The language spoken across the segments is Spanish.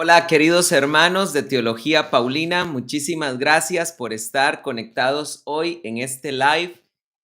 Hola, queridos hermanos de Teología Paulina, muchísimas gracias por estar conectados hoy en este live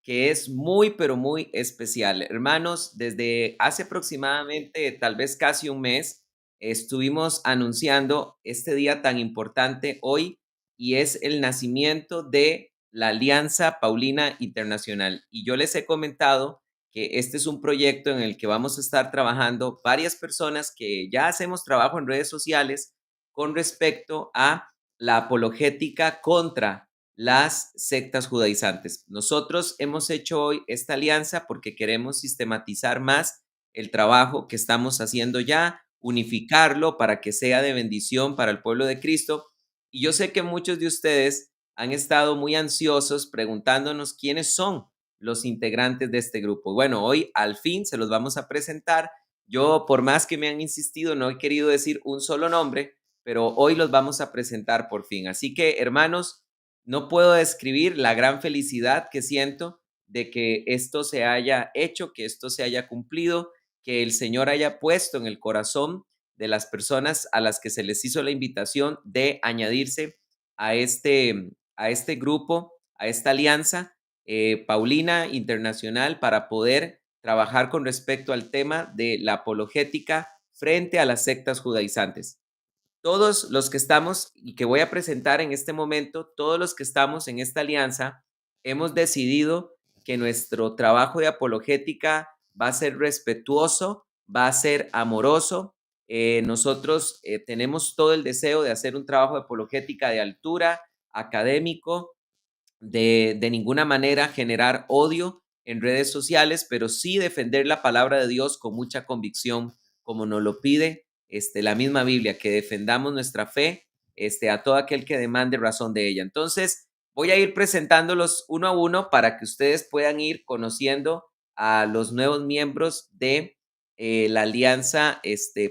que es muy, pero muy especial. Hermanos, desde hace aproximadamente tal vez casi un mes, estuvimos anunciando este día tan importante hoy y es el nacimiento de la Alianza Paulina Internacional. Y yo les he comentado que este es un proyecto en el que vamos a estar trabajando varias personas que ya hacemos trabajo en redes sociales con respecto a la apologética contra las sectas judaizantes. Nosotros hemos hecho hoy esta alianza porque queremos sistematizar más el trabajo que estamos haciendo ya, unificarlo para que sea de bendición para el pueblo de Cristo. Y yo sé que muchos de ustedes han estado muy ansiosos preguntándonos quiénes son los integrantes de este grupo. Bueno, hoy al fin se los vamos a presentar. Yo, por más que me han insistido, no he querido decir un solo nombre, pero hoy los vamos a presentar por fin. Así que, hermanos, no puedo describir la gran felicidad que siento de que esto se haya hecho, que esto se haya cumplido, que el Señor haya puesto en el corazón de las personas a las que se les hizo la invitación de añadirse a este grupo, a esta alianza Paulina Internacional para poder trabajar con respecto al tema de la apologética frente a las sectas judaizantes. Todos los que estamos y que voy a presentar en este momento, todos los que estamos en esta alianza, hemos decidido que nuestro trabajo de apologética va a ser respetuoso, va a ser amoroso. Nosotros tenemos todo el deseo de hacer un trabajo de apologética de altura, académico, de ninguna manera generar odio en redes sociales, pero sí defender la palabra de Dios con mucha convicción, como nos lo pide la misma Biblia, que defendamos nuestra fe a todo aquel que demande razón de ella. Entonces, voy a ir presentándolos uno a uno para que ustedes puedan ir conociendo a los nuevos miembros de la Alianza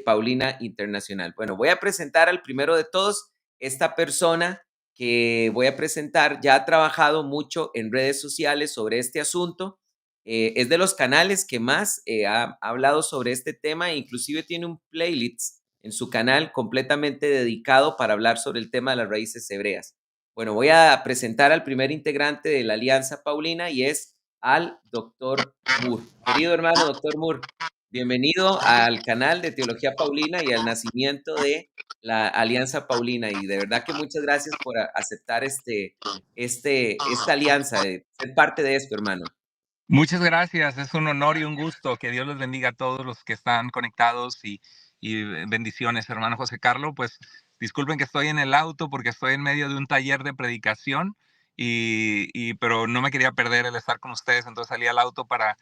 Paulina Internacional. Bueno, voy a presentar al primero de todos, esta persona que voy a presentar ya ha trabajado mucho en redes sociales sobre este asunto. Es de los canales que más ha hablado sobre este tema e inclusive tiene un playlist en su canal completamente dedicado para hablar sobre el tema de las raíces hebreas. Bueno, voy a presentar al primer integrante de la Alianza Paulina y es al doctor Moore. Querido hermano doctor Moore, bienvenido al canal de Teología Paulina y al nacimiento de la Alianza Paulina, y de verdad que muchas gracias por aceptar esta alianza, de ser parte de esto, hermano. Muchas gracias, es un honor y un gusto. Que Dios los bendiga a todos los que están conectados y bendiciones, hermano José Carlos. Pues disculpen que estoy en el auto porque estoy en medio de un taller de predicación, pero no me quería perder el estar con ustedes, entonces salí al auto para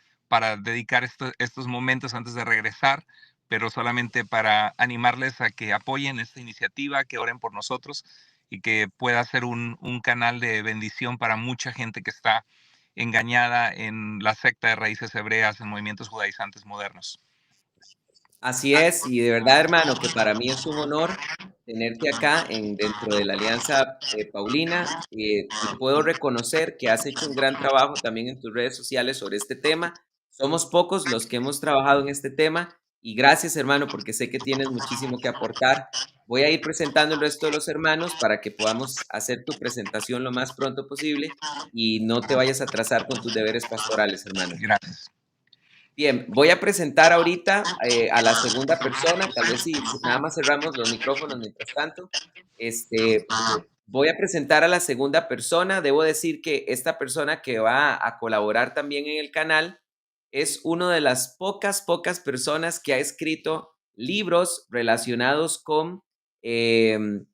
dedicar estos momentos antes de regresar, pero solamente para animarles a que apoyen esta iniciativa, que oren por nosotros y que pueda ser un canal de bendición para mucha gente que está engañada en la secta de raíces hebreas, en movimientos judaizantes modernos. Así es, y de verdad, hermano, que para mí es un honor tenerte acá dentro de la Alianza Paulina, y puedo reconocer que has hecho un gran trabajo también en tus redes sociales sobre este tema. Somos pocos los que hemos trabajado en este tema y gracias, hermano, porque sé que tienes muchísimo que aportar. Voy a ir presentando el resto de los hermanos para que podamos hacer tu presentación lo más pronto posible y no te vayas a atrasar con tus deberes pastorales, hermano. Gracias. Bien, voy a presentar ahorita a la segunda persona, tal vez si nada más cerramos los micrófonos mientras tanto. Este, Voy a presentar a la segunda persona. Debo decir que esta persona que va a colaborar también en el canal es una de las pocas personas que ha escrito libros relacionados con em,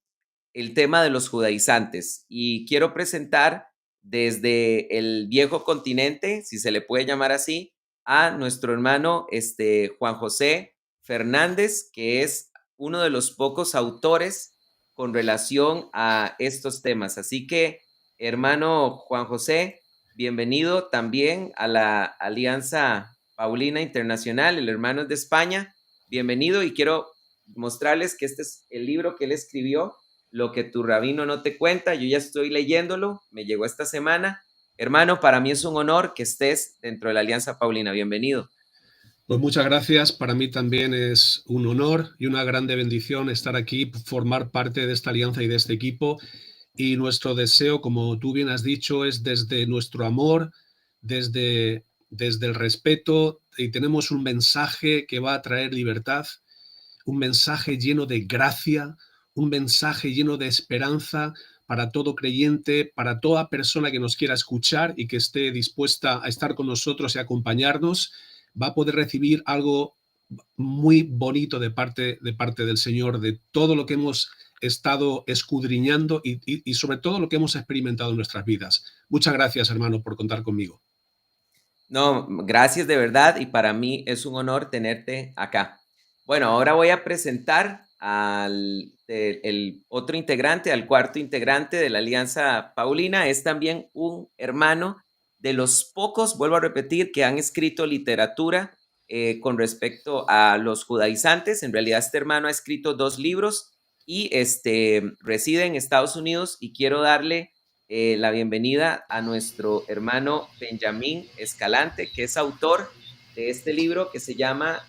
el tema de los judaizantes. Y quiero presentar desde el viejo continente, si se le puede llamar así, a nuestro hermano Juan José Fernández, que es uno de los pocos autores con relación a estos temas. Así que, hermano Juan José, bienvenido también a la Alianza Paulina Internacional. El hermano es de España. Bienvenido, y quiero mostrarles que este es el libro que él escribió, Lo que tu rabino no te cuenta. Yo ya estoy leyéndolo, me llegó esta semana. Hermano, para mí es un honor que estés dentro de la Alianza Paulina. Bienvenido. Pues muchas gracias. Para mí también es un honor y una grande bendición estar aquí, formar parte de esta alianza y de este equipo. Y nuestro deseo, como tú bien has dicho, es desde nuestro amor, desde el respeto, y tenemos un mensaje que va a traer libertad, un mensaje lleno de gracia, un mensaje lleno de esperanza para todo creyente, para toda persona que nos quiera escuchar y que esté dispuesta a estar con nosotros y acompañarnos, va a poder recibir algo muy bonito de parte del Señor, de todo lo que hemos estado escudriñando y sobre todo lo que hemos experimentado en nuestras vidas. Muchas gracias, hermano, por contar conmigo. No, gracias de verdad y para mí es un honor tenerte acá. Bueno, ahora voy a presentar el otro integrante, al cuarto integrante de la Alianza Paulina. Es también un hermano de los pocos, vuelvo a repetir, que han escrito literatura con respecto a los judaizantes. En realidad, este hermano ha escrito 2 libros y reside en Estados Unidos y quiero darle la bienvenida a nuestro hermano Benjamín Escalante, que es autor de este libro que se llama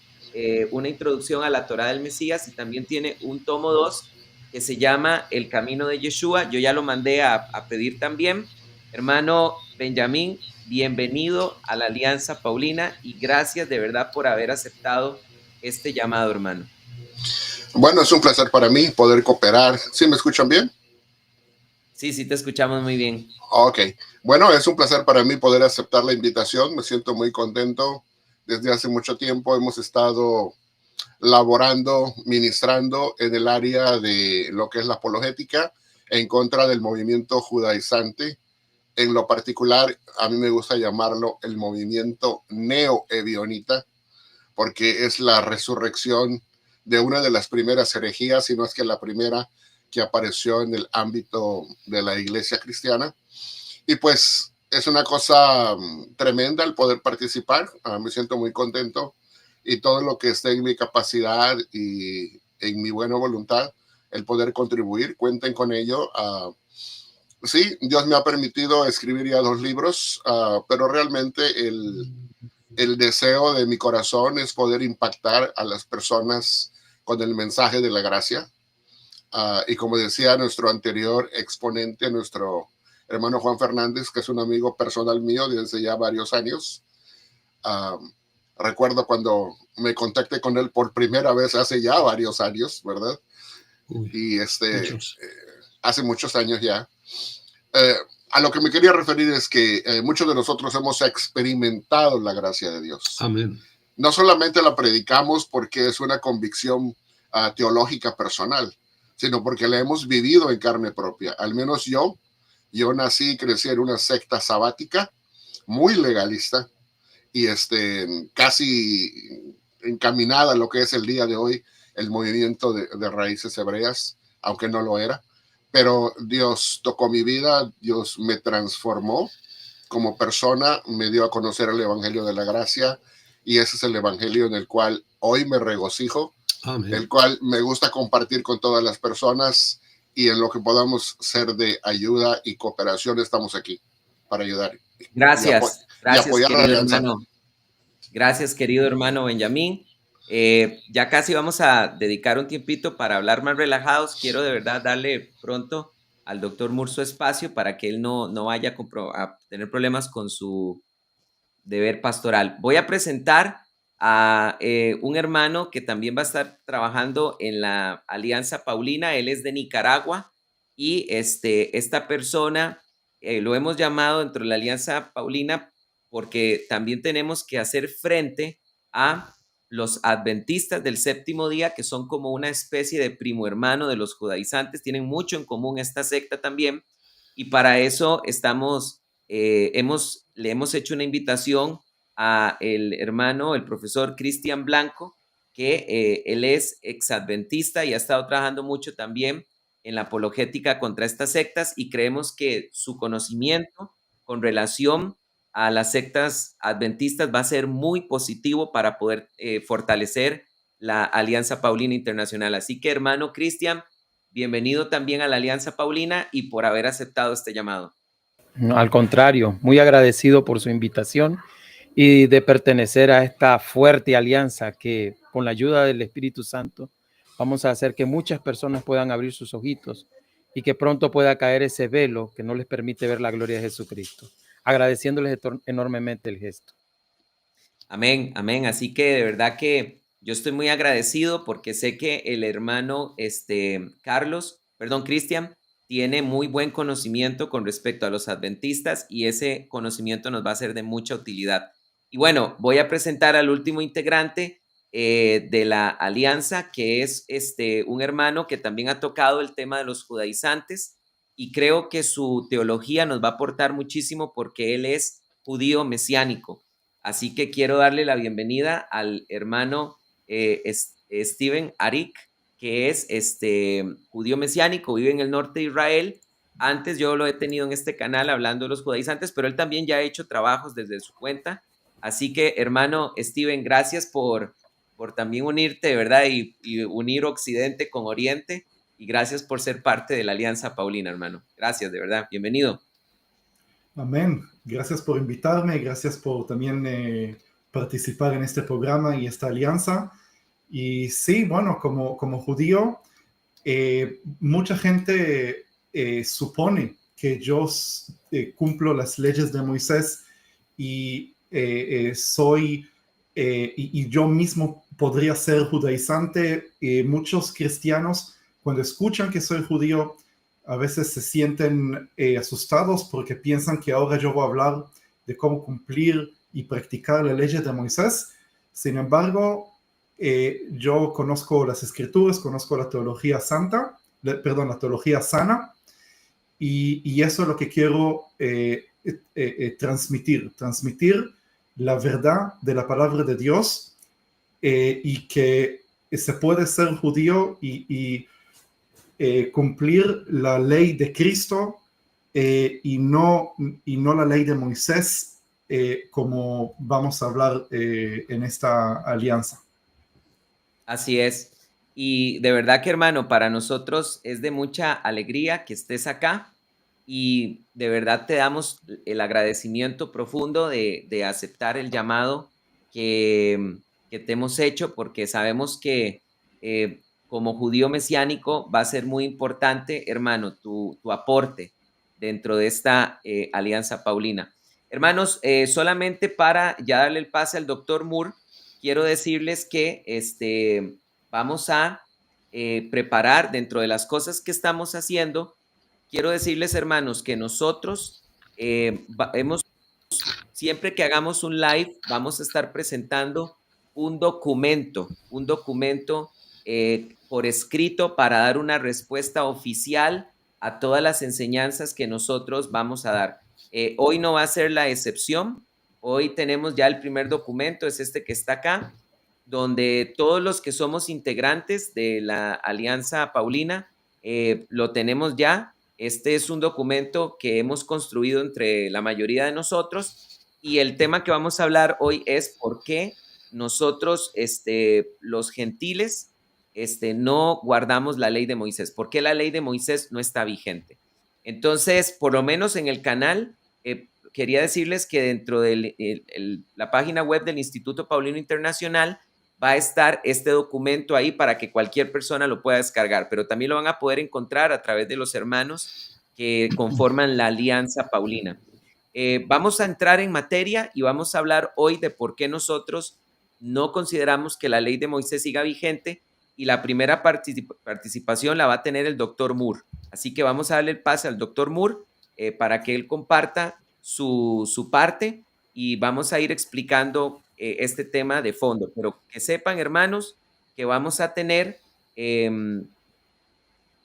Una introducción a la Torá del Mesías, y también tiene un tomo 2 que se llama El Camino de Yeshua. Yo ya lo mandé a pedir también. Hermano Benjamín, bienvenido a la Alianza Paulina y gracias de verdad por haber aceptado este llamado, hermano. Bueno, es un placer para mí poder cooperar. ¿Sí me escuchan bien? Sí, sí, te escuchamos muy bien. Ok. Bueno, es un placer para mí poder aceptar la invitación. Me siento muy contento. Desde hace mucho tiempo hemos estado laborando, ministrando en el área de lo que es la apologética en contra del movimiento judaizante. En lo particular, a mí me gusta llamarlo el movimiento neo-ebionita, porque es la resurrección de una de las primeras herejías, si no es que la primera que apareció en el ámbito de la iglesia cristiana. Y pues es una cosa tremenda el poder participar. Me siento muy contento y todo lo que esté en mi capacidad y en mi buena voluntad, el poder contribuir, cuenten con ello. Sí, Dios me ha permitido escribir ya 2 libros, pero realmente el deseo de mi corazón es poder impactar a las personas con el mensaje de la gracia. Y como decía nuestro anterior exponente, nuestro hermano Juan Fernández, que es un amigo personal mío desde ya varios años. Recuerdo cuando me contacté con él por primera vez hace ya varios años, ¿verdad? Y hace muchos años ya. A lo que me quería referir es que muchos de nosotros hemos experimentado la gracia de Dios. Amén. No solamente la predicamos porque es una convicción teológica personal, sino porque la hemos vivido en carne propia. Al menos yo nací y crecí en una secta sabática muy legalista y casi encaminada a lo que es el día de hoy el movimiento de raíces hebreas, aunque no lo era. Pero Dios tocó mi vida, Dios me transformó como persona, me dio a conocer el evangelio de la gracia, y ese es el evangelio en el cual hoy me regocijo, Amén. el cual me gusta compartir con todas las personas, y en lo que podamos ser de ayuda y cooperación estamos aquí para ayudar. Gracias, gracias, apoyar querido la alianza. hermano. Gracias, querido hermano Benjamín. Ya casi vamos a dedicar un tiempito para hablar más relajados. Quiero de verdad darle pronto al doctor Murso espacio para que él no vaya a tener problemas con su deber pastoral. Voy a presentar a un hermano que también va a estar trabajando en la Alianza Paulina. Él es de Nicaragua y esta persona lo hemos llamado dentro de la Alianza Paulina porque también tenemos que hacer frente a los adventistas del séptimo día, que son como una especie de primo hermano de los judaizantes. Tienen mucho en común esta secta también, y para eso le hemos hecho una invitación a el hermano, el profesor Cristian Blanco, que él es exadventista y ha estado trabajando mucho también en la apologética contra estas sectas, y creemos que su conocimiento con relación a las sectas adventistas va a ser muy positivo para poder fortalecer la Alianza Paulina Internacional. Así que, hermano Cristian, bienvenido también a la Alianza Paulina y por haber aceptado este llamado. Al contrario, muy agradecido por su invitación y de pertenecer a esta fuerte alianza que con la ayuda del Espíritu Santo vamos a hacer que muchas personas puedan abrir sus ojitos y que pronto pueda caer ese velo que no les permite ver la gloria de Jesucristo. Agradeciéndoles enormemente el gesto. Amén, amén. Así que de verdad que yo estoy muy agradecido porque sé que el hermano Cristian, tiene muy buen conocimiento con respecto a los adventistas y ese conocimiento nos va a ser de mucha utilidad. Y bueno, voy a presentar al último integrante de la alianza, que es un hermano que también ha tocado el tema de los judaizantes y creo que su teología nos va a aportar muchísimo porque él es judío mesiánico. Así que quiero darle la bienvenida al hermano Steven Arik, que es judío mesiánico, vive en el norte de Israel. Antes yo lo he tenido en este canal hablando de los judaizantes, pero él también ya ha hecho trabajos desde su cuenta. Así que, hermano Steven, gracias por también unirte, ¿verdad? Y unir Occidente con Oriente. Y gracias por ser parte de la Alianza Paulina, hermano. Gracias, de verdad. Bienvenido. Amén. Gracias por invitarme, gracias por también participar en este programa y esta alianza. Y sí, bueno, como judío, mucha gente supone que yo cumplo las leyes de Moisés y y yo mismo podría ser judaizante. Muchos cristianos, cuando escuchan que soy judío, a veces se sienten asustados porque piensan que ahora yo voy a hablar de cómo cumplir y practicar las leyes de Moisés. Sin embargo, yo conozco las escrituras, conozco la teología santa, la teología sana, y eso es lo que quiero transmitir la verdad de la palabra de Dios, y que se puede ser judío y cumplir la ley de Cristo y no la ley de Moisés, como vamos a hablar en esta alianza. Así es. Y de verdad que, hermano, para nosotros es de mucha alegría que estés acá y de verdad te damos el agradecimiento profundo de aceptar el llamado que te hemos hecho, porque sabemos que como judío mesiánico va a ser muy importante, hermano, tu aporte dentro de esta alianza paulina. Hermanos, solamente para ya darle el pase al doctor Moore, quiero decirles que vamos a preparar dentro de las cosas que estamos haciendo. Quiero decirles, hermanos, que nosotros siempre que hagamos un live, vamos a estar presentando un documento por escrito para dar una respuesta oficial a todas las enseñanzas que nosotros vamos a dar. Hoy no va a ser la excepción. Hoy tenemos ya el primer documento, es este que está acá, donde todos los que somos integrantes de la Alianza Paulina lo tenemos ya. Este es un documento que hemos construido entre la mayoría de nosotros y el tema que vamos a hablar hoy es por qué nosotros, los gentiles, no guardamos la ley de Moisés, por qué la ley de Moisés no está vigente. Entonces, por lo menos en el canal, quería decirles que dentro de la página web del Instituto Paulino Internacional va a estar este documento ahí para que cualquier persona lo pueda descargar, pero también lo van a poder encontrar a través de los hermanos que conforman la Alianza Paulina. Vamos a entrar en materia y vamos a hablar hoy de por qué nosotros no consideramos que la ley de Moisés siga vigente y la primera participación la va a tener el doctor Moore. Así que vamos a darle el pase al doctor Moore para que él comparta su parte y vamos a ir explicando este tema de fondo. Pero que sepan, hermanos, que vamos a tener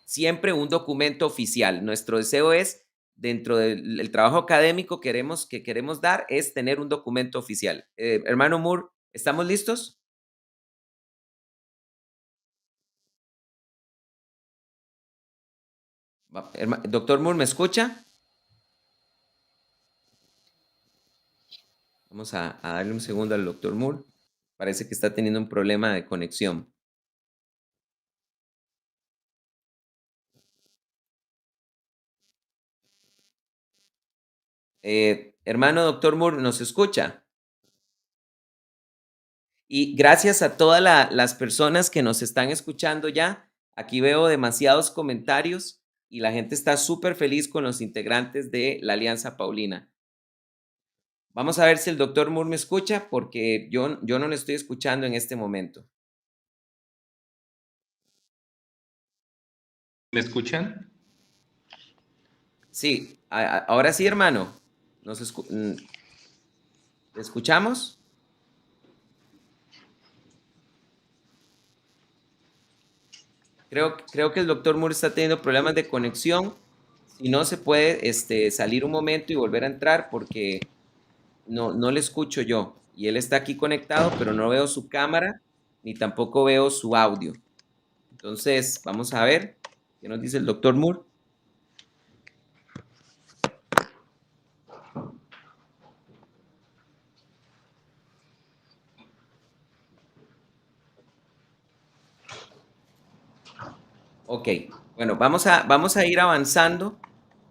siempre un documento oficial. Nuestro deseo es, dentro del trabajo académico que queremos dar, es tener un documento oficial. Hermano Moore, ¿estamos listos? Doctor Moore, ¿me escucha? Vamos a darle un segundo al doctor Moore. Parece que está teniendo un problema de conexión. Hermano doctor Moore, ¿nos escucha? Y gracias a todas las personas que nos están escuchando ya. Aquí veo demasiados comentarios y la gente está súper feliz con los integrantes de la Alianza Paulina. Vamos a ver si el doctor Moore me escucha, porque yo no le estoy escuchando en este momento. ¿Me escuchan? Sí, ahora sí, hermano. ¿Te escuchamos? Creo que el doctor Moore está teniendo problemas de conexión. Si no, se puede salir un momento y volver a entrar, porque no le escucho yo. Y él está aquí conectado, pero no veo su cámara ni tampoco veo su audio. Entonces, vamos a ver qué nos dice el doctor Moore. Ok, bueno, vamos a ir avanzando.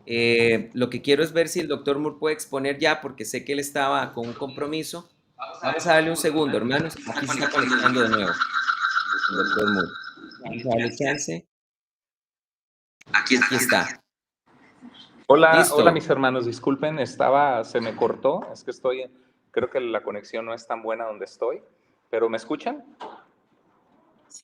Lo que quiero es ver si el doctor Moore puede exponer ya, porque sé que él estaba con un compromiso. Vamos a darle un segundo, hermanos. Aquí se está conectando de nuevo el doctor Moore. Vamos a darle chance. Aquí está. Hola, Listo. hola mis hermanos, disculpen, se me cortó, es que creo que la conexión no es tan buena donde estoy, pero ¿me escuchan?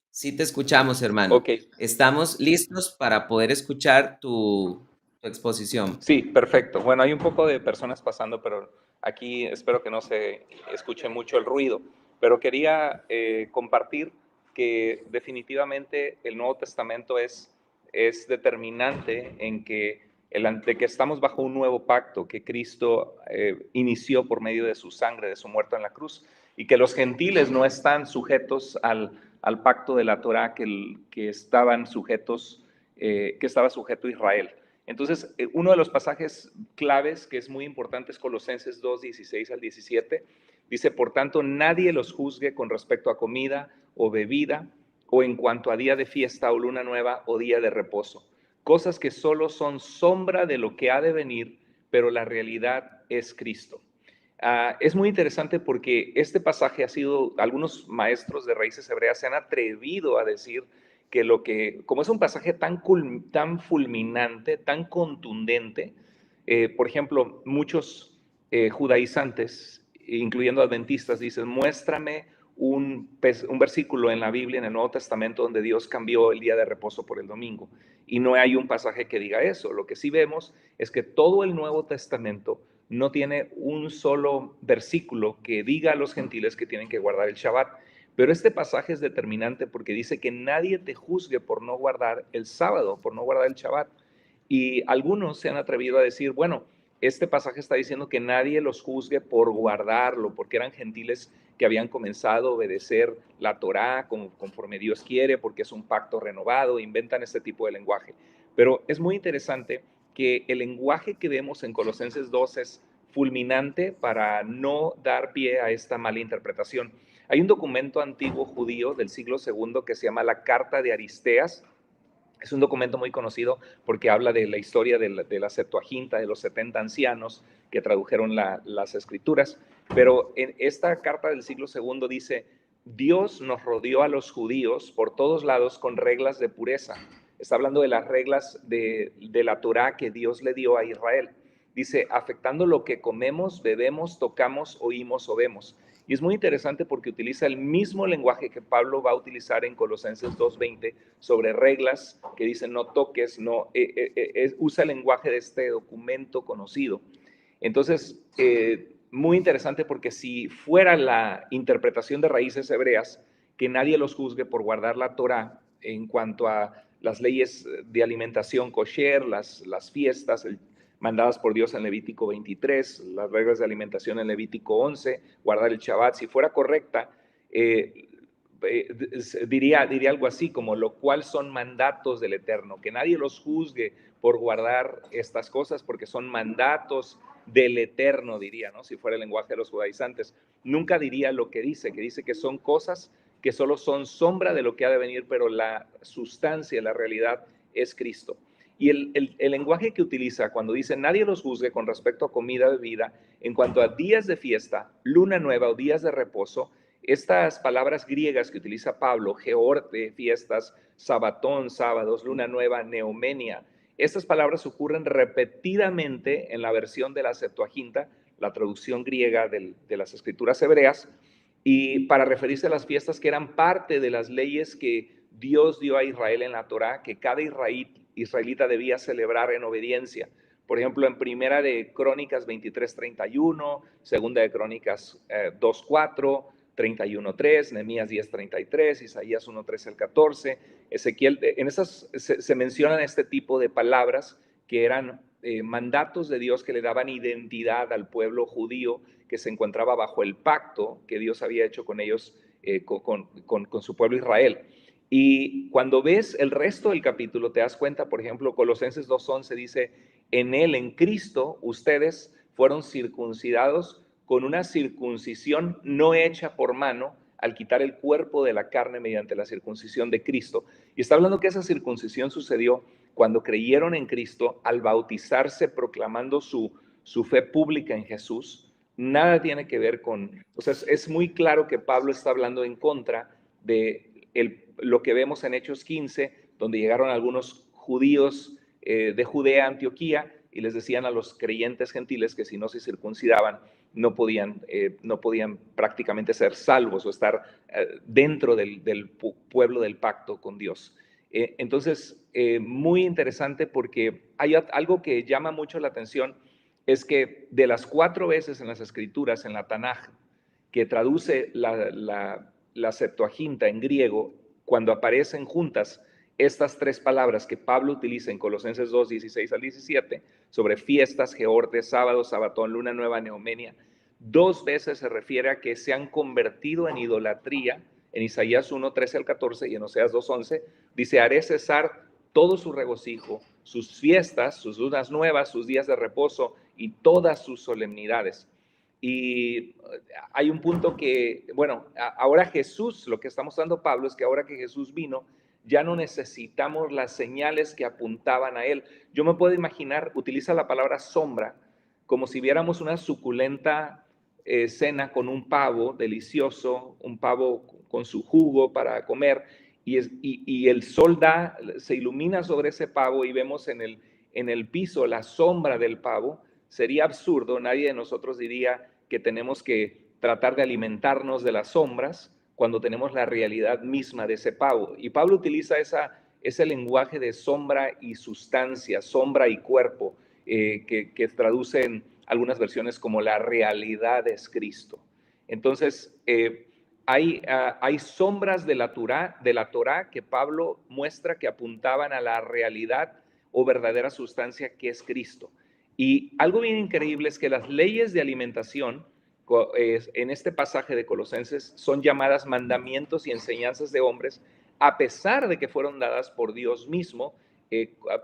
Sí te escuchamos, hermano. Ok. Estamos listos para poder escuchar tu exposición. Sí, perfecto. Bueno, hay un poco de personas pasando, pero aquí espero que no se escuche mucho el ruido. Pero quería compartir que definitivamente el Nuevo Testamento es determinante en de que estamos bajo un nuevo pacto que Cristo inició por medio de su sangre, de su muerte en la cruz, y que los gentiles no están sujetos al pacto de la Torá que estaba sujeto Israel. Entonces, uno de los pasajes claves que es muy importante es Colosenses 2, 16 al 17. Dice, por tanto, nadie los juzgue con respecto a comida o bebida, o en cuanto a día de fiesta o luna nueva o día de reposo. Cosas que solo son sombra de lo que ha de venir, pero la realidad es Cristo. Es muy interesante porque este pasaje algunos maestros de raíces hebreas se han atrevido a decir que como es un pasaje tan fulminante, tan contundente, por ejemplo, muchos judaizantes, incluyendo adventistas, dicen, muéstrame un versículo en la Biblia, en el Nuevo Testamento, donde Dios cambió el día de reposo por el domingo. Y no hay un pasaje que diga eso. Lo que sí vemos es que todo el Nuevo Testamento no tiene un solo versículo que diga a los gentiles que tienen que guardar el Shabbat. Pero este pasaje es determinante porque dice que nadie te juzgue por no guardar el sábado, por no guardar el Shabbat. Y algunos se han atrevido a decir, bueno, este pasaje está diciendo que nadie los juzgue por guardarlo, porque eran gentiles que habían comenzado a obedecer la Torá conforme Dios quiere, porque es un pacto renovado, inventan este tipo de lenguaje. Pero es muy interesante que el lenguaje que vemos en Colosenses 2 es fulminante para no dar pie a esta mala interpretación. Hay un documento antiguo judío del siglo II que se llama la Carta de Aristeas. Es un documento muy conocido porque habla de la historia de la Septuaginta, de los 70 ancianos que tradujeron las escrituras. Pero en esta carta del siglo II dice, Dios nos rodeó a los judíos por todos lados con reglas de pureza. Está hablando de las reglas de la Torá que Dios le dio a Israel. Dice, afectando lo que comemos, bebemos, tocamos, oímos o vemos. Y es muy interesante porque utiliza el mismo lenguaje que Pablo va a utilizar en Colosenses 2:20 sobre reglas que dicen no toques, usa el lenguaje de este documento conocido. Entonces, muy interesante porque si fuera la interpretación de raíces hebreas, que nadie los juzgue por guardar la Torá en cuanto a las leyes de alimentación kosher, las fiestas, mandadas por Dios en Levítico 23, las reglas de alimentación en Levítico 11, guardar el Shabbat, si fuera correcta, diría algo así como lo cual son mandatos del Eterno, que nadie los juzgue por guardar estas cosas porque son mandatos del Eterno, diría, ¿no? Si fuera el lenguaje de los judaizantes. Nunca diría lo que dice que son cosas que solo son sombra de lo que ha de venir, pero la sustancia, la realidad es Cristo. Y el lenguaje que utiliza cuando dice nadie los juzgue con respecto a comida, bebida, en cuanto a días de fiesta, luna nueva o días de reposo, estas palabras griegas que utiliza Pablo, georte, fiestas, sabatón, sábados, luna nueva, neomenia, estas palabras ocurren repetidamente en la versión de la Septuaginta, la traducción griega de las escrituras hebreas, y para referirse a las fiestas que eran parte de las leyes que Dios dio a Israel en la Torá, que cada israelita debía celebrar en obediencia. Por ejemplo, en Primera de Crónicas 23:31, Segunda de Crónicas 2:4, 31:3, Nehemías 10:33, Isaías 1:13 al 14, Ezequiel, en esas se mencionan este tipo de palabras que eran mandatos de Dios que le daban identidad al pueblo judío que se encontraba bajo el pacto que Dios había hecho con ellos, con su pueblo Israel. Y cuando ves el resto del capítulo, te das cuenta, por ejemplo, Colosenses 2:11 dice, en él, en Cristo, ustedes fueron circuncidados con una circuncisión no hecha por mano, al quitar el cuerpo de la carne mediante la circuncisión de Cristo. Y está hablando que esa circuncisión sucedió cuando creyeron en Cristo, al bautizarse proclamando su fe pública en Jesús. Nada tiene que ver con, o sea, es muy claro que Pablo está hablando en contra de lo que vemos en Hechos 15, donde llegaron algunos judíos de Judea, Antioquía, y les decían a los creyentes gentiles que si no se circuncidaban, no podían prácticamente ser salvos o estar dentro del pueblo del pacto con Dios. Entonces, muy interesante porque hay algo que llama mucho la atención, es que de las 4 veces en las Escrituras, en la Tanaj, que traduce la Septuaginta en griego, cuando aparecen juntas estas 3 palabras que Pablo utiliza en Colosenses 2, 16 al 17, sobre fiestas, geortes, sábados, sabatón, luna nueva, neomenia, 2 veces se refiere a que se han convertido en idolatría. En Isaías 1, 13 al 14 y en Oseas 2, 11, dice, haré cesar todo su regocijo, sus fiestas, sus lunas nuevas, sus días de reposo y todas sus solemnidades. Y hay un punto que, bueno, ahora Jesús, lo que está mostrando Pablo es que ahora que Jesús vino, ya no necesitamos las señales que apuntaban a él. Yo me puedo imaginar, utiliza la palabra sombra, como si viéramos una suculenta cena con un pavo delicioso, un pavo con su jugo para comer, y el sol se ilumina sobre ese pavo y vemos en el piso la sombra del pavo. Sería absurdo, nadie de nosotros diría que tenemos que tratar de alimentarnos de las sombras cuando tenemos la realidad misma de ese pavo. Y Pablo utiliza ese lenguaje de sombra y sustancia, sombra y cuerpo, que traduce en algunas versiones como la realidad es Cristo. Entonces, hay sombras de la Torá que Pablo muestra que apuntaban a la realidad o verdadera sustancia que es Cristo. Y algo bien increíble es que las leyes de alimentación en este pasaje de Colosenses son llamadas mandamientos y enseñanzas de hombres, a pesar de que fueron dadas por Dios mismo,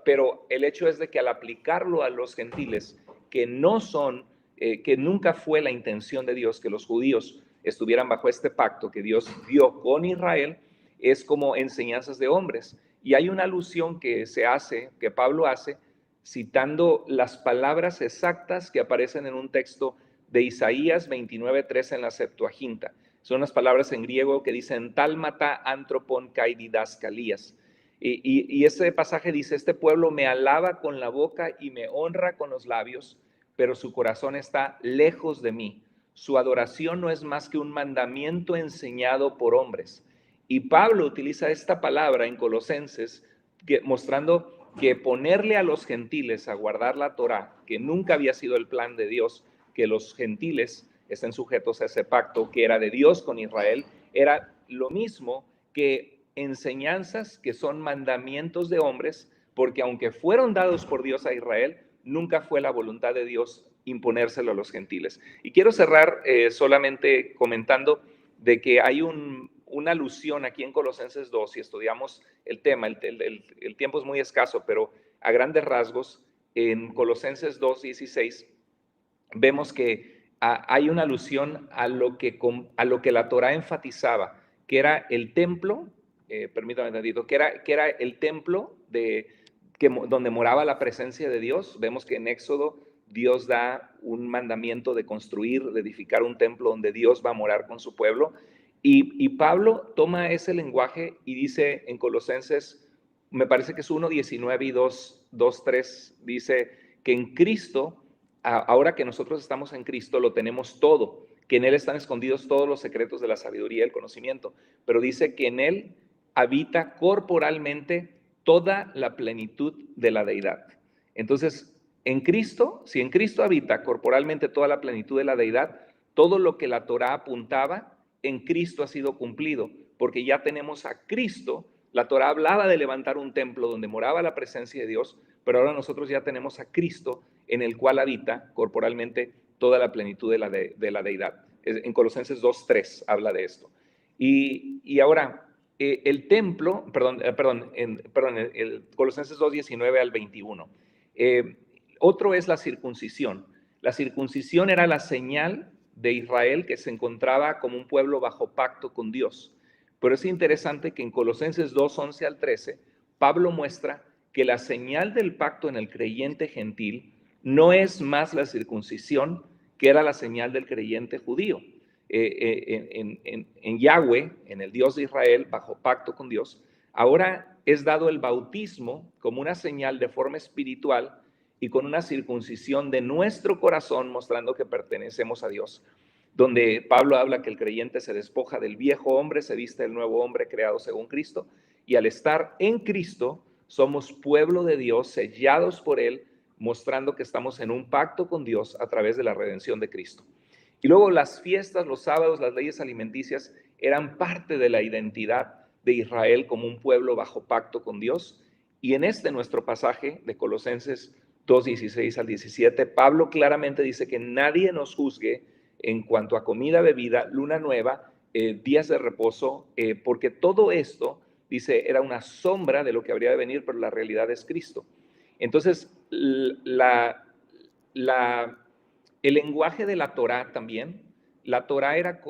pero el hecho es de que al aplicarlo a los gentiles, que nunca fue la intención de Dios que los judíos estuvieran bajo este pacto que Dios dio con Israel, es como enseñanzas de hombres. Y hay una alusión que Pablo hace, citando las palabras exactas que aparecen en un texto de Isaías 29:3 en la Septuaginta. Son unas palabras en griego que dicen talmata antropon kai didascalías. Y ese pasaje dice, este pueblo me alaba con la boca y me honra con los labios, pero su corazón está lejos de mí. Su adoración no es más que un mandamiento enseñado por hombres. Y Pablo utiliza esta palabra en Colosenses, mostrando que ponerle a los gentiles a guardar la Torá, que nunca había sido el plan de Dios, que los gentiles estén sujetos a ese pacto que era de Dios con Israel, era lo mismo que enseñanzas que son mandamientos de hombres, porque aunque fueron dados por Dios a Israel, nunca fue la voluntad de Dios imponérselo a los gentiles. Y quiero cerrar solamente comentando de que hay una alusión aquí en Colosenses 2, si estudiamos el tema, el tiempo es muy escaso, pero a grandes rasgos, en Colosenses 2:16, vemos que hay una alusión a lo que la Torá enfatizaba, que era el templo, permítame un tantito, que era el templo donde moraba la presencia de Dios. Vemos que en Éxodo Dios da un mandamiento de construir, de edificar un templo donde Dios va a morar con su pueblo. Y Pablo toma ese lenguaje y dice en Colosenses, me parece que es 1:19 y 2:3, dice que en Cristo, ahora que nosotros estamos en Cristo, lo tenemos todo, que en Él están escondidos todos los secretos de la sabiduría y el conocimiento, pero dice que en Él habita corporalmente toda la plenitud de la deidad. Entonces, en Cristo, si en Cristo habita corporalmente toda la plenitud de la deidad, todo lo que la Torá apuntaba, en Cristo ha sido cumplido, porque ya tenemos a Cristo. La Torá hablaba de levantar un templo donde moraba la presencia de Dios, pero ahora nosotros ya tenemos a Cristo en el cual habita corporalmente toda la plenitud de la deidad. En Colosenses 2:3 habla de esto. Y ahora, el templo, el Colosenses 2:19 al 21. Otro es la circuncisión. La circuncisión era la señal de Israel que se encontraba como un pueblo bajo pacto con Dios. Pero es interesante que en Colosenses 2:11 al 13, Pablo muestra que la señal del pacto en el creyente gentil no es más la circuncisión que era la señal del creyente judío. En Yahweh, en el Dios de Israel, bajo pacto con Dios, ahora es dado el bautismo como una señal de forma espiritual y con una circuncisión de nuestro corazón, mostrando que pertenecemos a Dios, donde Pablo habla que el creyente se despoja del viejo hombre, se viste del nuevo hombre creado según Cristo, y al estar en Cristo somos pueblo de Dios, sellados por Él, mostrando que estamos en un pacto con Dios a través de la redención de Cristo. Y luego las fiestas, los sábados, las leyes alimenticias eran parte de la identidad de Israel como un pueblo bajo pacto con Dios. Y en nuestro pasaje de Colosenses 2:16 al 17, Pablo claramente dice que nadie nos juzgue en cuanto a comida, bebida, luna nueva, días de reposo, porque todo esto, dice, era una sombra de lo que habría de venir, pero la realidad es Cristo. Entonces, el lenguaje de la Torá también, la Torá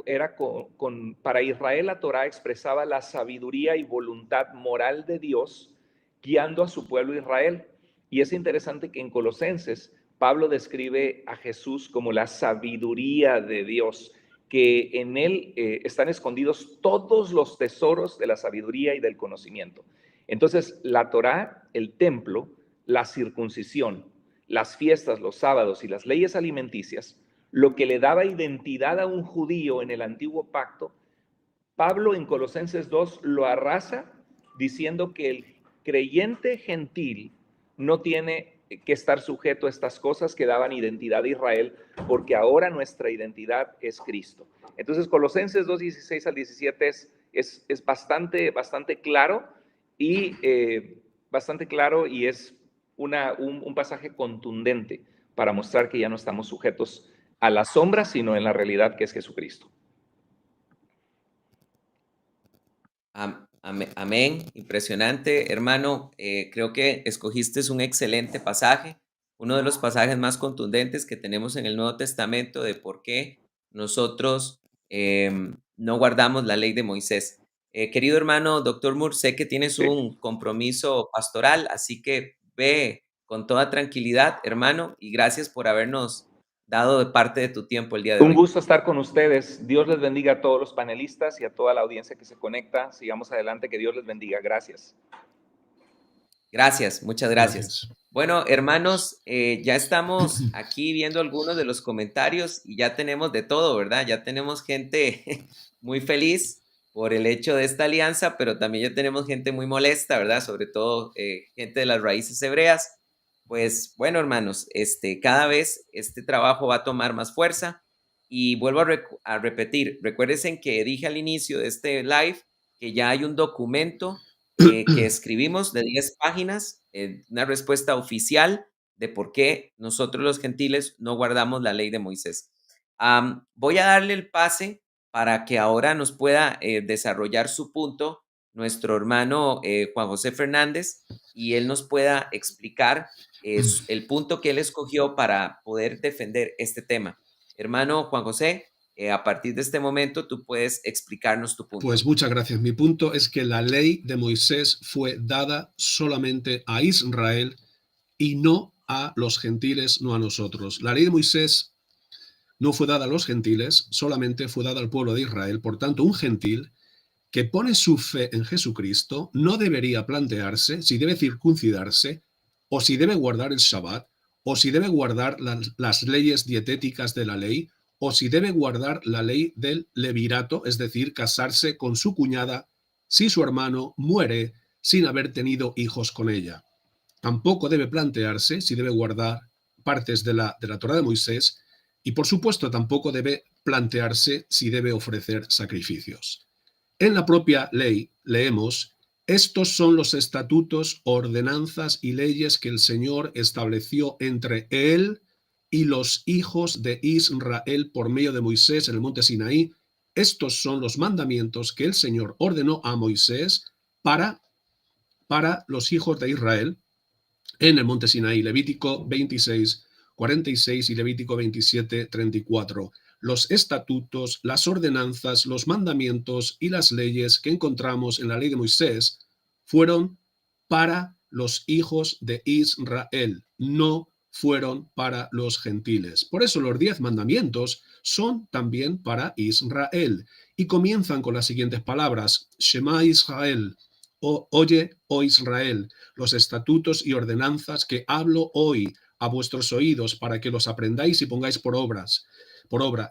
para Israel la Torá expresaba la sabiduría y voluntad moral de Dios guiando a su pueblo Israel. Y es interesante que en Colosenses Pablo describe a Jesús como la sabiduría de Dios, que en Él están escondidos todos los tesoros de la sabiduría y del conocimiento. Entonces, la Torá, el templo, la circuncisión, las fiestas, los sábados y las leyes alimenticias, lo que le daba identidad a un judío en el antiguo pacto, Pablo en Colosenses 2 lo arrasa diciendo que el creyente gentil no tiene que estar sujeto a estas cosas que daban identidad a Israel, porque ahora nuestra identidad es Cristo. Entonces, Colosenses 2:16 al 17 es bastante claro y es un pasaje contundente para mostrar que ya no estamos sujetos a la sombra, sino en la realidad que es Jesucristo. Amén. Impresionante, hermano. Creo que escogiste un excelente pasaje, uno de los pasajes más contundentes que tenemos en el Nuevo Testamento de por qué nosotros no guardamos la ley de Moisés. Querido hermano, doctor Moore, sé que tienes un compromiso pastoral, así que ve con toda tranquilidad, hermano, y gracias por habernos dado de parte de tu tiempo el día de hoy. Un gusto estar con ustedes. Dios les bendiga a todos los panelistas y a toda la audiencia que se conecta. Sigamos adelante, que Dios les bendiga. Gracias. Gracias, muchas gracias. Bueno, hermanos, ya estamos aquí viendo algunos de los comentarios y ya tenemos de todo, ¿verdad? Ya tenemos gente muy feliz por el hecho de esta alianza, pero también ya tenemos gente muy molesta, ¿verdad? Sobre todo gente de las raíces hebreas. Pues bueno, hermanos, cada vez este trabajo va a tomar más fuerza y vuelvo a repetir, recuérdense que dije al inicio de este live que ya hay un documento que escribimos de 10 páginas, una respuesta oficial de por qué nosotros los gentiles no guardamos la ley de Moisés. Voy a darle el pase para que ahora nos pueda desarrollar su punto nuestro hermano Juan José Fernández y él nos pueda explicar el punto que él escogió para poder defender este tema. Hermano Juan José, a partir de este momento tú puedes explicarnos tu punto. Pues muchas gracias. Mi punto es que la ley de Moisés fue dada solamente a Israel y no a los gentiles, no a nosotros. La ley de Moisés no fue dada a los gentiles, solamente fue dada al pueblo de Israel. Por tanto, un gentil que pone su fe en Jesucristo no debería plantearse si debe circuncidarse o si debe guardar el Shabbat o si debe guardar las leyes dietéticas de la ley o si debe guardar la ley del levirato, es decir, casarse con su cuñada si su hermano muere sin haber tenido hijos con ella. Tampoco debe plantearse si debe guardar partes de la Torá de Moisés y, por supuesto, tampoco debe plantearse si debe ofrecer sacrificios. En la propia ley leemos: estos son los estatutos, ordenanzas y leyes que el Señor estableció entre él y los hijos de Israel por medio de Moisés en el monte Sinaí. Estos son los mandamientos que el Señor ordenó a Moisés para los hijos de Israel en el monte Sinaí. Levítico 26, 46 y Levítico 27, 34. Los estatutos, las ordenanzas, los mandamientos y las leyes que encontramos en la ley de Moisés fueron para los hijos de Israel, no fueron para los gentiles. Por eso los 10 mandamientos son también para Israel y comienzan con las siguientes palabras: Shema Israel, oye, oh Israel, los estatutos y ordenanzas que hablo hoy a vuestros oídos para que los aprendáis y pongáis por obra.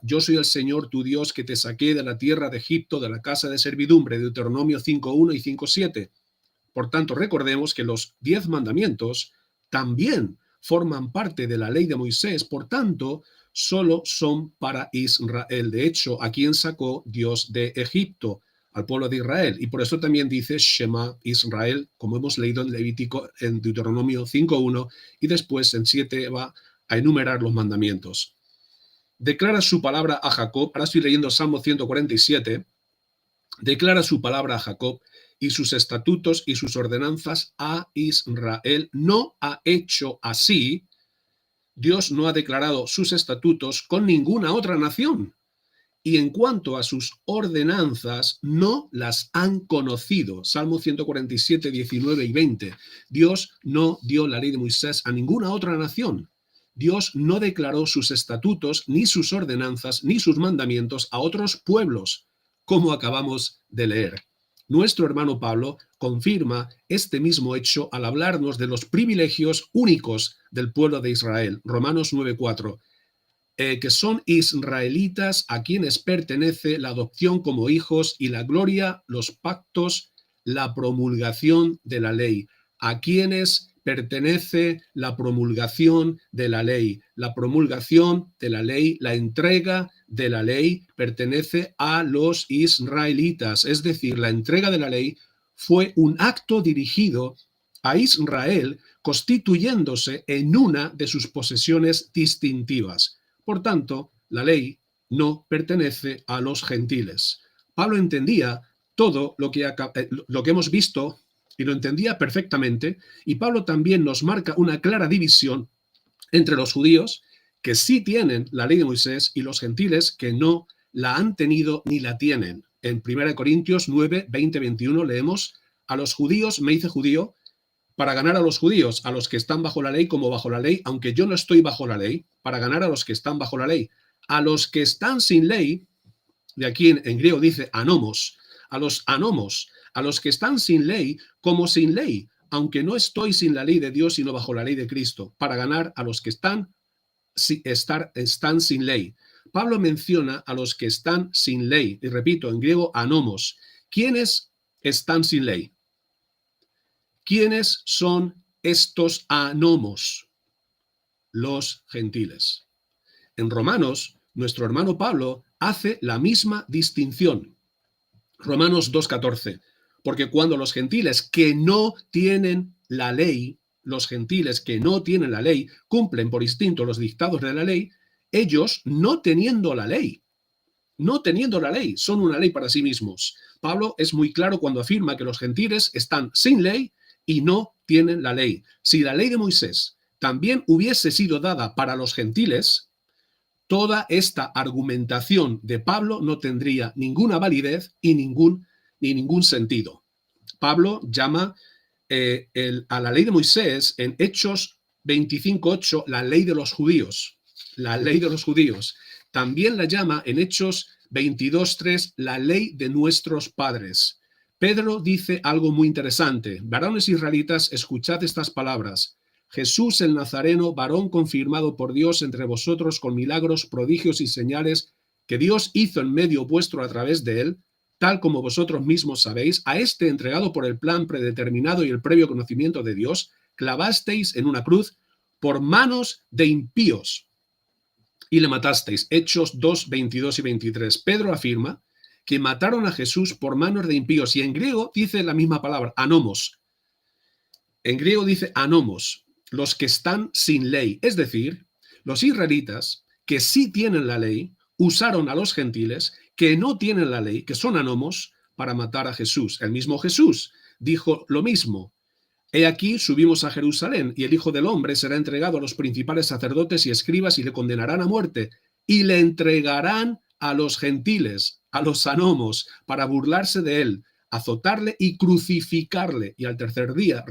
Yo soy el Señor tu Dios que te saqué de la tierra de Egipto, de la casa de servidumbre, Deuteronomio 5.1 y 5.7. Por tanto, recordemos que los 10 mandamientos también forman parte de la ley de Moisés, por tanto, solo son para Israel. De hecho, ¿a quién sacó Dios de Egipto? Al pueblo de Israel. Y por eso también dice Shema Israel, como hemos leído en Levítico, en Deuteronomio 5.1, y después en 7 va a enumerar los mandamientos. Declara su palabra a Jacob. Ahora estoy leyendo Salmo 147. Declara su palabra a Jacob y sus estatutos y sus ordenanzas a Israel. No ha hecho así. Dios no ha declarado sus estatutos con ninguna otra nación. Y en cuanto a sus ordenanzas, no las han conocido. Salmo 147, 19 y 20. Dios no dio la ley de Moisés a ninguna otra nación. Dios no declaró sus estatutos, ni sus ordenanzas, ni sus mandamientos a otros pueblos, como acabamos de leer. Nuestro hermano Pablo confirma este mismo hecho al hablarnos de los privilegios únicos del pueblo de Israel. Romanos 9:4. Que son israelitas a quienes pertenece la adopción como hijos y la gloria, los pactos, la promulgación de la ley. A quienes pertenece la promulgación de la ley. La promulgación de la ley, la entrega de la ley pertenece a los israelitas. Es decir, la entrega de la ley fue un acto dirigido a Israel, constituyéndose en una de sus posesiones distintivas. Por tanto, la ley no pertenece a los gentiles. Pablo entendía todo lo que hemos visto y lo entendía perfectamente, y Pablo también nos marca una clara división entre los judíos, que sí tienen la ley de Moisés, y los gentiles, que no la han tenido ni la tienen. En 1 Corintios 9, 20, 21 leemos: a los judíos me hice judío para ganar a los judíos, a los que están bajo la ley como bajo la ley, aunque yo no estoy bajo la ley, para ganar a los que están bajo la ley. A los que están sin ley, de aquí en griego dice anomos, a los anomos, a los que están sin ley como sin ley, aunque no estoy sin la ley de Dios, sino bajo la ley de Cristo, para ganar a los que están sin ley. Pablo menciona a los que están sin ley, y repito, en griego anomos. ¿Quiénes están sin ley? ¿Quiénes son estos anomos? Los gentiles. En Romanos, nuestro hermano Pablo hace la misma distinción. Romanos 2:14. Porque cuando los gentiles que no tienen la ley, los gentiles que no tienen la ley, cumplen por instinto los dictados de la ley, ellos no teniendo la ley, son una ley para sí mismos. Pablo es muy claro cuando afirma que los gentiles están sin ley y no tienen la ley. Si la ley de Moisés también hubiese sido dada para los gentiles, toda esta argumentación de Pablo no tendría ninguna validez y ningún sentido. Pablo llama a la ley de Moisés en Hechos 25:8 la ley de los judíos. La ley de los judíos. también la llama en Hechos 22:3 la ley de nuestros padres. Pedro dice algo muy interesante. Varones israelitas, escuchad estas palabras. Jesús el Nazareno, varón confirmado por Dios entre vosotros con milagros, prodigios y señales que Dios hizo en medio vuestro a través de él, tal como vosotros mismos sabéis, a este entregado por el plan predeterminado y el previo conocimiento de Dios, clavasteis en una cruz por manos de impíos y le matasteis. Hechos 2, 22 y 23. Pedro afirma que mataron a Jesús por manos de impíos, y en griego dice la misma palabra, anomos. En griego dice anomos, los que están sin ley, es decir, los israelitas que sí tienen la ley, usaron a los gentiles que no tienen la ley, que son anomos, para matar a Jesús. El mismo Jesús dijo lo mismo. He aquí, subimos a Jerusalén, y el Hijo del Hombre será entregado a los principales sacerdotes y escribas, y le condenarán a muerte, y le entregarán a los gentiles, a los anomos, para burlarse de él, azotarle y crucificarle, y al tercer día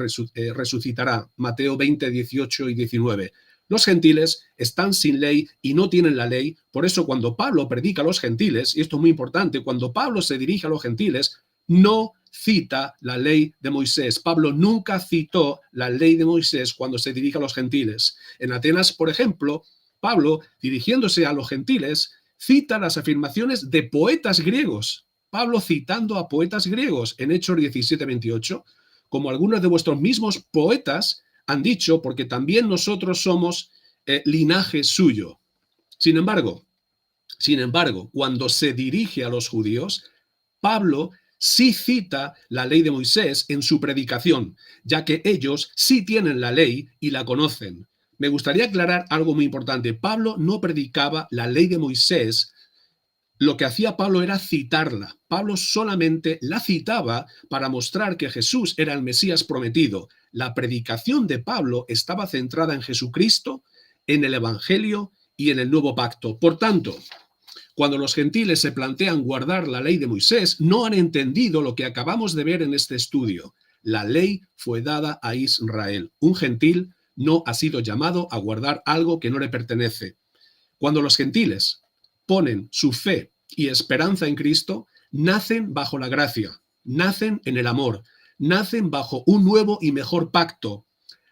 resucitará. Mateo 20, 18 y 19. Los gentiles están sin ley y no tienen la ley. Por eso cuando Pablo predica a los gentiles, y esto es muy importante, cuando Pablo se dirige a los gentiles, no cita la ley de Moisés. Pablo nunca citó la ley de Moisés cuando se dirige a los gentiles. En Atenas, por ejemplo, Pablo, dirigiéndose a los gentiles, cita las afirmaciones de poetas griegos. Pablo citando a poetas griegos en Hechos 17, 28, como algunos de vuestros mismos poetas han dicho, porque también nosotros somos linaje suyo. Sin embargo, cuando se dirige a los judíos, Pablo sí cita la ley de Moisés en su predicación, ya que ellos sí tienen la ley y la conocen. Me gustaría aclarar algo muy importante. Pablo no predicaba la ley de Moisés. Lo que hacía Pablo era citarla. Pablo solamente la citaba para mostrar que Jesús era el Mesías prometido. La predicación de Pablo estaba centrada en Jesucristo, en el Evangelio y en el Nuevo Pacto. Por tanto, cuando los gentiles se plantean guardar la ley de Moisés, no han entendido lo que acabamos de ver en este estudio. La ley fue dada a Israel. Un gentil no ha sido llamado a guardar algo que no le pertenece. Cuando los gentiles ponen su fe y esperanza en Cristo, nacen bajo la gracia, nacen en el amor, nacen bajo un nuevo y mejor pacto.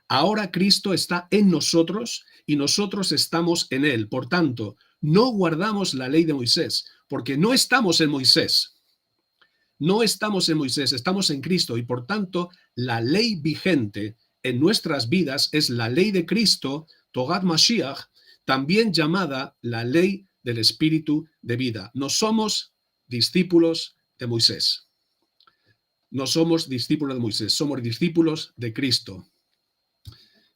Ahora Cristo está en nosotros y nosotros estamos en él. Por tanto, no guardamos la ley de Moisés, porque no estamos en Moisés. No estamos en Moisés, estamos en Cristo, y por tanto, la ley vigente en nuestras vidas es la ley de Cristo, Togat Mashiach, también llamada la ley del Espíritu de vida. No somos discípulos de Moisés. No somos discípulos de Moisés, somos discípulos de Cristo.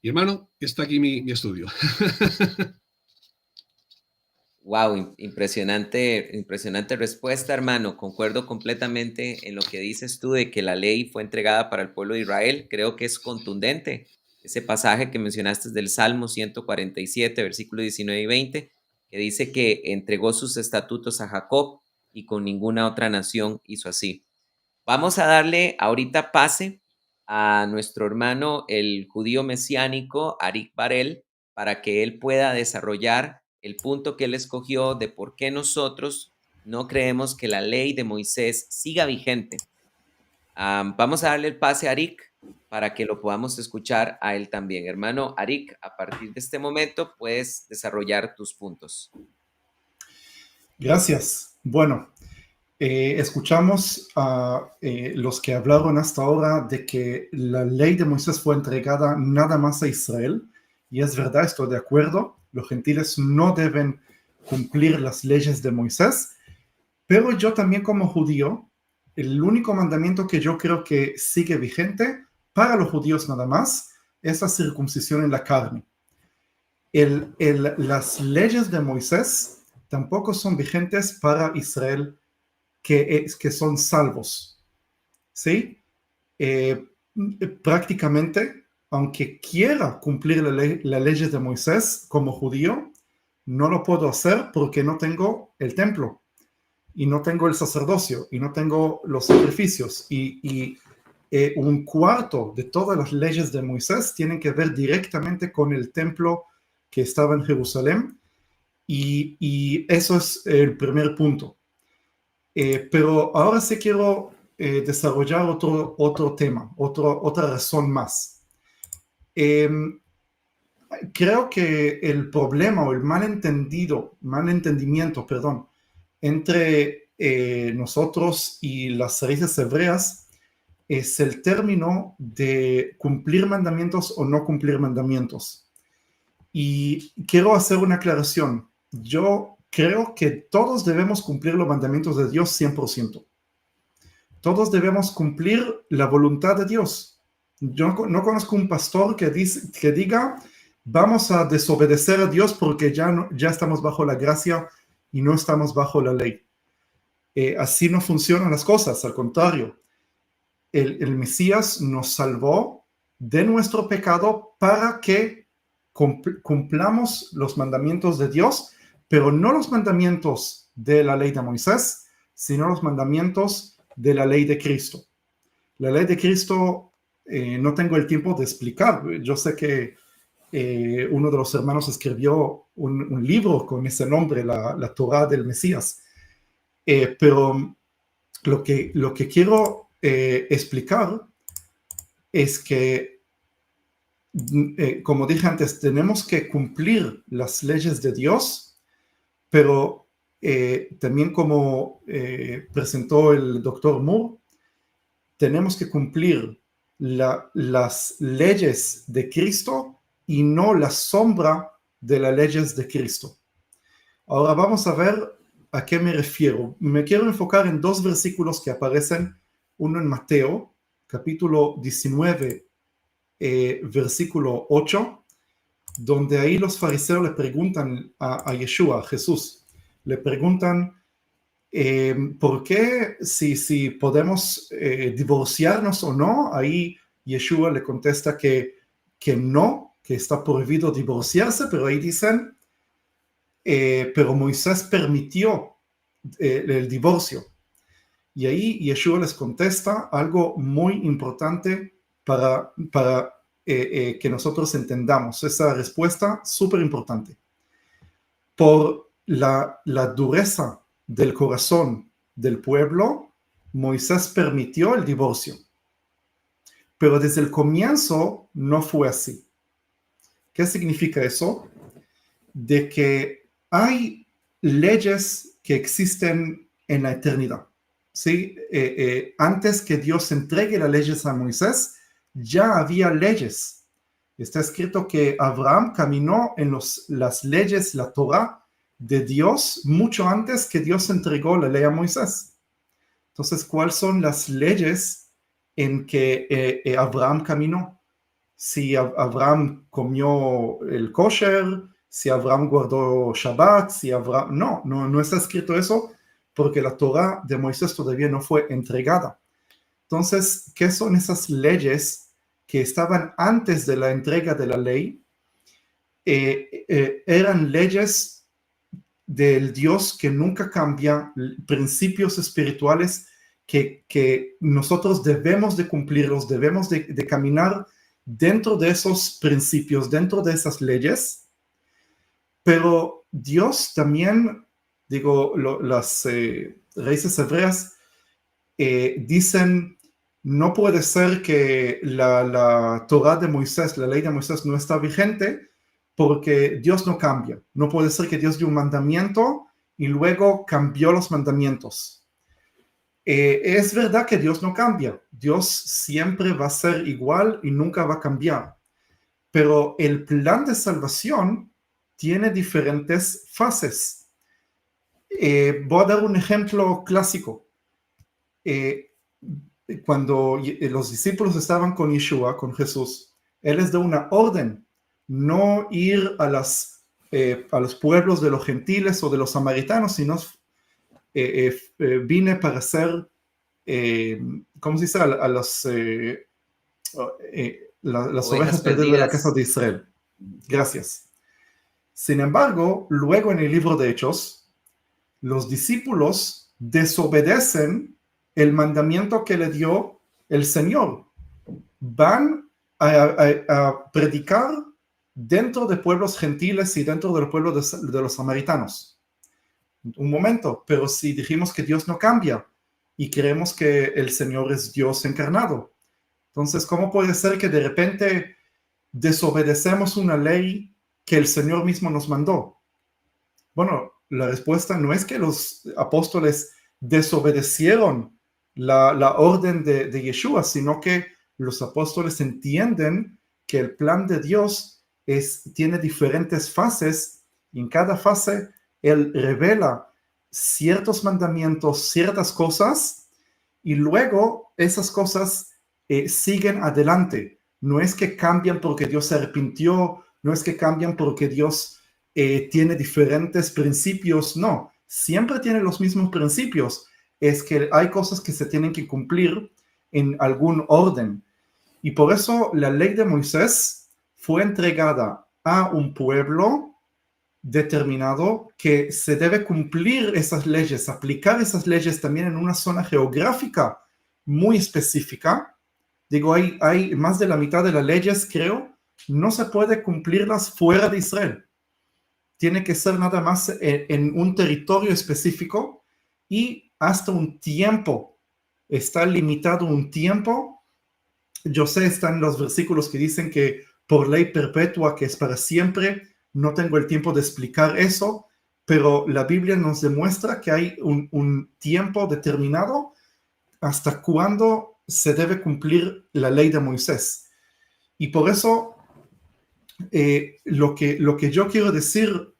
Y hermano, está aquí mi estudio. Wow, impresionante respuesta, hermano. Concuerdo completamente en lo que dices tú de que la ley fue entregada para el pueblo de Israel. Creo que es contundente ese pasaje que mencionaste del Salmo 147, versículos 19 y 20, que dice que entregó sus estatutos a Jacob y con ninguna otra nación hizo así. Vamos a darle ahorita pase a nuestro hermano, el judío mesiánico, Arik Barel, para que él pueda desarrollar el punto que él escogió de por qué nosotros no creemos que la ley de Moisés siga vigente. Vamos a darle el pase a Arik para que lo podamos escuchar a él también. Hermano Arik, a partir de este momento puedes desarrollar tus puntos. Gracias. Bueno, escuchamos a los que hablaron hasta ahora de que la ley de Moisés fue entregada nada más a Israel, y es verdad, estoy de acuerdo. Los gentiles no deben cumplir las leyes de Moisés, pero yo también como judío, el único mandamiento que yo creo que sigue vigente para los judíos nada más es la circuncisión en la carne. Las leyes de Moisés tampoco son vigentes para Israel que son salvos, ¿sí? Prácticamente, aunque quiera cumplir las leyes de Moisés como judío, no lo puedo hacer porque no tengo el templo, y no tengo el sacerdocio, y no tengo los sacrificios, y un cuarto de todas las leyes de Moisés tienen que ver directamente con el templo que estaba en Jerusalén, Y eso es el primer punto. Pero ahora sí quiero desarrollar otro tema, otra razón más. Creo que el problema o el malentendimiento, entre nosotros y las raíces hebreas es el término de cumplir mandamientos o no cumplir mandamientos. Y quiero hacer una aclaración. Yo creo que todos debemos cumplir los mandamientos de Dios 100%. Todos debemos cumplir la voluntad de Dios. Yo no conozco un pastor que diga, vamos a desobedecer a Dios porque ya estamos bajo la gracia y no estamos bajo la ley. Así no funcionan las cosas, al contrario. El Mesías nos salvó de nuestro pecado para que cumplamos los mandamientos de Dios, pero no los mandamientos de la ley de Moisés, sino los mandamientos de la ley de Cristo. La ley de Cristo no tengo el tiempo de explicar. Yo sé que uno de los hermanos escribió un libro con ese nombre, la Torá del Mesías. Pero lo que quiero explicar es que, como dije antes, tenemos que cumplir las leyes de Dios, pero también como presentó el doctor Moore, tenemos que cumplir las leyes de Cristo y no la sombra de las leyes de Cristo. Ahora vamos a ver a qué me refiero. Me quiero enfocar en dos versículos que aparecen, uno en Mateo, capítulo 19, versículo 8, donde ahí los fariseos le preguntan a Yeshua, a Jesús, le preguntan, ¿por qué si podemos divorciarnos o no? Ahí Yeshua le contesta que no, que está prohibido divorciarse, pero ahí dicen, pero Moisés permitió el divorcio. Y ahí Yeshua les contesta algo muy importante para que nosotros entendamos. Esa respuesta súper importante. Por la dureza del corazón del pueblo, Moisés permitió el divorcio. Pero desde el comienzo no fue así. ¿Qué significa eso? De que hay leyes que existen en la eternidad. ¿Sí? Antes que Dios entregue las leyes a Moisés, ya había leyes. Está escrito que Abraham caminó en las leyes, la Torah de Dios, mucho antes que Dios entregó la ley a Moisés. Entonces, ¿cuáles son las leyes en que Abraham caminó? Si Abraham comió el kosher, si Abraham guardó Shabbat, si Abraham... No está escrito eso, porque la Torah de Moisés todavía no fue entregada. Entonces, ¿qué son esas leyes que estaban antes de la entrega de la ley? Eran leyes del Dios que nunca cambia, principios espirituales que nosotros debemos de cumplirlos, debemos de caminar dentro de esos principios, dentro de esas leyes. Pero Dios también, las raíces hebreas dicen, no puede ser que la Torah de Moisés, la ley de Moisés no está vigente porque Dios no cambia. No puede ser que Dios dio un mandamiento y luego cambió los mandamientos. Es verdad que Dios no cambia. Dios siempre va a ser igual y nunca va a cambiar. Pero el plan de salvación tiene diferentes fases. Voy a dar un ejemplo clásico. Cuando los discípulos estaban con Yeshua, con Jesús, Él les da una orden, no ir a los pueblos de los gentiles o de los samaritanos, sino vine para ser, ¿cómo se dice? A las ovejas perdidas de la casa de Israel. Gracias. Sin embargo, luego en el libro de Hechos, los discípulos desobedecen el mandamiento que le dio el Señor. Van a predicar dentro de pueblos gentiles y dentro del pueblo de los samaritanos. Un momento, pero si dijimos que Dios no cambia y creemos que el Señor es Dios encarnado, entonces, ¿cómo puede ser que de repente desobedecemos una ley que el Señor mismo nos mandó? Bueno, la respuesta no es que los apóstoles desobedecieron la orden de Yeshua, sino que los apóstoles entienden que el plan de Dios tiene diferentes fases, y en cada fase Él revela ciertos mandamientos, ciertas cosas, y luego esas cosas siguen adelante. No es que cambian porque Dios se arrepintió, no es que cambian porque Dios tiene diferentes principios, no, siempre tiene los mismos principios, es que hay cosas que se tienen que cumplir en algún orden. Y por eso la ley de Moisés fue entregada a un pueblo determinado que se debe cumplir esas leyes, aplicar esas leyes también en una zona geográfica muy específica. Digo, hay más de la mitad de las leyes, creo, no se puede cumplirlas fuera de Israel. Tiene que ser nada más en un territorio específico y hasta un tiempo. Está limitado un tiempo. Yo sé, están los versículos que dicen que por ley perpetua, que es para siempre. No tengo el tiempo de explicar eso, pero la Biblia nos demuestra que hay un tiempo determinado hasta cuándo se debe cumplir la ley de Moisés. Y por eso lo que yo quiero decir,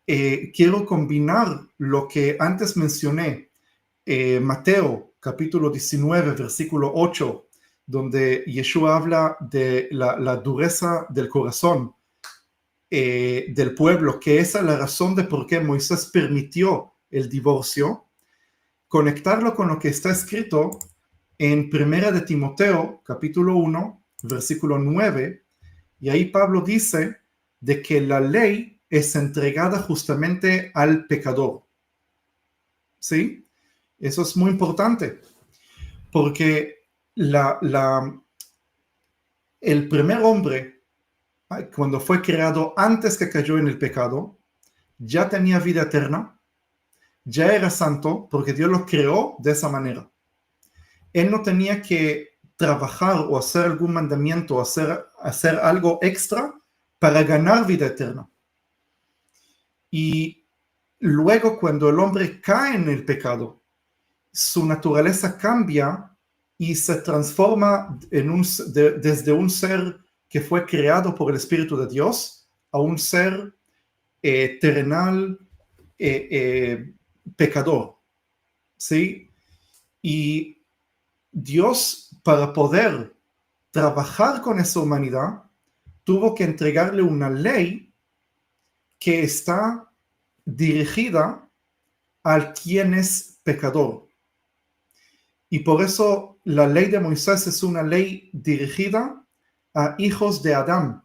quiero combinar lo que antes mencioné, Mateo capítulo 19, versículo 8, donde Yeshua habla de la dureza del corazón del pueblo, que esa es la razón de por qué Moisés permitió el divorcio, conectarlo con lo que está escrito en Primera de Timoteo, capítulo 1, versículo 9, y ahí Pablo dice de que la ley es entregada justamente al pecador. ¿Sí? Eso es muy importante, porque el primer hombre, cuando fue creado antes que cayó en el pecado, ya tenía vida eterna, ya era santo, porque Dios lo creó de esa manera. Él no tenía que trabajar o hacer algún mandamiento, hacer algo extra para ganar vida eterna. Y luego, cuando el hombre cae en el pecado, su naturaleza cambia y se transforma desde un ser que fue creado por el Espíritu de Dios a un ser terrenal, pecador. ¿Sí? Y Dios, para poder trabajar con esa humanidad, tuvo que entregarle una ley que está dirigida al quien es pecador. Y por eso la ley de Moisés es una ley dirigida a hijos de Adán.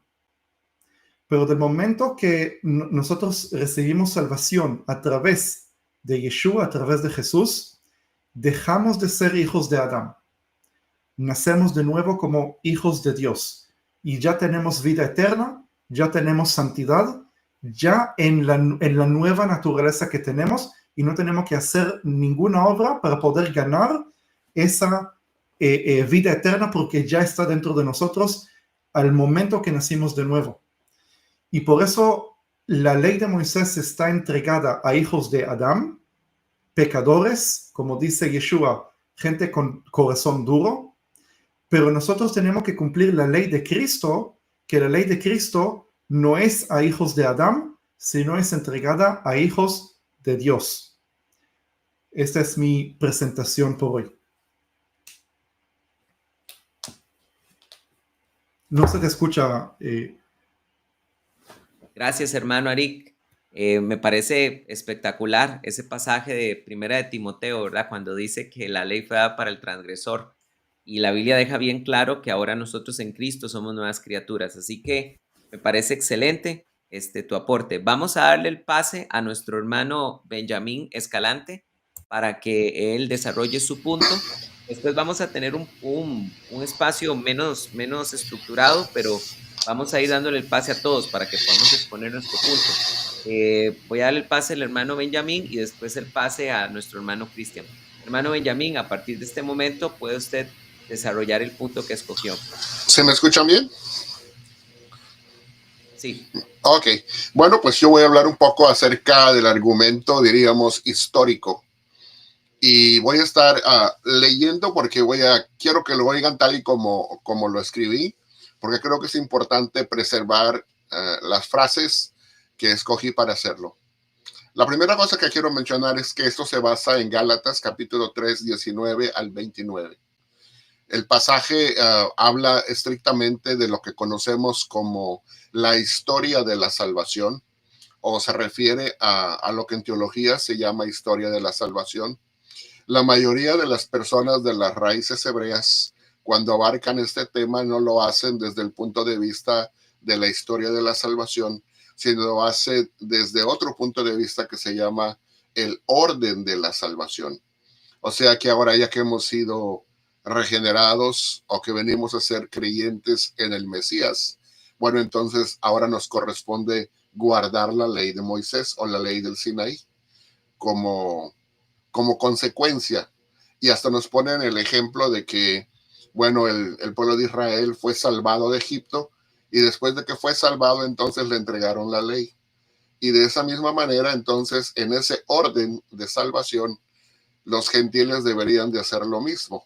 Pero del momento que nosotros recibimos salvación a través de Yeshua, a través de Jesús, dejamos de ser hijos de Adán. Nacemos de nuevo como hijos de Dios. Y ya tenemos vida eterna, ya tenemos santidad, ya en la nueva naturaleza que tenemos, y no tenemos que hacer ninguna obra para poder ganar esa vida eterna, porque ya está dentro de nosotros al momento que nacimos de nuevo. Y por eso la ley de Moisés está entregada a hijos de Adán, pecadores, como dice Yeshua, gente con corazón duro, pero nosotros tenemos que cumplir la ley de Cristo, que la ley de Cristo no es a hijos de Adán, sino es entregada a hijos de Dios. Esta es mi presentación por hoy. No se te escucha. Gracias, hermano Arik. Me parece espectacular ese pasaje de Primera de Timoteo, ¿verdad? Cuando dice que la ley fue dada para el transgresor. Y la Biblia deja bien claro que ahora nosotros en Cristo somos nuevas criaturas. Así que me parece excelente tu aporte. Vamos a darle el pase a nuestro hermano Benjamín Escalante para que él desarrolle su punto Después vamos a tener un espacio menos estructurado, pero vamos a ir dándole el pase a todos para que podamos exponer nuestro punto. Voy a darle el pase al hermano Benjamín y después el pase a nuestro hermano Cristian. Hermano Benjamín, a partir de este momento puede usted desarrollar el punto que escogió. ¿Se me escuchan bien? Sí. Ok. Bueno, pues yo voy a hablar un poco acerca del argumento, diríamos, histórico. Y voy a estar leyendo porque quiero que lo oigan tal y como lo escribí, porque creo que es importante preservar las frases que escogí para hacerlo. La primera cosa que quiero mencionar es que esto se basa en Gálatas capítulo 3, 19 al 29. El pasaje habla estrictamente de lo que conocemos como la historia de la salvación, o se refiere a lo que en teología se llama historia de la salvación. La mayoría de las personas de las raíces hebreas, cuando abarcan este tema, no lo hacen desde el punto de vista de la historia de la salvación, sino lo hacen desde otro punto de vista que se llama el orden de la salvación. O sea que ahora, ya que hemos sido regenerados o que venimos a ser creyentes en el Mesías, bueno, entonces ahora nos corresponde guardar la ley de Moisés o la ley del Sinaí como consecuencia. Y hasta nos ponen el ejemplo de que, bueno, el pueblo de Israel fue salvado de Egipto y después de que fue salvado, entonces le entregaron la ley. Y de esa misma manera, entonces, en ese orden de salvación, los gentiles deberían de hacer lo mismo.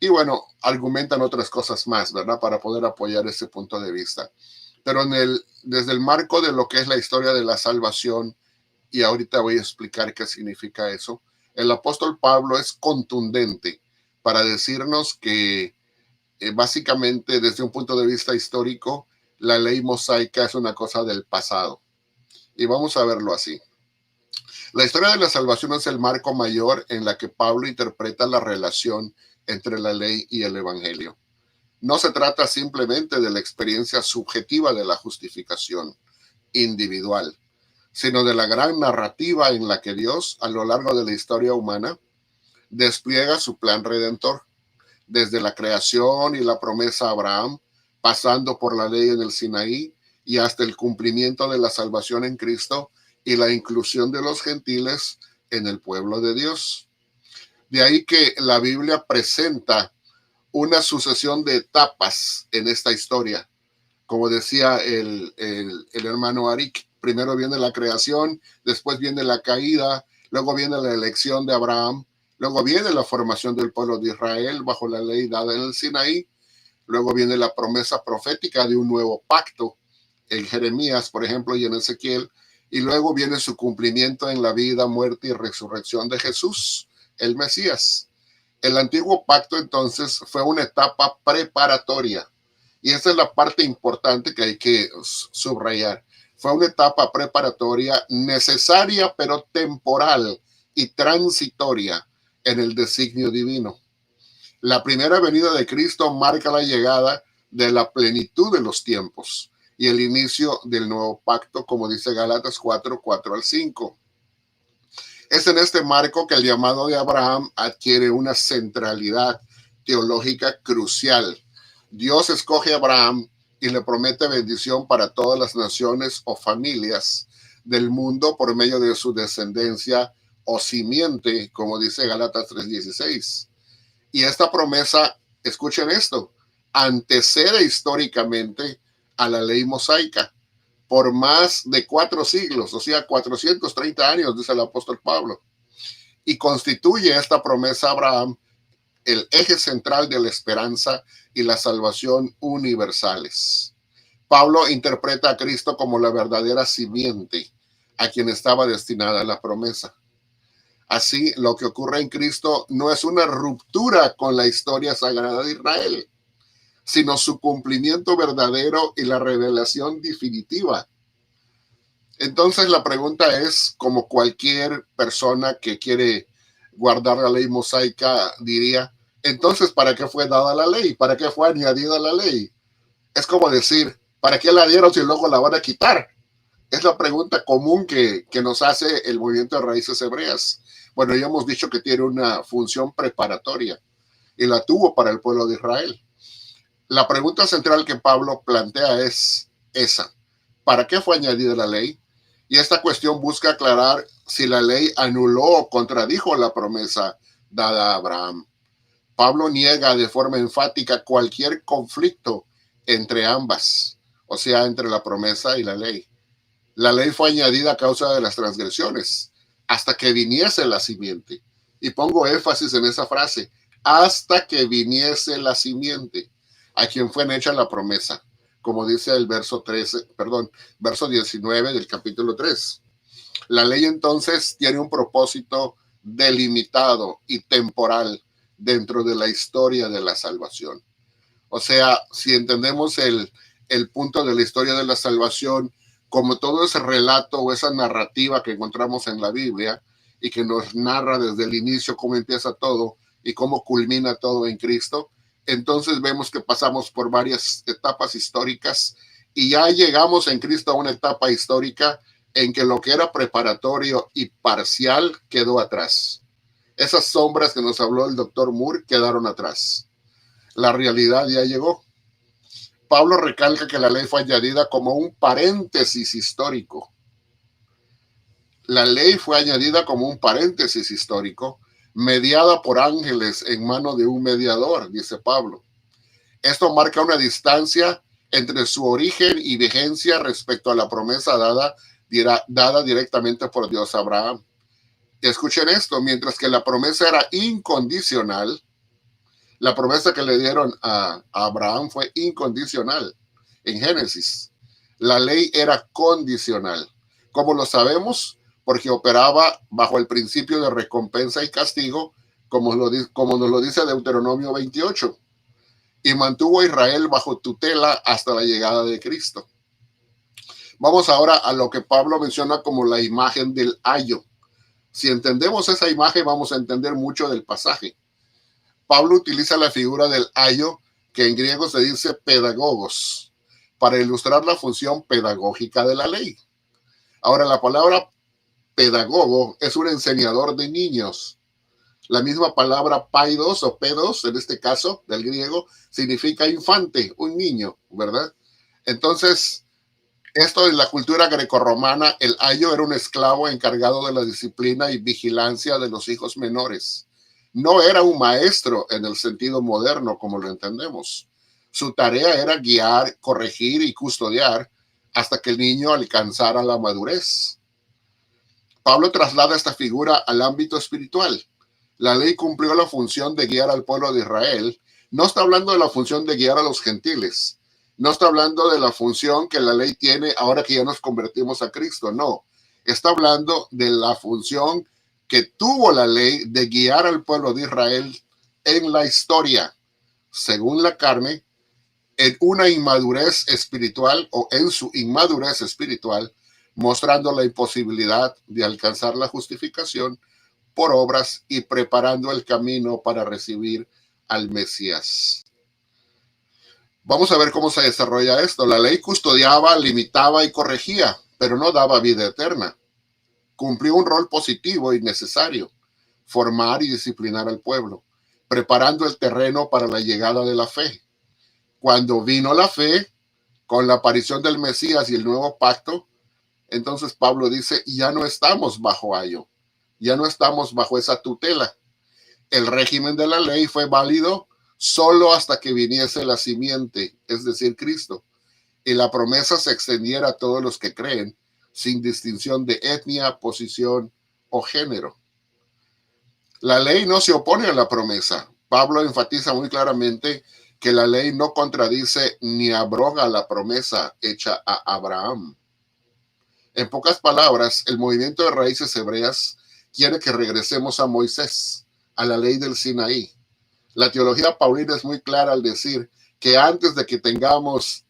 Y bueno, argumentan otras cosas más, ¿verdad? Para poder apoyar ese punto de vista. Pero desde el marco de lo que es la historia de la salvación, y ahorita voy a explicar qué significa eso, el apóstol Pablo es contundente para decirnos que básicamente desde un punto de vista histórico, la ley mosaica es una cosa del pasado. Y vamos a verlo así. La historia de la salvación es el marco mayor en la que Pablo interpreta la relación entre la ley y el evangelio. No se trata simplemente de la experiencia subjetiva de la justificación individual, sino de la gran narrativa en la que Dios, a lo largo de la historia humana, despliega su plan redentor, desde la creación y la promesa a Abraham, pasando por la ley en el Sinaí y hasta el cumplimiento de la salvación en Cristo y la inclusión de los gentiles en el pueblo de Dios. De ahí que la Biblia presenta una sucesión de etapas en esta historia. Como decía el hermano Arik, primero viene la creación, después viene la caída, luego viene la elección de Abraham, luego viene la formación del pueblo de Israel bajo la ley dada en el Sinaí, luego viene la promesa profética de un nuevo pacto en Jeremías, por ejemplo, y en Ezequiel, y luego viene su cumplimiento en la vida, muerte y resurrección de Jesús, el Mesías. El antiguo pacto entonces fue una etapa preparatoria, y esa es la parte importante que hay que subrayar. Fue una etapa preparatoria necesaria, pero temporal y transitoria en el designio divino. La primera venida de Cristo marca la llegada de la plenitud de los tiempos y el inicio del nuevo pacto, como dice Gálatas 4, 4 al 5. Es en este marco que el llamado de Abraham adquiere una centralidad teológica crucial. Dios escoge a Abraham y le promete bendición para todas las naciones o familias del mundo por medio de su descendencia o simiente, como dice Gálatas 3:16. Y esta promesa, escuchen esto, antecede históricamente a la ley mosaica por más de 4 siglos, o sea, 430 años, dice el apóstol Pablo, y constituye esta promesa a Abraham el eje central de la esperanza y la salvación universales. Pablo interpreta a Cristo como la verdadera simiente a quien estaba destinada la promesa. Así, lo que ocurre en Cristo no es una ruptura con la historia sagrada de Israel, sino su cumplimiento verdadero y la revelación definitiva. Entonces la pregunta es, como cualquier persona que quiere guardar la ley mosaica diría, entonces, ¿para qué fue dada la ley? ¿Para qué fue añadida la ley? Es como decir, ¿para qué la dieron si luego la van a quitar? Es la pregunta común que nos hace el movimiento de raíces hebreas. Bueno, ya hemos dicho que tiene una función preparatoria y la tuvo para el pueblo de Israel. La pregunta central que Pablo plantea es esa. ¿Para qué fue añadida la ley? Y esta cuestión busca aclarar si la ley anuló o contradijo la promesa dada a Abraham. Pablo niega de forma enfática cualquier conflicto entre ambas, o sea, entre la promesa y la ley. La ley fue añadida a causa de las transgresiones, hasta que viniese la simiente. Y pongo énfasis en esa frase, hasta que viniese la simiente, a quien fue hecha la promesa, como dice el verso 19 del capítulo 3. La ley entonces tiene un propósito delimitado y temporal dentro de la historia de la salvación. O sea, si entendemos el punto de la historia de la salvación como todo ese relato o esa narrativa que encontramos en la Biblia y que nos narra desde el inicio cómo empieza todo y cómo culmina todo en Cristo, entonces vemos que pasamos por varias etapas históricas y ya llegamos en Cristo a una etapa histórica en que lo que era preparatorio y parcial quedó atrás. Esas sombras que nos habló el doctor Moore quedaron atrás. La realidad ya llegó. Pablo recalca que la ley fue añadida como un paréntesis histórico. La ley fue añadida como un paréntesis histórico, mediada por ángeles en mano de un mediador, dice Pablo. Esto marca una distancia entre su origen y vigencia respecto a la promesa dada directamente por Dios a Abraham. Escuchen esto, mientras que la promesa era incondicional, la promesa que le dieron a Abraham fue incondicional en Génesis. La ley era condicional. ¿Cómo lo sabemos? Porque operaba bajo el principio de recompensa y castigo, como nos lo dice Deuteronomio 28, y mantuvo a Israel bajo tutela hasta la llegada de Cristo. Vamos ahora a lo que Pablo menciona como la imagen del ayo. Si entendemos esa imagen, vamos a entender mucho del pasaje. Pablo utiliza la figura del ayo, que en griego se dice pedagogos, para ilustrar la función pedagógica de la ley. Ahora, la palabra pedagogo es un enseñador de niños. La misma palabra paidos o pedos, en este caso, del griego, significa infante, un niño, ¿verdad? Entonces, esto en la cultura grecorromana, el ayo era un esclavo encargado de la disciplina y vigilancia de los hijos menores. No era un maestro en el sentido moderno como lo entendemos. Su tarea era guiar, corregir y custodiar hasta que el niño alcanzara la madurez. Pablo traslada esta figura al ámbito espiritual. La ley cumplió la función de guiar al pueblo de Israel. No está hablando de la función de guiar a los gentiles. No está hablando de la función que la ley tiene ahora que ya nos convertimos a Cristo. No, está hablando de la función que tuvo la ley de guiar al pueblo de Israel en la historia, según la carne, en una inmadurez espiritual o en su inmadurez espiritual, mostrando la imposibilidad de alcanzar la justificación por obras y preparando el camino para recibir al Mesías. Vamos a ver cómo se desarrolla esto. La ley custodiaba, limitaba y corregía, pero no daba vida eterna. Cumplió un rol positivo y necesario, formar y disciplinar al pueblo, preparando el terreno para la llegada de la fe. Cuando vino la fe, con la aparición del Mesías y el nuevo pacto, entonces Pablo dice, ya no estamos bajo ayo, ya no estamos bajo esa tutela. El régimen de la ley fue válido solo hasta que viniese la simiente, es decir, Cristo, y la promesa se extendiera a todos los que creen, sin distinción de etnia, posición o género. La ley no se opone a la promesa. Pablo enfatiza muy claramente que la ley no contradice ni abroga la promesa hecha a Abraham. En pocas palabras, el movimiento de raíces hebreas quiere que regresemos a Moisés, a la ley del Sinaí. La teología paulina es muy clara al decir que antes de que tengamos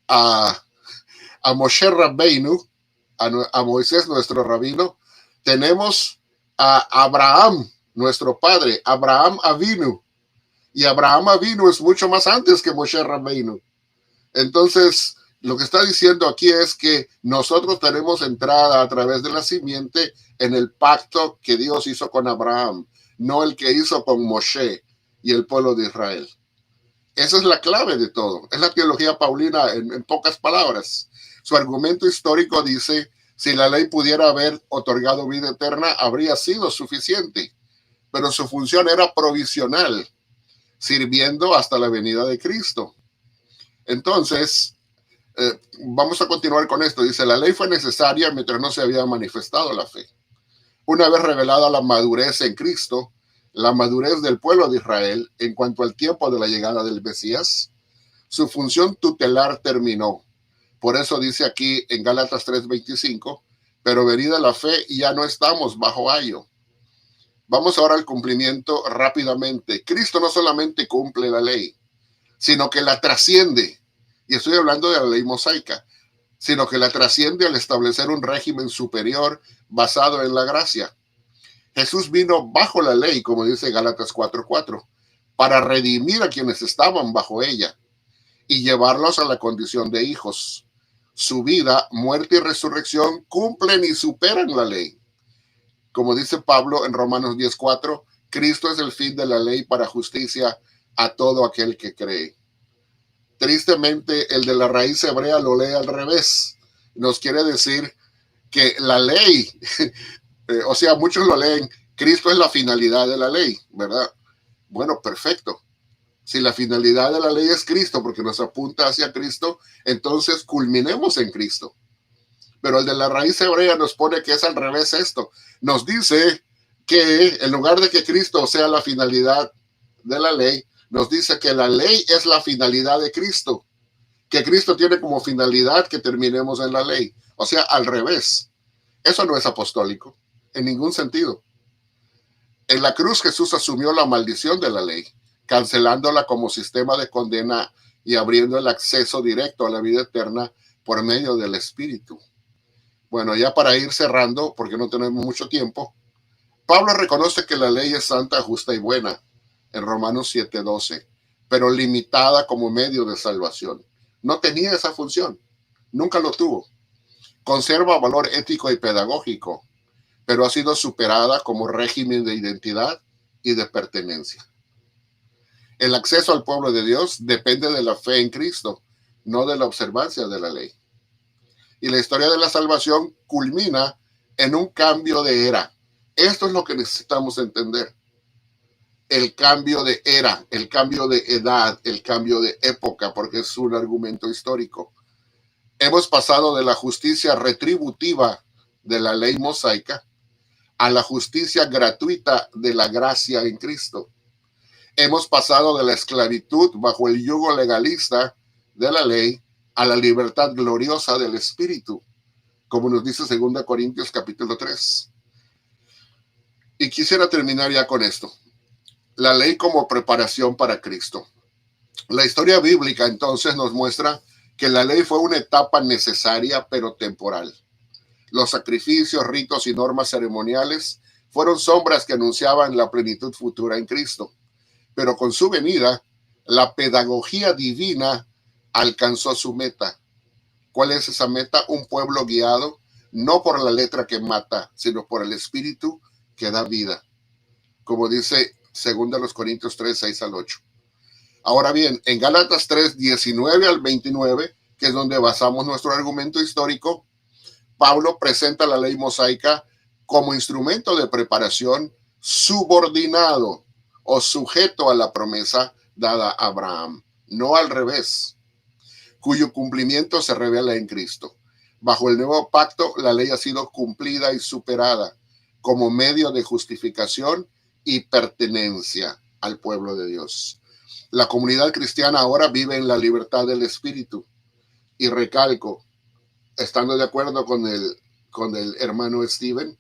a Moshe Rabbeinu, a Moisés, nuestro rabino, tenemos a Abraham, nuestro padre, Abraham Avinu. Y Abraham Avinu es mucho más antes que Moshe Rabbeinu. Entonces, Lo que está diciendo aquí es que nosotros tenemos entrada a través de la simiente en el pacto que Dios hizo con Abraham, no el que hizo con Moshe y el pueblo de Israel. Esa es la clave de todo. Es la teología paulina en pocas palabras. Su argumento histórico dice, si la ley pudiera haber otorgado vida eterna, habría sido suficiente. Pero su función era provisional, sirviendo hasta la venida de Cristo. Entonces, vamos a continuar con esto. Dice, la ley fue necesaria mientras no se había manifestado la fe. Una vez revelada la madurez en Cristo, la madurez del pueblo de Israel en cuanto al tiempo de la llegada del Mesías, su función tutelar terminó. Por eso dice aquí en Gálatas 3:25, pero venida la fe ya no estamos bajo ayo. Vamos ahora al cumplimiento rápidamente. Cristo no solamente cumple la ley, sino que la trasciende. Y estoy hablando de la ley mosaica, sino que la trasciende al establecer un régimen superior basado en la gracia. Jesús vino bajo la ley, como dice Gálatas 4:4, para redimir a quienes estaban bajo ella y llevarlos a la condición de hijos. Su vida, muerte y resurrección cumplen y superan la ley. Como dice Pablo en Romanos 10:4, Cristo es el fin de la ley para justicia a todo aquel que cree. Tristemente, el de la raíz hebrea lo lee al revés. Nos quiere decir que la ley, o sea, muchos lo leen, Cristo es la finalidad de la ley, ¿verdad? Bueno, perfecto. Si la finalidad de la ley es Cristo, porque nos apunta hacia Cristo, entonces culminemos en Cristo. Pero el de la raíz hebrea nos pone que es al revés esto. Nos dice que en lugar de que Cristo sea la finalidad de la ley, nos dice que la ley es la finalidad de Cristo, que Cristo tiene como finalidad que terminemos en la ley. O sea, al revés. Eso no es apostólico, en ningún sentido. En la cruz Jesús asumió la maldición de la ley, cancelándola como sistema de condena y abriendo el acceso directo a la vida eterna por medio del Espíritu. Bueno, ya para ir cerrando, porque no tenemos mucho tiempo, Pablo reconoce que la ley es santa, justa y buena, en Romanos 7:12, pero limitada como medio de salvación. No tenía esa función, nunca lo tuvo. Conserva valor ético y pedagógico, pero ha sido superada como régimen de identidad y de pertenencia. El acceso al pueblo de Dios depende de la fe en Cristo, no de la observancia de la ley. Y la historia de la salvación culmina en un cambio de era. Esto es lo que necesitamos entender. El cambio de era, el cambio de edad, el cambio de época, porque es un argumento histórico. Hemos pasado de la justicia retributiva de la ley mosaica a la justicia gratuita de la gracia en Cristo. Hemos pasado de la esclavitud bajo el yugo legalista de la ley a la libertad gloriosa del Espíritu, como nos dice 2 Corintios capítulo 3. Y quisiera terminar ya con esto. La ley como preparación para Cristo. La historia bíblica entonces nos muestra que la ley fue una etapa necesaria pero temporal. Los sacrificios, ritos y normas ceremoniales fueron sombras que anunciaban la plenitud futura en Cristo. Pero con su venida, la pedagogía divina alcanzó su meta. ¿Cuál es esa meta? Un pueblo guiado no por la letra que mata, sino por el Espíritu que da vida. Como dice 2 Corintios 3, 6 al 8. Ahora bien, en Gálatas 3, 19 al 29, que es donde basamos nuestro argumento histórico, Pablo presenta la ley mosaica como instrumento de preparación subordinado o sujeto a la promesa dada a Abraham, no al revés, cuyo cumplimiento se revela en Cristo. Bajo el nuevo pacto, la ley ha sido cumplida y superada como medio de justificación y pertenencia al pueblo de Dios. La comunidad cristiana ahora vive en la libertad del Espíritu. Y recalco, estando de acuerdo con el hermano Steven,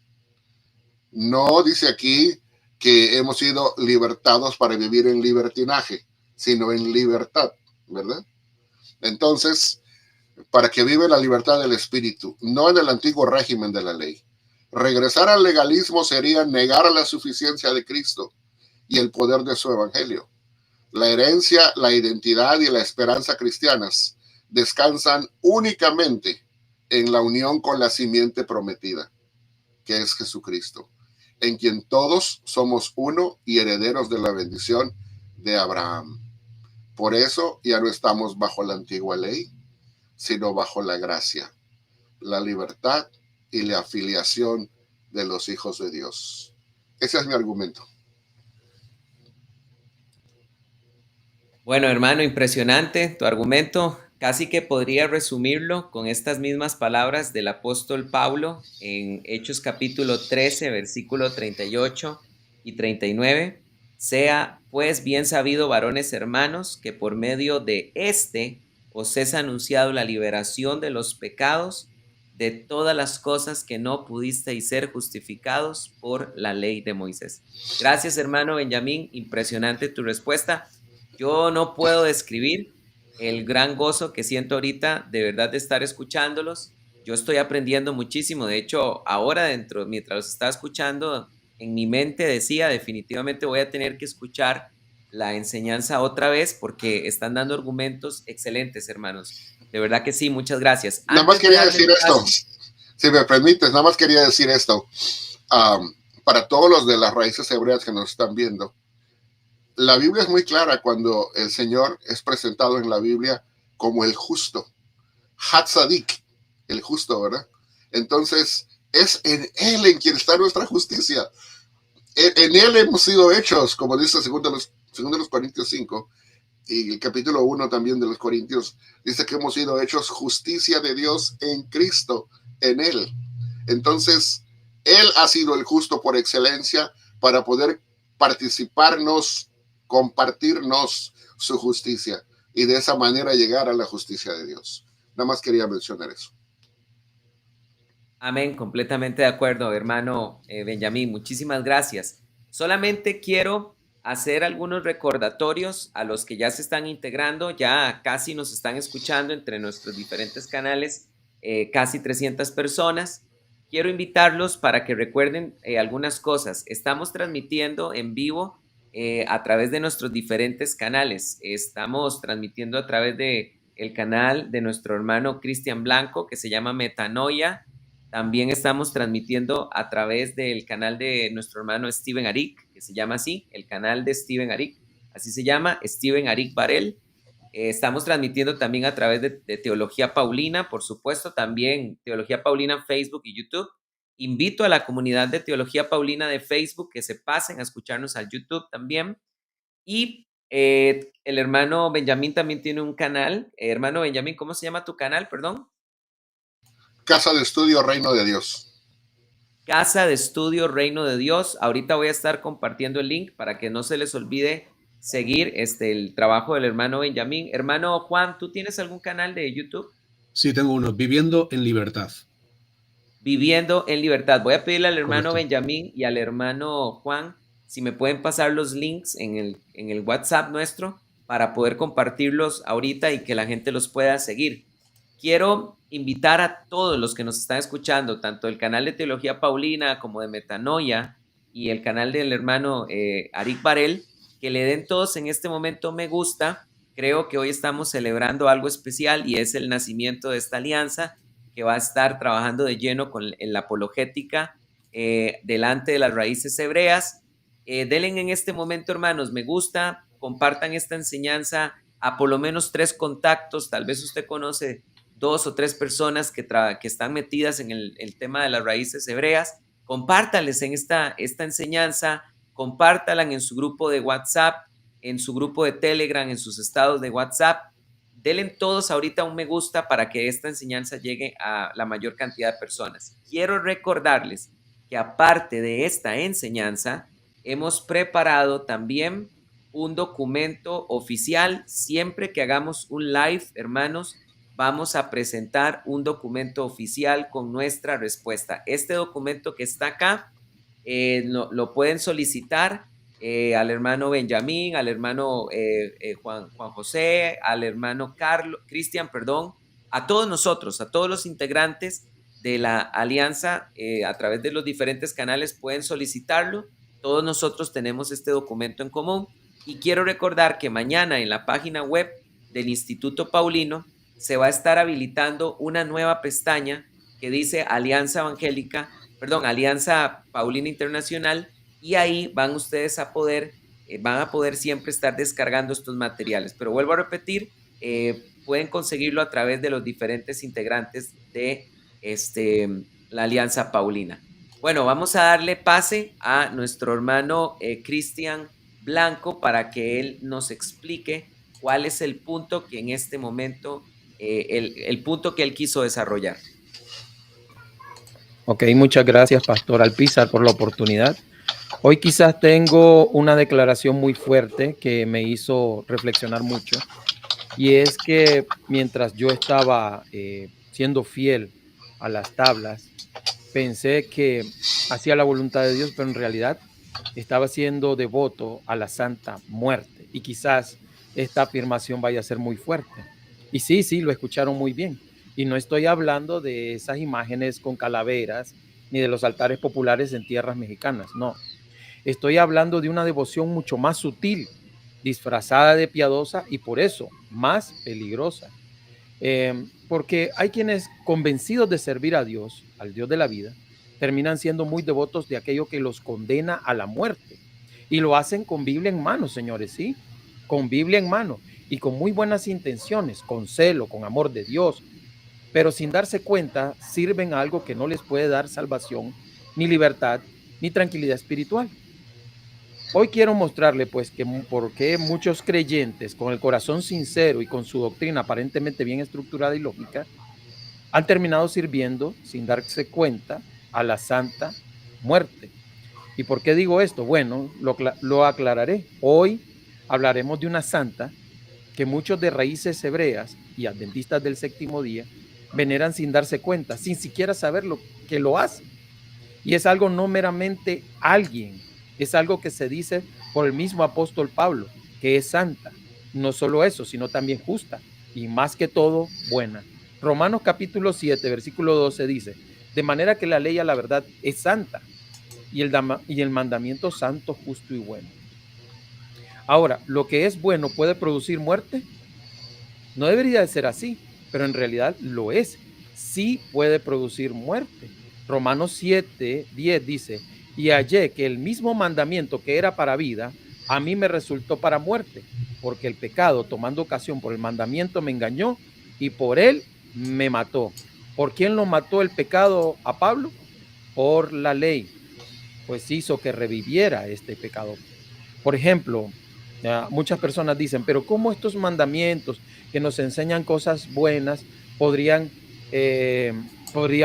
no dice aquí que hemos sido libertados para vivir en libertinaje, sino en libertad, ¿verdad? Entonces, para que vive la libertad del Espíritu, no en el antiguo régimen de la ley. Regresar al legalismo sería negar la suficiencia de Cristo y el poder de su evangelio. La herencia, la identidad y la esperanza cristianas descansan únicamente en la unión con la simiente prometida, que es Jesucristo, en quien todos somos uno y herederos de la bendición de Abraham. Por eso ya no estamos bajo la antigua ley, sino bajo la gracia, la libertad y la afiliación de los hijos de Dios. Ese es mi argumento. Bueno, hermano, impresionante tu argumento. Casi que podría resumirlo con estas mismas palabras del apóstol Pablo en Hechos capítulo 13, versículo 38 y 39. Sea pues bien sabido, varones hermanos, que por medio de os es anunciado la liberación de los pecados, de todas las cosas que no pudisteis ser justificados por la ley de Moisés. Gracias, hermano Benjamín. Impresionante tu respuesta. Yo no puedo describir el gran gozo que siento ahorita, de verdad, de estar escuchándolos. Yo estoy aprendiendo muchísimo. De hecho, ahora mientras los estaba escuchando, en mi mente decía, definitivamente voy a tener que escuchar la enseñanza otra vez porque están dando argumentos excelentes, hermanos. De verdad que sí, muchas gracias. Nada más quería decir esto, si me permites, nada más quería decir esto. Para todos los de las raíces hebreas que nos están viendo, la Biblia es muy clara cuando el Señor es presentado en la Biblia como el justo. Hatzadik, el justo, ¿verdad? Entonces, es en Él en quien está nuestra justicia. En Él hemos sido hechos, como dice segundo los Corintios 5, y el capítulo 1 también de los Corintios, dice que hemos sido hechos justicia de Dios en Cristo, en Él. Entonces, Él ha sido el justo por excelencia para poder compartirnos su justicia y de esa manera llegar a la justicia de Dios. Nada más quería mencionar eso. Amén, completamente de acuerdo, hermano Benjamín. Muchísimas gracias. Solamente quiero hacer algunos recordatorios a los que ya se están integrando, ya casi nos están escuchando entre nuestros diferentes canales, casi 300 personas. Quiero invitarlos para que recuerden algunas cosas. Estamos transmitiendo en vivo a través de nuestros diferentes canales. Estamos transmitiendo a través de el canal de nuestro hermano Cristian Blanco, que se llama Metanoia. También estamos transmitiendo a través del canal de nuestro hermano Steven Arik, que se llama así, el canal de Steven Arik, así se llama, Steven Arik Barel. Estamos transmitiendo también a través de Teología Paulina, por supuesto, también Teología Paulina en Facebook y YouTube. Invito a la comunidad de Teología Paulina de Facebook que se pasen a escucharnos al YouTube también. Y el hermano Benjamín también tiene un canal. Hermano Benjamín, ¿cómo se llama tu canal? Perdón. Casa de Estudio Reino de Dios. Casa de Estudio Reino de Dios. Ahorita voy a estar compartiendo el link para que no se les olvide seguir el trabajo del hermano Benjamín. Hermano Juan, ¿tú tienes algún canal de YouTube? Sí, tengo uno, Viviendo en Libertad. Viviendo en Libertad. Voy a pedirle al hermano Correcto. Benjamín y al hermano Juan si me pueden pasar los links en el WhatsApp nuestro para poder compartirlos ahorita y que la gente los pueda seguir. Quiero invitar a todos los que nos están escuchando, tanto el canal de Teología Paulina como de Metanoia y el canal del hermano Arik Barel, que le den todos en este momento me gusta. Creo que hoy estamos celebrando algo especial y es el nacimiento de esta alianza que va a estar trabajando de lleno en la apologética delante de las raíces hebreas. Denle en este momento, hermanos, me gusta, compartan esta enseñanza a por lo menos 3 contactos. Tal vez usted conoce 2 o 3 personas que están metidas en el tema de las raíces hebreas. Compártales en esta enseñanza, compártala en su grupo de WhatsApp, en su grupo de Telegram, en sus estados de WhatsApp. Denle todos ahorita un me gusta para que esta enseñanza llegue a la mayor cantidad de personas. Quiero recordarles que aparte de esta enseñanza, hemos preparado también un documento oficial. Siempre que hagamos un live, hermanos, vamos a presentar un documento oficial con nuestra respuesta. Este documento que está acá lo pueden solicitar al hermano Benjamín, al hermano Juan José, al hermano Cristian, a todos nosotros, a todos los integrantes de la alianza a través de los diferentes canales pueden solicitarlo. Todos nosotros tenemos este documento en común y quiero recordar que mañana en la página web del Instituto Paulino se va a estar habilitando una nueva pestaña que dice Alianza Paulina Internacional, y ahí van ustedes a poder, van a poder siempre estar descargando estos materiales. Pero vuelvo a repetir, pueden conseguirlo a través de los diferentes integrantes de la Alianza Paulina. Bueno, vamos a darle pase a nuestro hermano Cristian Blanco para que él nos explique cuál es el punto que en este momento, el punto que él quiso desarrollar. Ok, muchas gracias, Pastor Alpizar, por la oportunidad. Hoy quizás tengo una declaración muy fuerte que me hizo reflexionar mucho, y es que mientras yo estaba siendo fiel a las tablas, pensé que hacía la voluntad de Dios, pero en realidad estaba siendo devoto a la Santa Muerte. Y quizás esta afirmación vaya a ser muy fuerte. Y sí, lo escucharon muy bien. Y no estoy hablando de esas imágenes con calaveras ni de los altares populares en tierras mexicanas, no. Estoy hablando de una devoción mucho más sutil, disfrazada de piadosa y por eso más peligrosa. Porque hay quienes convencidos de servir a Dios, al Dios de la vida, terminan siendo muy devotos de aquello que los condena a la muerte. Y lo hacen con Biblia en mano, señores, ¿sí? Con Biblia en mano y con muy buenas intenciones, con celo, con amor de Dios, pero sin darse cuenta sirven a algo que no les puede dar salvación, ni libertad, ni tranquilidad espiritual. Hoy quiero mostrarle pues que por qué muchos creyentes con el corazón sincero y con su doctrina aparentemente bien estructurada y lógica han terminado sirviendo sin darse cuenta a la Santa Muerte. ¿Y por qué digo esto? Bueno, lo aclararé. Hoy hablaremos de una santa que muchos de raíces hebreas y adventistas del séptimo día veneran sin darse cuenta, sin siquiera saber lo que lo hace. Y es algo no meramente alguien, es algo que se dice por el mismo apóstol Pablo, que es santa. No solo eso, sino también justa y más que todo buena. Romanos capítulo 7, versículo 12 dice, de manera que la ley a la verdad es santa y el mandamiento santo, justo y bueno. Ahora, lo que es bueno puede producir muerte. No debería de ser así, pero en realidad lo es. Sí puede producir muerte. Romanos 7, 10 dice, y hallé que el mismo mandamiento que era para vida, a mí me resultó para muerte, porque el pecado, tomando ocasión por el mandamiento, me engañó y por él me mató. ¿Por quién lo mató el pecado a Pablo? Por la ley, pues hizo que reviviera este pecado. Por ejemplo, muchas personas dicen, pero ¿cómo estos mandamientos que nos enseñan cosas buenas podrían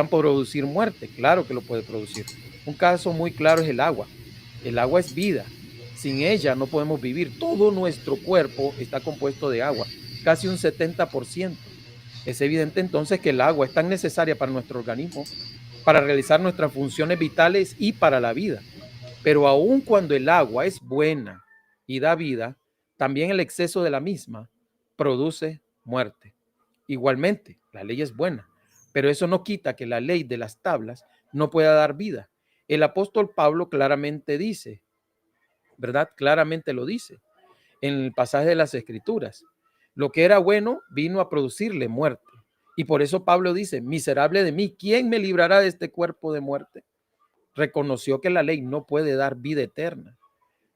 producir muerte? Claro que lo puede producir. Un caso muy claro es el agua. El agua es vida. Sin ella no podemos vivir. Todo nuestro cuerpo está compuesto de agua, casi un 70%. Es evidente entonces que el agua es tan necesaria para nuestro organismo, para realizar nuestras funciones vitales y para la vida. Pero aun cuando el agua es buena y da vida, también el exceso de la misma produce muerte. Igualmente, la ley es buena, pero eso no quita que la ley de las tablas no pueda dar vida. El apóstol Pablo claramente dice, ¿verdad? Claramente lo dice en el pasaje de las Escrituras. Lo que era bueno vino a producirle muerte. Y por eso Pablo dice, miserable de mí, ¿quién me librará de este cuerpo de muerte? Reconoció que la ley no puede dar vida eterna,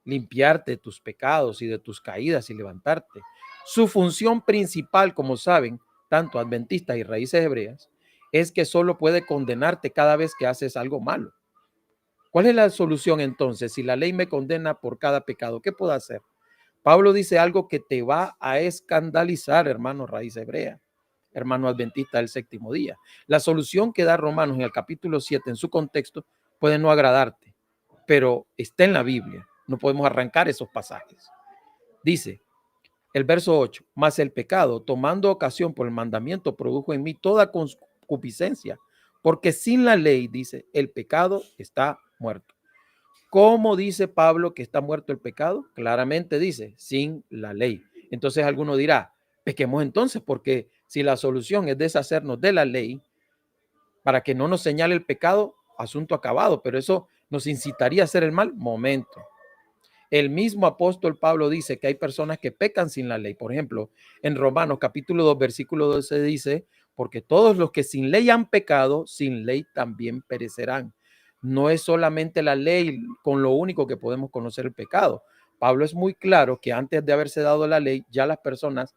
limpiarte de tus pecados y de tus caídas y levantarte. Su función principal, como saben, tanto adventistas y raíces hebreas, es que solo puede condenarte cada vez que haces algo malo. ¿Cuál es la solución entonces? Si la ley me condena por cada pecado, ¿qué puedo hacer? Pablo dice algo que te va a escandalizar, hermano raíz hebrea, hermano adventista del séptimo día. La solución que da Romanos en el capítulo 7 en su contexto puede no agradarte, pero está en la Biblia. No podemos arrancar esos pasajes. Dice el verso 8, mas el pecado, tomando ocasión por el mandamiento, produjo en mí toda concupiscencia, porque sin la ley, dice, el pecado está muerto. ¿Cómo dice Pablo que está muerto el pecado? Claramente dice, sin la ley. Entonces alguno dirá, pequemos entonces, porque si la solución es deshacernos de la ley, para que no nos señale el pecado, asunto acabado, pero eso nos incitaría a hacer el mal. Momento. El mismo apóstol Pablo dice que hay personas que pecan sin la ley. Por ejemplo, en Romanos capítulo 2, versículo 12 dice, porque todos los que sin ley han pecado, sin ley también perecerán. No es solamente la ley con lo único que podemos conocer el pecado. Pablo es muy claro que antes de haberse dado la ley, ya las personas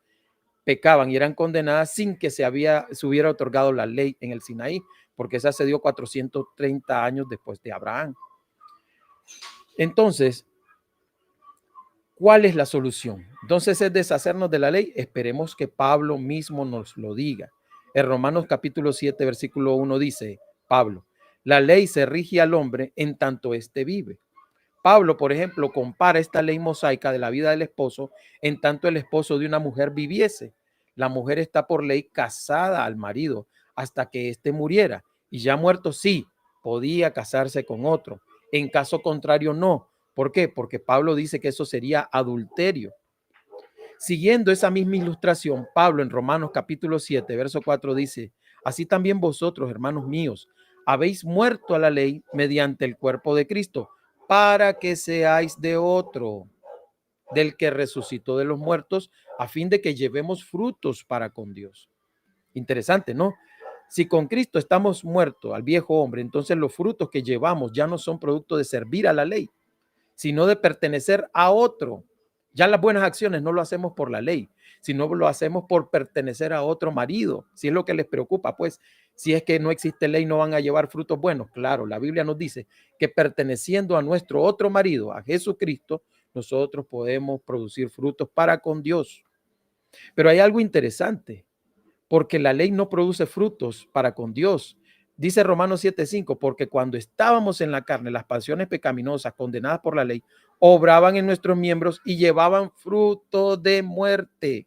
pecaban y eran condenadas sin que se hubiera otorgado la ley en el Sinaí, porque esa se dio 430 años después de Abraham. Entonces, ¿cuál es la solución? Entonces, ¿es deshacernos de la ley? Esperemos que Pablo mismo nos lo diga. En Romanos capítulo 7, versículo 1 dice, Pablo, la ley se rige al hombre en tanto éste vive. Pablo, por ejemplo, compara esta ley mosaica de la vida del esposo en tanto el esposo de una mujer viviese. La mujer está por ley casada al marido hasta que éste muriera, y ya muerto sí, podía casarse con otro. En caso contrario, no. ¿Por qué? Porque Pablo dice que eso sería adulterio. Siguiendo esa misma ilustración, Pablo en Romanos capítulo 7, verso 4 dice, así también vosotros, hermanos míos, habéis muerto a la ley mediante el cuerpo de Cristo, para que seáis de otro, del que resucitó de los muertos, a fin de que llevemos frutos para con Dios. Interesante, ¿no? Si con Cristo estamos muertos al viejo hombre, entonces los frutos que llevamos ya no son producto de servir a la ley, sino de pertenecer a otro. Ya las buenas acciones no lo hacemos por la ley, sino lo hacemos por pertenecer a otro marido. Si es lo que les preocupa, pues si es que no existe ley, no van a llevar frutos buenos. Claro, la Biblia nos dice que perteneciendo a nuestro otro marido, a Jesucristo, nosotros podemos producir frutos para con Dios. Pero hay algo interesante, porque la ley no produce frutos para con Dios. Dice Romanos 7:5, porque cuando estábamos en la carne, las pasiones pecaminosas condenadas por la ley obraban en nuestros miembros y llevaban fruto de muerte.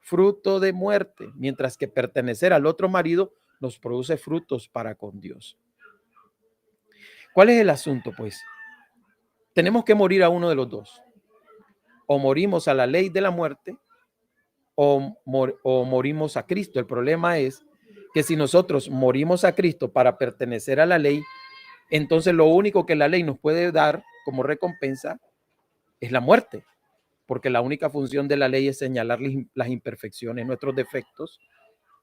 Fruto de muerte, mientras que pertenecer al otro marido nos produce frutos para con Dios. ¿Cuál es el asunto? Pues tenemos que morir a uno de los dos. O morimos a la ley de la muerte o morimos a Cristo. El problema es que si nosotros morimos a Cristo para pertenecer a la ley, entonces lo único que la ley nos puede dar como recompensa es la muerte, porque la única función de la ley es señalar las imperfecciones, nuestros defectos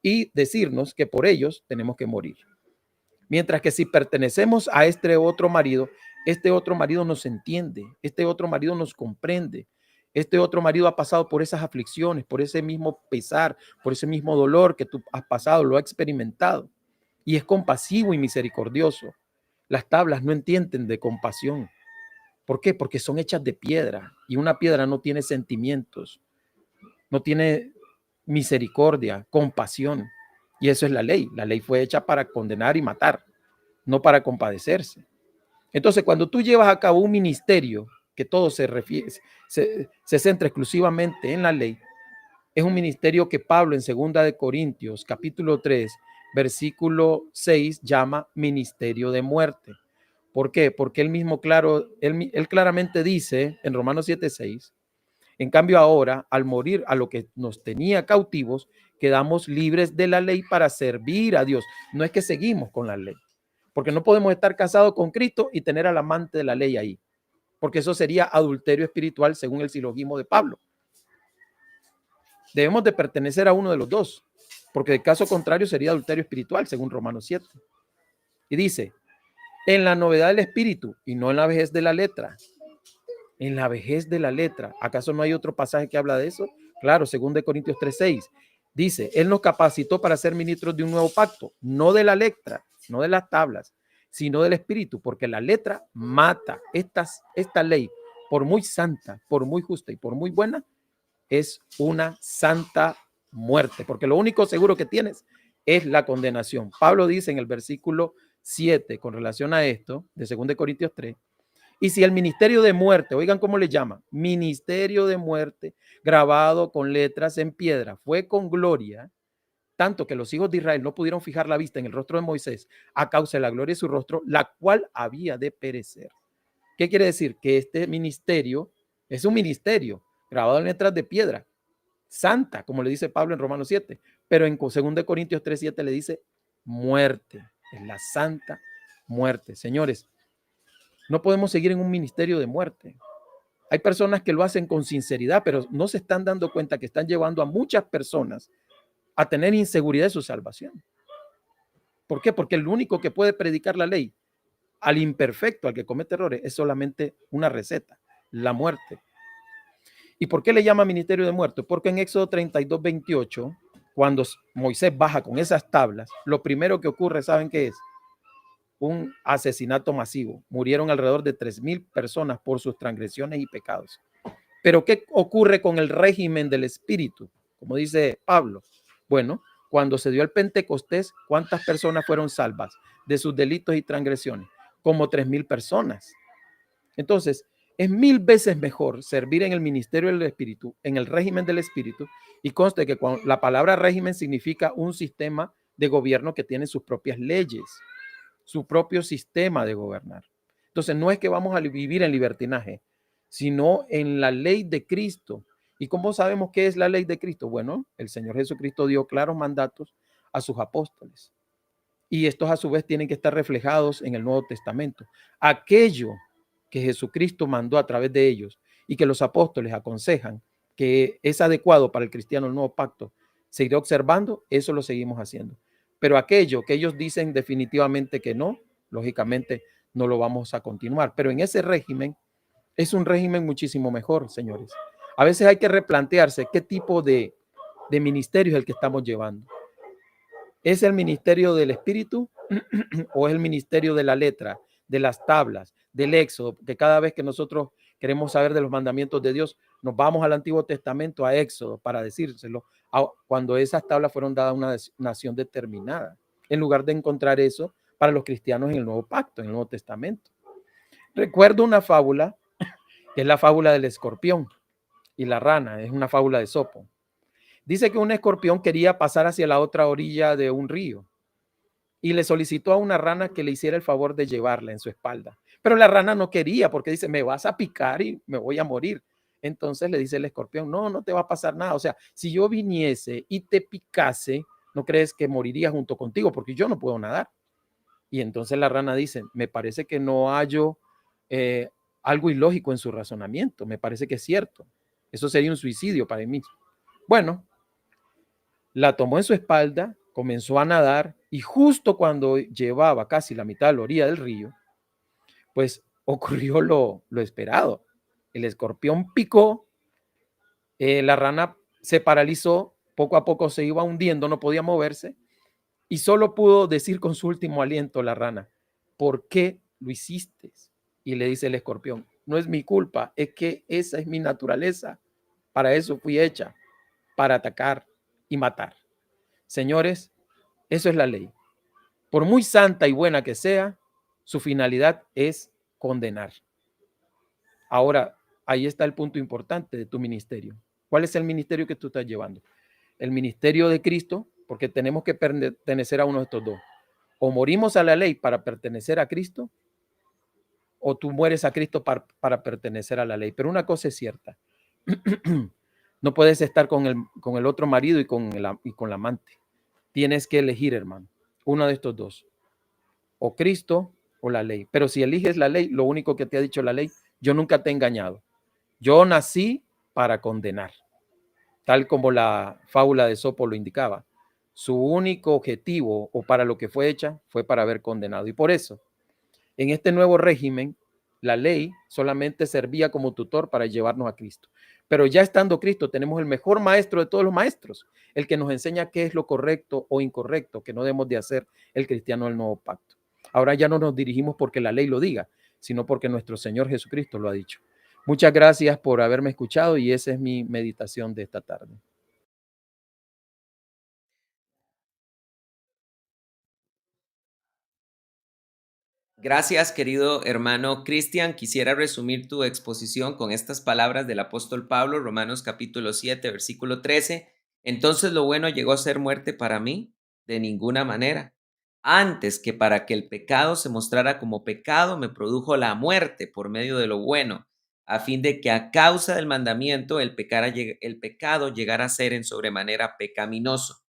y decirnos que por ellos tenemos que morir. Mientras que si pertenecemos a este otro marido nos entiende, este otro marido nos comprende, este otro marido ha pasado por esas aflicciones, por ese mismo pesar, por ese mismo dolor que tú has pasado, lo ha experimentado y es compasivo y misericordioso. Las tablas no entienden de compasión. ¿Por qué? Porque son hechas de piedra y una piedra no tiene sentimientos, no tiene misericordia, compasión. Y eso es la ley. La ley fue hecha para condenar y matar, no para compadecerse. Entonces, cuando tú llevas a cabo un ministerio que todo se centra exclusivamente en la ley, es un ministerio que Pablo en 2 de Corintios, capítulo 3, versículo 6, llama ministerio de muerte. ¿Por qué? Porque él claramente dice en Romanos 7:6, en cambio ahora, al morir a lo que nos tenía cautivos, quedamos libres de la ley para servir a Dios. No es que seguimos con la ley, porque no podemos estar casados con Cristo y tener al amante de la ley ahí, porque eso sería adulterio espiritual según el silogismo de Pablo. Debemos de pertenecer a uno de los dos, porque de caso contrario sería adulterio espiritual según Romanos 7. Y dice, en la novedad del espíritu y no en la vejez de la letra. En la vejez de la letra. ¿Acaso no hay otro pasaje que habla de eso? Claro, 2 Corintios 3:6. Dice, Él nos capacitó para ser ministros de un nuevo pacto, no de la letra, no de las tablas, sino del espíritu, porque la letra mata. Esta ley, por muy santa, por muy justa y por muy buena, es una santa muerte, porque lo único seguro que tienes es la condenación. Pablo dice en el versículo 7, con relación a esto, de 2 Corintios 3, y si el ministerio de muerte, oigan cómo le llama, ministerio de muerte, grabado con letras en piedra, fue con gloria, tanto que los hijos de Israel no pudieron fijar la vista en el rostro de Moisés a causa de la gloria de su rostro, la cual había de perecer. ¿Qué quiere decir? Que este ministerio es un ministerio grabado en letras de piedra, santa, como le dice Pablo en Romanos 7, pero en 2 Corintios 3:7 le dice muerte, es la santa muerte. Señores, no podemos seguir en un ministerio de muerte. Hay personas que lo hacen con sinceridad, pero no se están dando cuenta que están llevando a muchas personas a tener inseguridad de su salvación. ¿Por qué? Porque el único que puede predicar la ley al imperfecto, al que comete errores, es solamente una receta, la muerte. ¿Y por qué le llama ministerio de muertos? Porque en Éxodo 32:28, cuando Moisés baja con esas tablas, lo primero que ocurre, ¿saben qué es? Un asesinato masivo. Murieron alrededor de 3,000 personas por sus transgresiones y pecados. Pero ¿qué ocurre con el régimen del Espíritu? Como dice Pablo. Bueno, cuando se dio el Pentecostés, ¿cuántas personas fueron salvas de sus delitos y transgresiones? Como 3,000 personas. Entonces, es 1000 veces mejor servir en el ministerio del Espíritu, en el régimen del Espíritu, y conste que la palabra régimen significa un sistema de gobierno que tiene sus propias leyes, su propio sistema de gobernar. Entonces, no es que vamos a vivir en libertinaje, sino en la ley de Cristo. ¿Y cómo sabemos qué es la ley de Cristo? Bueno, el Señor Jesucristo dio claros mandatos a sus apóstoles. Y estos a su vez tienen que estar reflejados en el Nuevo Testamento. Aquello que Jesucristo mandó a través de ellos y que los apóstoles aconsejan que es adecuado para el cristiano el nuevo pacto, se irá observando, eso lo seguimos haciendo. Pero aquello que ellos dicen definitivamente que no, lógicamente no lo vamos a continuar. Pero en ese régimen es un régimen muchísimo mejor, señores. A veces hay que replantearse qué tipo de ministerio es el que estamos llevando. ¿Es el ministerio del Espíritu o es el ministerio de la letra, de las tablas, del Éxodo? Que cada vez que nosotros queremos saber de los mandamientos de Dios, nos vamos al Antiguo Testamento, a Éxodo, para decírselo, cuando esas tablas fueron dadas a una nación determinada, en lugar de encontrar eso para los cristianos en el Nuevo Pacto, en el Nuevo Testamento. Recuerdo una fábula, que es la fábula del escorpión y la rana, es una fábula de Esopo. Dice que un escorpión quería pasar hacia la otra orilla de un río y le solicitó a una rana que le hiciera el favor de llevarla en su espalda. Pero la rana no quería porque dice, me vas a picar y me voy a morir. Entonces le dice el escorpión, no, no te va a pasar nada. O sea, si yo viniese y te picase, ¿no crees que moriría junto contigo? Porque yo no puedo nadar. Y entonces la rana dice, me parece que no hallo algo ilógico en su razonamiento. Me parece que es cierto. Eso sería un suicidio para mí. Bueno, la tomó en su espalda, comenzó a nadar y justo cuando llevaba casi la mitad de la orilla del río, pues ocurrió lo esperado. El escorpión picó, la rana se paralizó, poco a poco se iba hundiendo, no podía moverse y solo pudo decir con su último aliento la rana, ¿por qué lo hiciste? Y le dice el escorpión, no es mi culpa, es que esa es mi naturaleza, para eso fui hecha, para atacar y matar. Señores, eso es la ley. Por muy santa y buena que sea, su finalidad es condenar. Ahora, ahí está el punto importante de tu ministerio. ¿Cuál es el ministerio que tú estás llevando? El ministerio de Cristo, porque tenemos que pertenecer a uno de estos dos. O morimos a la ley para pertenecer a Cristo, o tú mueres a Cristo para pertenecer a la ley. Pero una cosa es cierta. No puedes estar con el otro marido y con la amante. Tienes que elegir, hermano, uno de estos dos, o Cristo o la ley. Pero si eliges la ley, lo único que te ha dicho la ley, yo nunca te he engañado. Yo nací para condenar, tal como la fábula de Esopo lo indicaba. Su único objetivo o para lo que fue hecha fue para haber condenado. Y por eso, en este nuevo régimen, la ley solamente servía como tutor para llevarnos a Cristo. Pero ya estando Cristo, tenemos el mejor maestro de todos los maestros, el que nos enseña qué es lo correcto o incorrecto que no debemos de hacer el cristiano del nuevo pacto. Ahora ya no nos dirigimos porque la ley lo diga, sino porque nuestro Señor Jesucristo lo ha dicho. Muchas gracias por haberme escuchado y esa es mi meditación de esta tarde. Gracias, querido hermano Cristian. Quisiera resumir tu exposición con estas palabras del apóstol Pablo, Romanos capítulo 7, versículo 13. Entonces lo bueno llegó a ser muerte para mí, de ninguna manera. Antes que para que el pecado se mostrara como pecado, me produjo la muerte por medio de lo bueno, a fin de que a causa del mandamiento el pecado llegara a ser en sobremanera pecaminoso.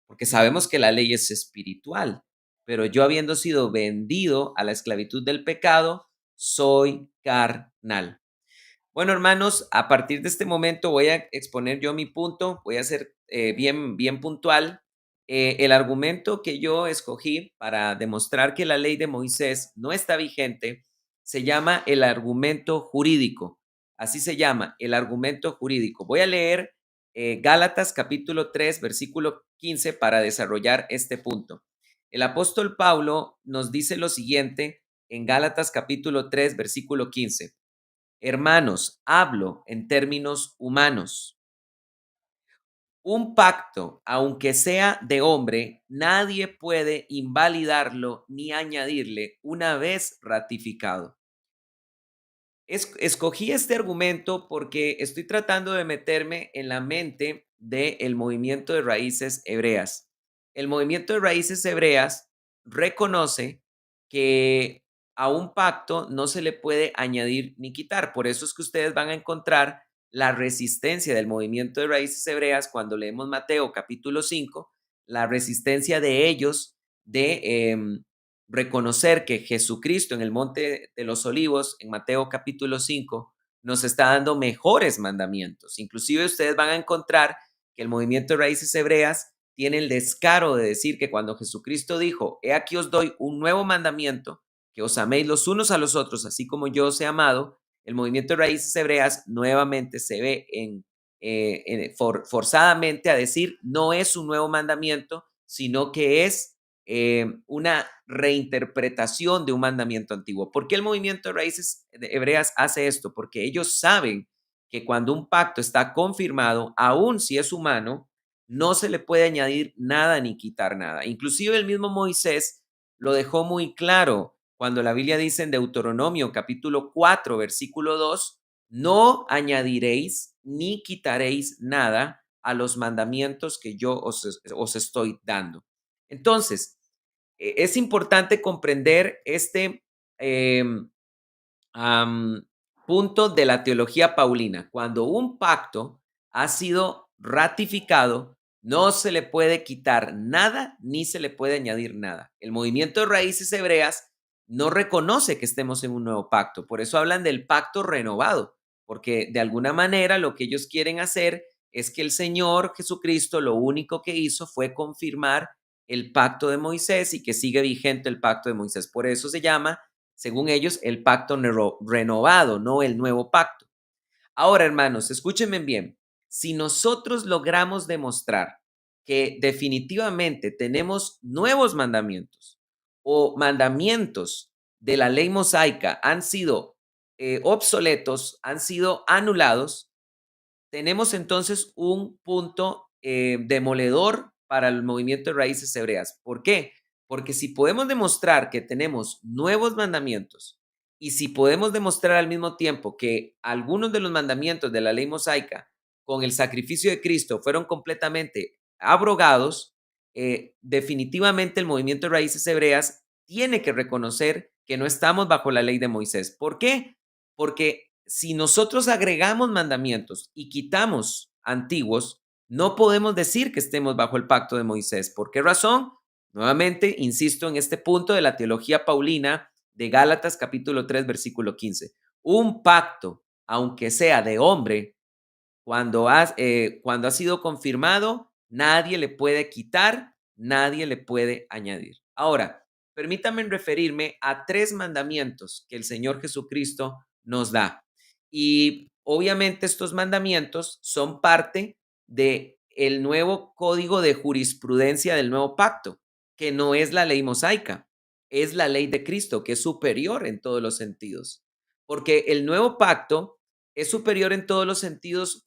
Porque sabemos que la ley es espiritual, pero yo habiendo sido vendido a la esclavitud del pecado, soy carnal. Bueno, hermanos, a partir de este momento voy a exponer yo mi punto, voy a ser bien puntual. El argumento que yo escogí para demostrar que la ley de Moisés no está vigente se llama el argumento jurídico. Así se llama, el argumento jurídico. Voy a leer Gálatas capítulo 3, versículo 15 para desarrollar este punto. El apóstol Pablo nos dice lo siguiente en Gálatas capítulo 3, versículo 15. Hermanos, hablo en términos humanos. Un pacto, aunque sea de hombre, nadie puede invalidarlo ni añadirle una vez ratificado. Escogí este argumento porque estoy tratando de meterme en la mente del movimiento de raíces hebreas. El movimiento de raíces hebreas reconoce que a un pacto no se le puede añadir ni quitar. Por eso es que ustedes van a encontrar la resistencia del movimiento de raíces hebreas cuando leemos Mateo capítulo 5, la resistencia de ellos de reconocer que Jesucristo en el Monte de los Olivos, en Mateo capítulo 5, nos está dando mejores mandamientos. Inclusive ustedes van a encontrar que el movimiento de raíces hebreas tiene el descaro de decir que cuando Jesucristo dijo, he aquí os doy un nuevo mandamiento, que os améis los unos a los otros, así como yo os he amado, el movimiento de raíces hebreas nuevamente se ve forzadamente a decir, no es un nuevo mandamiento, sino que es una reinterpretación de un mandamiento antiguo. ¿Por qué el movimiento de raíces hebreas hace esto? Porque ellos saben que cuando un pacto está confirmado, aun si es humano, no se le puede añadir nada ni quitar nada. Inclusive el mismo Moisés lo dejó muy claro cuando la Biblia dice en Deuteronomio capítulo 4, versículo 2, no añadiréis ni quitaréis nada a los mandamientos que yo os estoy dando. Entonces, es importante comprender este punto de la teología paulina. Cuando un pacto ha sido ratificado, no se le puede quitar nada ni se le puede añadir nada. El movimiento de raíces hebreas no reconoce que estemos en un nuevo pacto. Por eso hablan del pacto renovado, porque de alguna manera lo que ellos quieren hacer es que el Señor Jesucristo lo único que hizo fue confirmar el pacto de Moisés y que sigue vigente el pacto de Moisés. Por eso se llama, según ellos, el pacto renovado, no el nuevo pacto. Ahora, hermanos, escúchenme bien. Si nosotros logramos demostrar que definitivamente tenemos nuevos mandamientos o mandamientos de la ley mosaica han sido obsoletos, han sido anulados, tenemos entonces un punto demoledor para el movimiento de raíces hebreas. ¿Por qué? Porque si podemos demostrar que tenemos nuevos mandamientos y si podemos demostrar al mismo tiempo que algunos de los mandamientos de la ley mosaica con el sacrificio de Cristo fueron completamente abrogados, definitivamente el movimiento de raíces hebreas tiene que reconocer que no estamos bajo la ley de Moisés. ¿Por qué? Porque si nosotros agregamos mandamientos y quitamos antiguos, no podemos decir que estemos bajo el pacto de Moisés. ¿Por qué razón? Nuevamente, insisto en este punto de la teología paulina de Gálatas capítulo 3, versículo 15. Un pacto, aunque sea de hombre, cuando ha sido confirmado, nadie le puede quitar, nadie le puede añadir. Ahora, permítanme referirme a 3 mandamientos que el Señor Jesucristo nos da. Y obviamente estos mandamientos son parte de el nuevo código de jurisprudencia del nuevo pacto, que no es la ley mosaica, es la ley de Cristo, que es superior en todos los sentidos. Porque el nuevo pacto es superior en todos los sentidos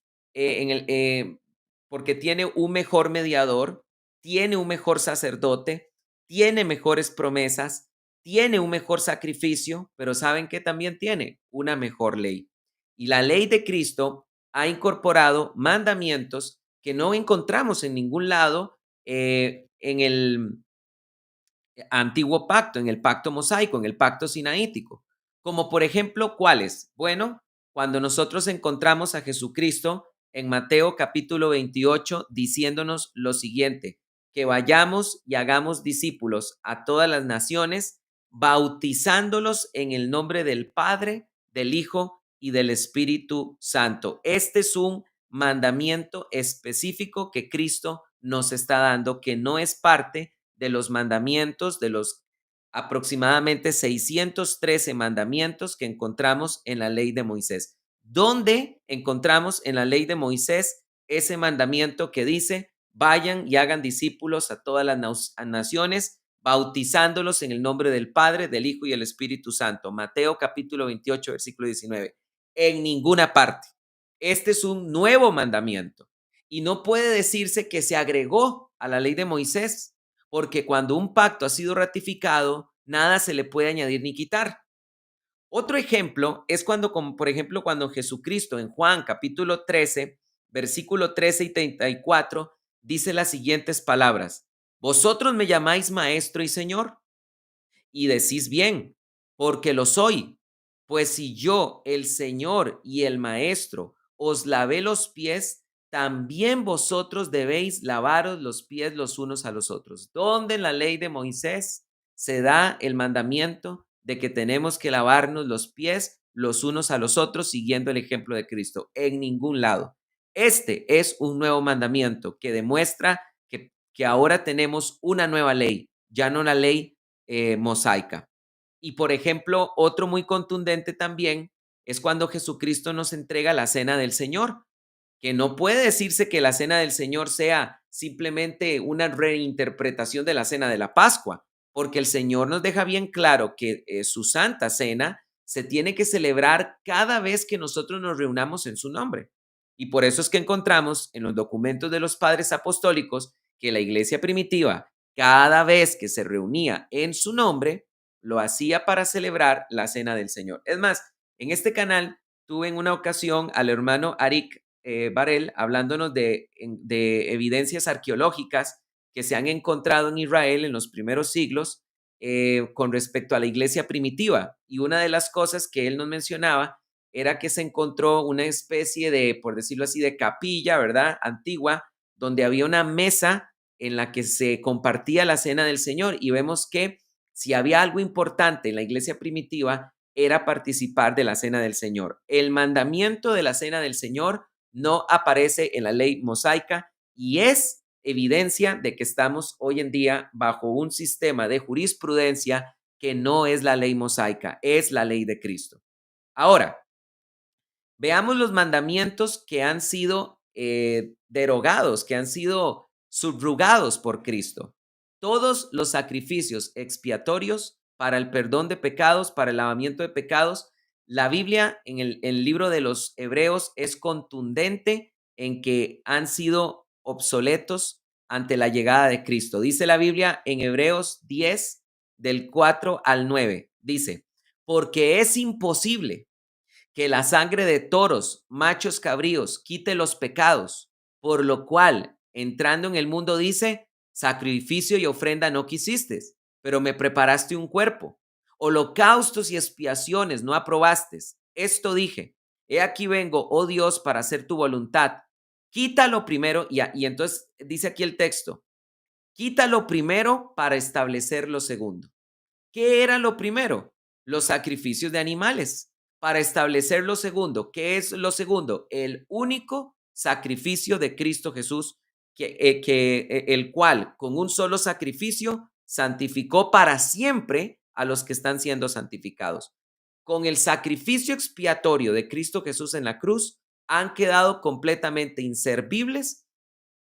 porque tiene un mejor mediador, tiene un mejor sacerdote, tiene mejores promesas, tiene un mejor sacrificio, pero ¿saben qué también tiene? Una mejor ley. Y la ley de Cristo ha incorporado mandamientos que no encontramos en ningún lado en el antiguo pacto, en el pacto mosaico, en el pacto sinaítico. Como por ejemplo, ¿cuáles? Bueno, cuando nosotros encontramos a Jesucristo en Mateo capítulo 28 diciéndonos lo siguiente, que vayamos y hagamos discípulos a todas las naciones, bautizándolos en el nombre del Padre, del Hijo y del Espíritu Santo. Este es un mandamiento específico que Cristo nos está dando, que no es parte de los mandamientos, de los aproximadamente 613 mandamientos que encontramos en la ley de Moisés. ¿Dónde encontramos en la ley de Moisés ese mandamiento que dice, vayan y hagan discípulos a todas las naciones, bautizándolos en el nombre del Padre, del Hijo y del Espíritu Santo? Mateo capítulo 28, versículo 19. En ninguna parte. Este es un nuevo mandamiento y no puede decirse que se agregó a la ley de Moisés, porque cuando un pacto ha sido ratificado, nada se le puede añadir ni quitar. Otro ejemplo es cuando, como por ejemplo, cuando Jesucristo en Juan capítulo 13, versículo 13 y 34, dice las siguientes palabras: vosotros me llamáis maestro y señor, y decís bien, porque lo soy. Pues si yo, el Señor y el Maestro, os lavé los pies, también vosotros debéis lavaros los pies los unos a los otros. ¿Dónde en la ley de Moisés se da el mandamiento de que tenemos que lavarnos los pies los unos a los otros siguiendo el ejemplo de Cristo? En ningún lado. Este es un nuevo mandamiento que demuestra que ahora tenemos una nueva ley, ya no la ley mosaica. Y por ejemplo, otro muy contundente también es cuando Jesucristo nos entrega la cena del Señor, que no puede decirse que la cena del Señor sea simplemente una reinterpretación de la cena de la Pascua, porque el Señor nos deja bien claro que su santa cena se tiene que celebrar cada vez que nosotros nos reunamos en su nombre. Y por eso es que encontramos en los documentos de los padres apostólicos que la iglesia primitiva, cada vez que se reunía en su nombre, lo hacía para celebrar la cena del Señor. Es más, en este canal tuve en una ocasión al hermano Arik Barel hablándonos de evidencias arqueológicas que se han encontrado en Israel en los primeros siglos con respecto a la iglesia primitiva. Y una de las cosas que él nos mencionaba era que se encontró una especie de, por decirlo así, de capilla, ¿verdad? Antigua, donde había una mesa en la que se compartía la cena del Señor. Y vemos que si había algo importante en la iglesia primitiva, era participar de la cena del Señor. El mandamiento de la cena del Señor no aparece en la ley mosaica y es evidencia de que estamos hoy en día bajo un sistema de jurisprudencia que no es la ley mosaica, es la ley de Cristo. Ahora, veamos los mandamientos que han sido derogados, que han sido subrogados por Cristo. Todos los sacrificios expiatorios para el perdón de pecados, para el lavamiento de pecados, la Biblia en el libro de los Hebreos es contundente en que han sido obsoletos ante la llegada de Cristo. Dice la Biblia en Hebreos 10, del 4 al 9, dice, porque es imposible que la sangre de toros, machos cabríos, quite los pecados, por lo cual, entrando en el mundo, dice, sacrificio y ofrenda no quisiste, pero me preparaste un cuerpo. Holocaustos y expiaciones no aprobaste. Esto dije, he aquí vengo, oh Dios, para hacer tu voluntad. Quítalo primero, y entonces dice aquí el texto, quítalo primero para establecer lo segundo. ¿Qué era lo primero? Los sacrificios de animales. Para establecer lo segundo, ¿qué es lo segundo? El único sacrificio de Cristo Jesús, el cual con un solo sacrificio santificó para siempre a los que están siendo santificados. Con el sacrificio expiatorio de Cristo Jesús en la cruz, han quedado completamente inservibles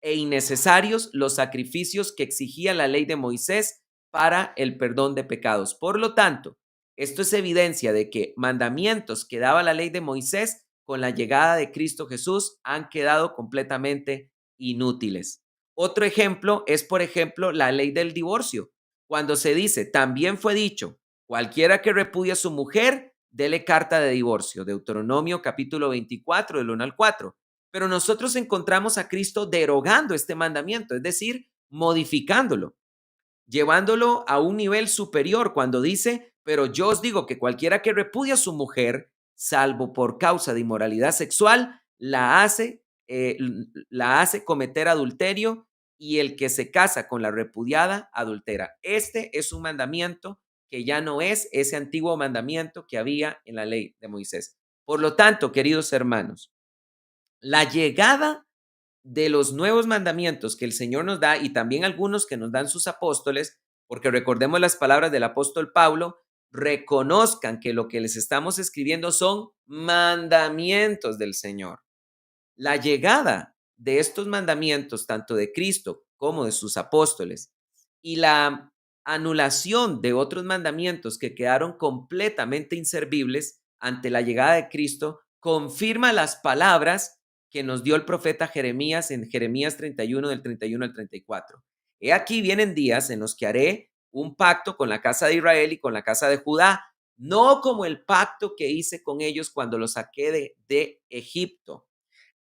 e innecesarios los sacrificios que exigía la ley de Moisés para el perdón de pecados. Por lo tanto, esto es evidencia de que mandamientos que daba la ley de Moisés con la llegada de Cristo Jesús han quedado completamente inútiles. Otro ejemplo es, por ejemplo, la ley del divorcio. Cuando se dice, también fue dicho, cualquiera que repudie a su mujer, dele carta de divorcio. Deuteronomio capítulo 24, del 1 al 4. Pero nosotros encontramos a Cristo derogando este mandamiento, es decir, modificándolo, llevándolo a un nivel superior cuando dice, pero yo os digo que cualquiera que repudie a su mujer, salvo por causa de inmoralidad sexual, la hace cometer adulterio y el que se casa con la repudiada adultera. Este es un mandamiento que ya no es ese antiguo mandamiento que había en la ley de Moisés. Por lo tanto, queridos hermanos, la llegada de los nuevos mandamientos que el Señor nos da y también algunos que nos dan sus apóstoles, porque recordemos las palabras del apóstol Pablo, reconozcan que lo que les estamos escribiendo son mandamientos del Señor. La llegada de estos mandamientos, tanto de Cristo como de sus apóstoles, y la anulación de otros mandamientos que quedaron completamente inservibles ante la llegada de Cristo, confirma las palabras que nos dio el profeta Jeremías en Jeremías 31, del 31 al 34. He aquí vienen días en los que haré un pacto con la casa de Israel y con la casa de Judá, no como el pacto que hice con ellos cuando los saqué de Egipto.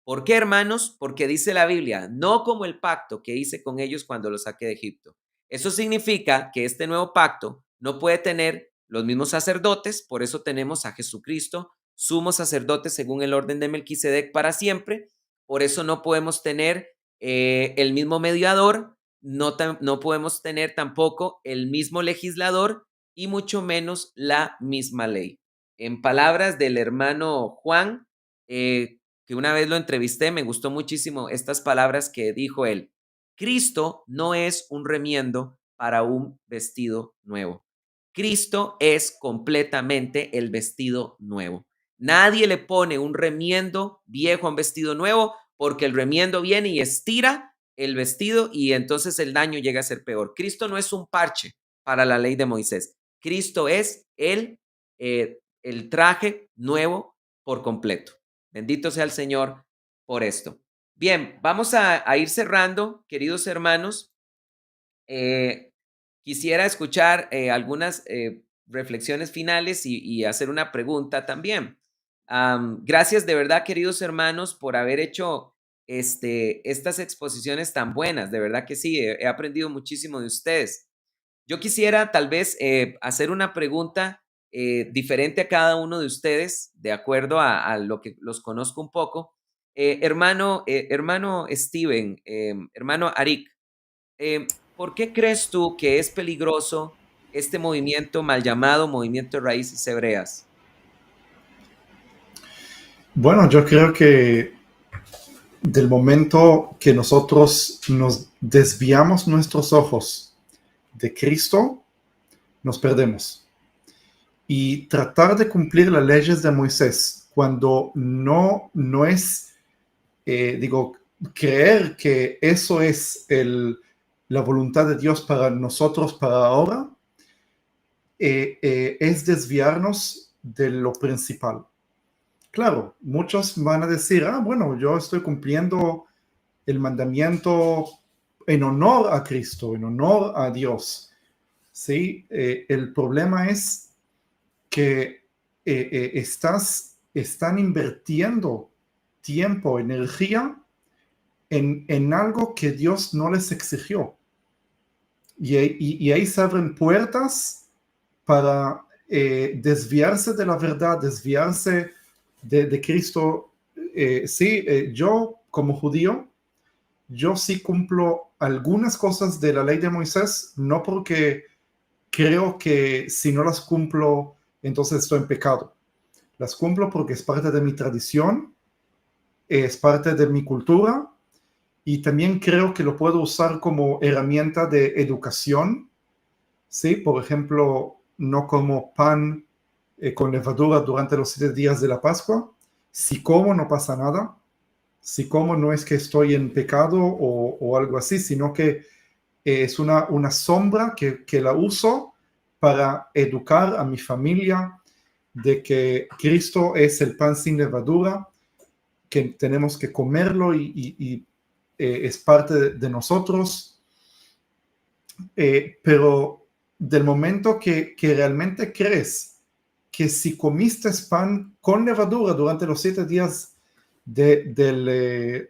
¿Por qué, hermanos? Porque dice la Biblia, no como el pacto que hice con ellos cuando los saqué de Egipto. Eso significa que este nuevo pacto no puede tener los mismos sacerdotes, por eso tenemos a Jesucristo, sumo sacerdote según el orden de Melquisedec para siempre, por eso no podemos tener el mismo mediador, no podemos tener tampoco el mismo legislador y mucho menos la misma ley. En palabras del hermano Juan, que una vez lo entrevisté, me gustó muchísimo estas palabras que dijo él. Cristo no es un remiendo para un vestido nuevo. Cristo es completamente el vestido nuevo. Nadie le pone un remiendo viejo a un vestido nuevo porque el remiendo viene y estira el vestido y entonces el daño llega a ser peor. Cristo no es un parche para la ley de Moisés. Cristo es el traje nuevo por completo. Bendito sea el Señor por esto. Bien, vamos a ir cerrando, queridos hermanos. Quisiera escuchar algunas reflexiones finales y hacer una pregunta también. Gracias de verdad, queridos hermanos, por haber hecho estas exposiciones tan buenas. De verdad que sí, he aprendido muchísimo de ustedes. Yo quisiera tal vez hacer una pregunta diferente a cada uno de ustedes, de acuerdo a lo que los conozco un poco. Hermano Steven, hermano Arik, ¿por qué crees tú que es peligroso este movimiento mal llamado movimiento de raíces hebreas? Bueno, yo creo que del momento que nosotros nos desviamos nuestros ojos de Cristo, nos perdemos. Y tratar de cumplir las leyes de Moisés cuando no es, creer que eso es la voluntad de Dios para nosotros, para ahora, es desviarnos de lo principal. Claro, muchos van a decir, bueno, yo estoy cumpliendo el mandamiento en honor a Cristo, en honor a Dios. ¿Sí? El problema es que están invirtiendo tiempo, energía en algo que Dios no les exigió. Y ahí se abren puertas para desviarse de la verdad, desviarse de Cristo. Yo como judío, yo sí cumplo algunas cosas de la ley de Moisés, no porque creo que si no las cumplo, entonces estoy en pecado. Las cumplo porque es parte de mi tradición, es parte de mi cultura, y también creo que lo puedo usar como herramienta de educación. ¿Sí? Por ejemplo, no como pan con levadura durante los 7 días de la Pascua. Si como, no pasa nada. Si como, no es que estoy en pecado o algo así, sino que es una sombra que la uso para educar a mi familia de que Cristo es el pan sin levadura, que tenemos que comerlo y es parte de nosotros. Pero del momento que realmente crees que si comiste pan con levadura durante los 7 días de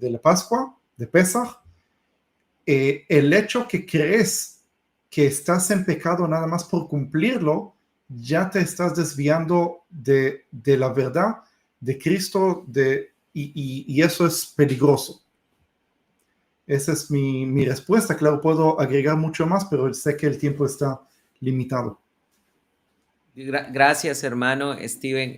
la Pascua, de Pesach, el hecho que crees que estás en pecado nada más por cumplirlo, ya te estás desviando de la verdad de Cristo y eso es peligroso. Esa es mi respuesta. Claro, puedo agregar mucho más, pero sé que el tiempo está limitado. Gracias, hermano Steven.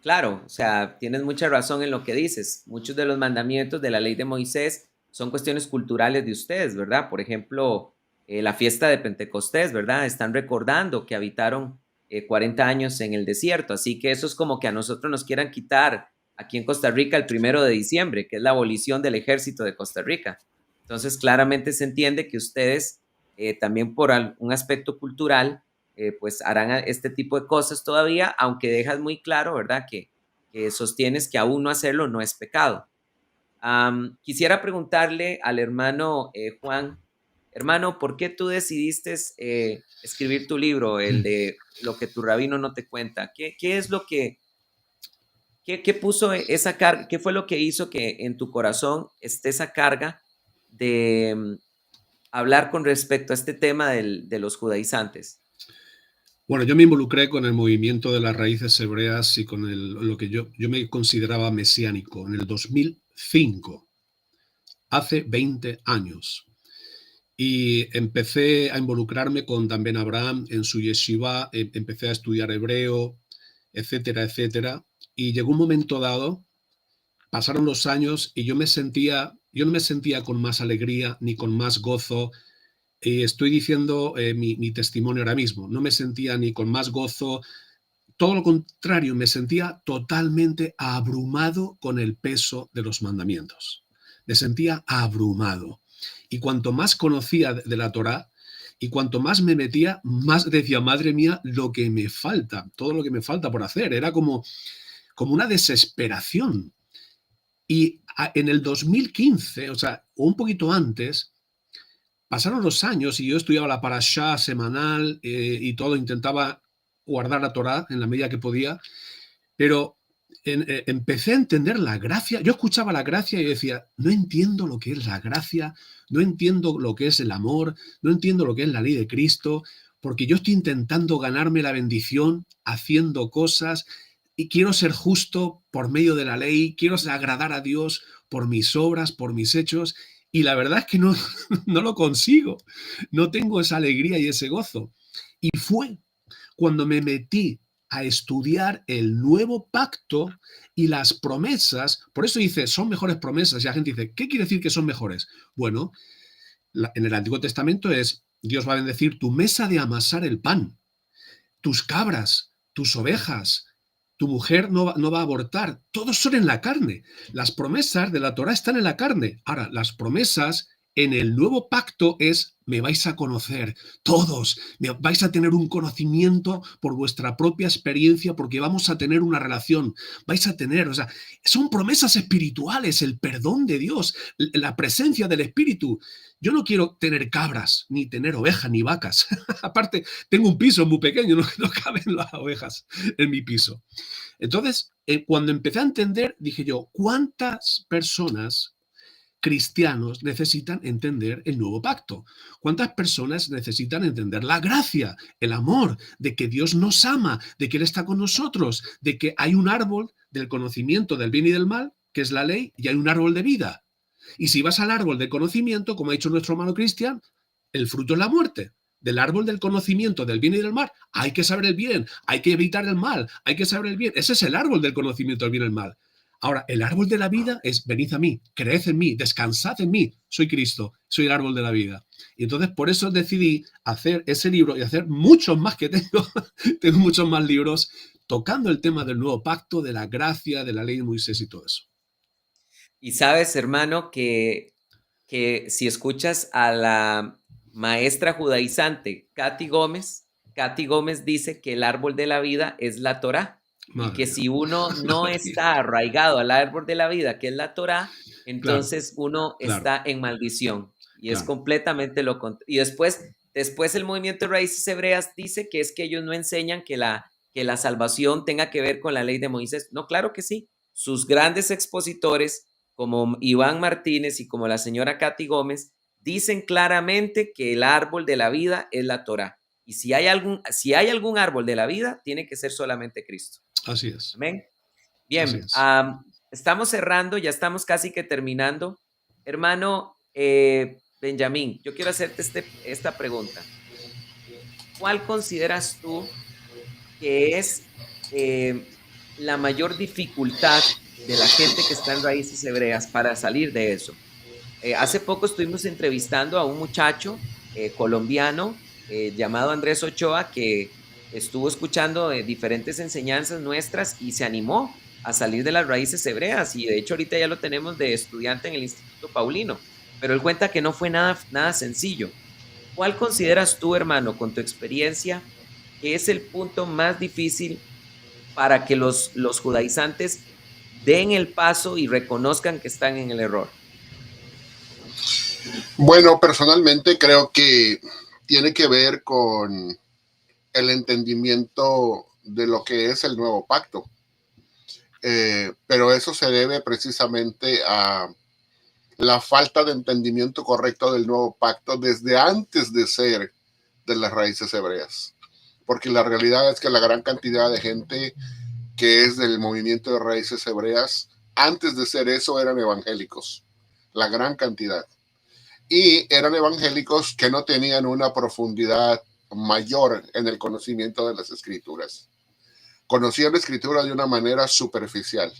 Claro, o sea, tienes mucha razón en lo que dices. Muchos de los mandamientos de la ley de Moisés son cuestiones culturales de ustedes, ¿verdad? Por ejemplo, la fiesta de Pentecostés, ¿verdad? Están recordando que habitaron 40 años en el desierto, así que eso es como que a nosotros nos quieran quitar aquí en Costa Rica el 1 de diciembre, que es la abolición del ejército de Costa Rica. Entonces, claramente se entiende que ustedes también por un aspecto cultural pues harán este tipo de cosas todavía, aunque dejas muy claro, ¿verdad? Que sostienes que aún no hacerlo no es pecado. Quisiera preguntarle al hermano Juan, hermano, ¿por qué tú decidiste escribir tu libro, el de Lo que tu rabino no te cuenta? ¿Qué es lo que, qué puso esa carga, qué fue lo que hizo que en tu corazón esté esa carga de hablar con respecto a este tema de los judaizantes? Bueno, yo me involucré con el movimiento de las raíces hebreas y con lo que yo me consideraba mesiánico en el 2005, hace 20 años. Y empecé a involucrarme con Dan Ben Abraham en su yeshiva, empecé a estudiar hebreo, etcétera, etcétera. Y llegó un momento dado, pasaron los años y yo no me sentía con más alegría ni con más gozo. Estoy diciendo mi testimonio ahora mismo, no me sentía ni con más gozo, todo lo contrario, me sentía totalmente abrumado con el peso de los mandamientos. Me sentía abrumado. Y cuanto más conocía de la Torá y cuanto más me metía, más decía, madre mía, lo que me falta, todo lo que me falta por hacer. Era como una desesperación. Y en el 2015, o sea, un poquito antes, pasaron los años y yo estudiaba la parashá semanal y todo, intentaba guardar la Torá en la medida que podía, pero empecé a entender la gracia. Yo escuchaba la gracia y decía, no entiendo lo que es la gracia, no entiendo lo que es el amor, no entiendo lo que es la ley de Cristo, porque yo estoy intentando ganarme la bendición haciendo cosas y quiero ser justo por medio de la ley, quiero agradar a Dios por mis obras, por mis hechos, y la verdad es que no, no lo consigo, no tengo esa alegría y ese gozo. Y fue cuando me metí a estudiar el nuevo pacto y las promesas. Por eso dice, son mejores promesas. Y la gente dice, ¿qué quiere decir que son mejores? Bueno, en el Antiguo Testamento es, Dios va a bendecir tu mesa de amasar el pan, tus cabras, tus ovejas, tu mujer no va a abortar. Todos son en la carne. Las promesas de la Torá están en la carne. Ahora, las promesas en el nuevo pacto es, me vais a conocer todos, vais a tener un conocimiento por vuestra propia experiencia, porque vamos a tener una relación, vais a tener, o sea, son promesas espirituales, el perdón de Dios, la presencia del Espíritu. Yo no quiero tener cabras, ni tener ovejas, ni vacas. Aparte, tengo un piso muy pequeño, no caben las ovejas en mi piso. Entonces, cuando empecé a entender, dije yo, ¿cuántas personas cristianos necesitan entender el nuevo pacto? ¿Cuántas personas necesitan entender la gracia, el amor, de que Dios nos ama, de que Él está con nosotros, de que hay un árbol del conocimiento del bien y del mal, que es la ley, y hay un árbol de vida? Y si vas al árbol del conocimiento, como ha dicho nuestro hermano Cristian, el fruto es la muerte. Del árbol del conocimiento del bien y del mal, hay que saber el bien, hay que evitar el mal, hay que saber el bien. Ese es el árbol del conocimiento del bien y del mal. Ahora, el árbol de la vida es, venid a mí, creed en mí, descansad en mí, soy Cristo, soy el árbol de la vida. Y entonces por eso decidí hacer ese libro y hacer muchos más que tengo, tengo muchos más libros tocando el tema del nuevo pacto, de la gracia, de la ley de Moisés y todo eso. Y sabes, hermano, que si escuchas a la maestra judaizante Katy Gómez dice que el árbol de la vida es la Torá. Y que si uno no está arraigado al árbol de la vida, que es la Torá, entonces uno está en maldición. Y es completamente lo contrario. Y después el movimiento de raíces hebreas dice que es que ellos no enseñan que la salvación tenga que ver con la ley de Moisés. No, claro que sí. Sus grandes expositores, como Iván Martínez y como la señora Katy Gómez, dicen claramente que el árbol de la vida es la Torá. Y si hay algún árbol de la vida, tiene que ser solamente Cristo. Así es. Amén. Bien, Así es. estamos cerrando, ya estamos casi que terminando. Hermano Benjamín, yo quiero hacerte esta pregunta. ¿cuál consideras tú que es la mayor dificultad de la gente que está en Raíces Hebreas para salir de eso? Hace poco estuvimos entrevistando a un muchacho colombiano llamado Andrés Ochoa, que estuvo escuchando diferentes enseñanzas nuestras y se animó a salir de las Raíces Hebreas, y de hecho ahorita ya lo tenemos de estudiante en el Instituto Paulino, pero él cuenta que no fue nada sencillo. ¿Cuál consideras tú, hermano, con tu experiencia, que es el punto más difícil para que los judaizantes den el paso y reconozcan que están en el error? Bueno, personalmente creo que tiene que ver con el entendimiento de lo que es el nuevo pacto. Pero eso se debe precisamente a la falta de entendimiento correcto del nuevo pacto desde antes de ser de las raíces hebreas. Porque la realidad es que la gran cantidad de gente que es del movimiento de raíces hebreas, antes de ser eso eran evangélicos, la gran cantidad. Y eran evangélicos que no tenían una profundidad mayor en el conocimiento de las escrituras. Conocían la escritura de una manera superficial.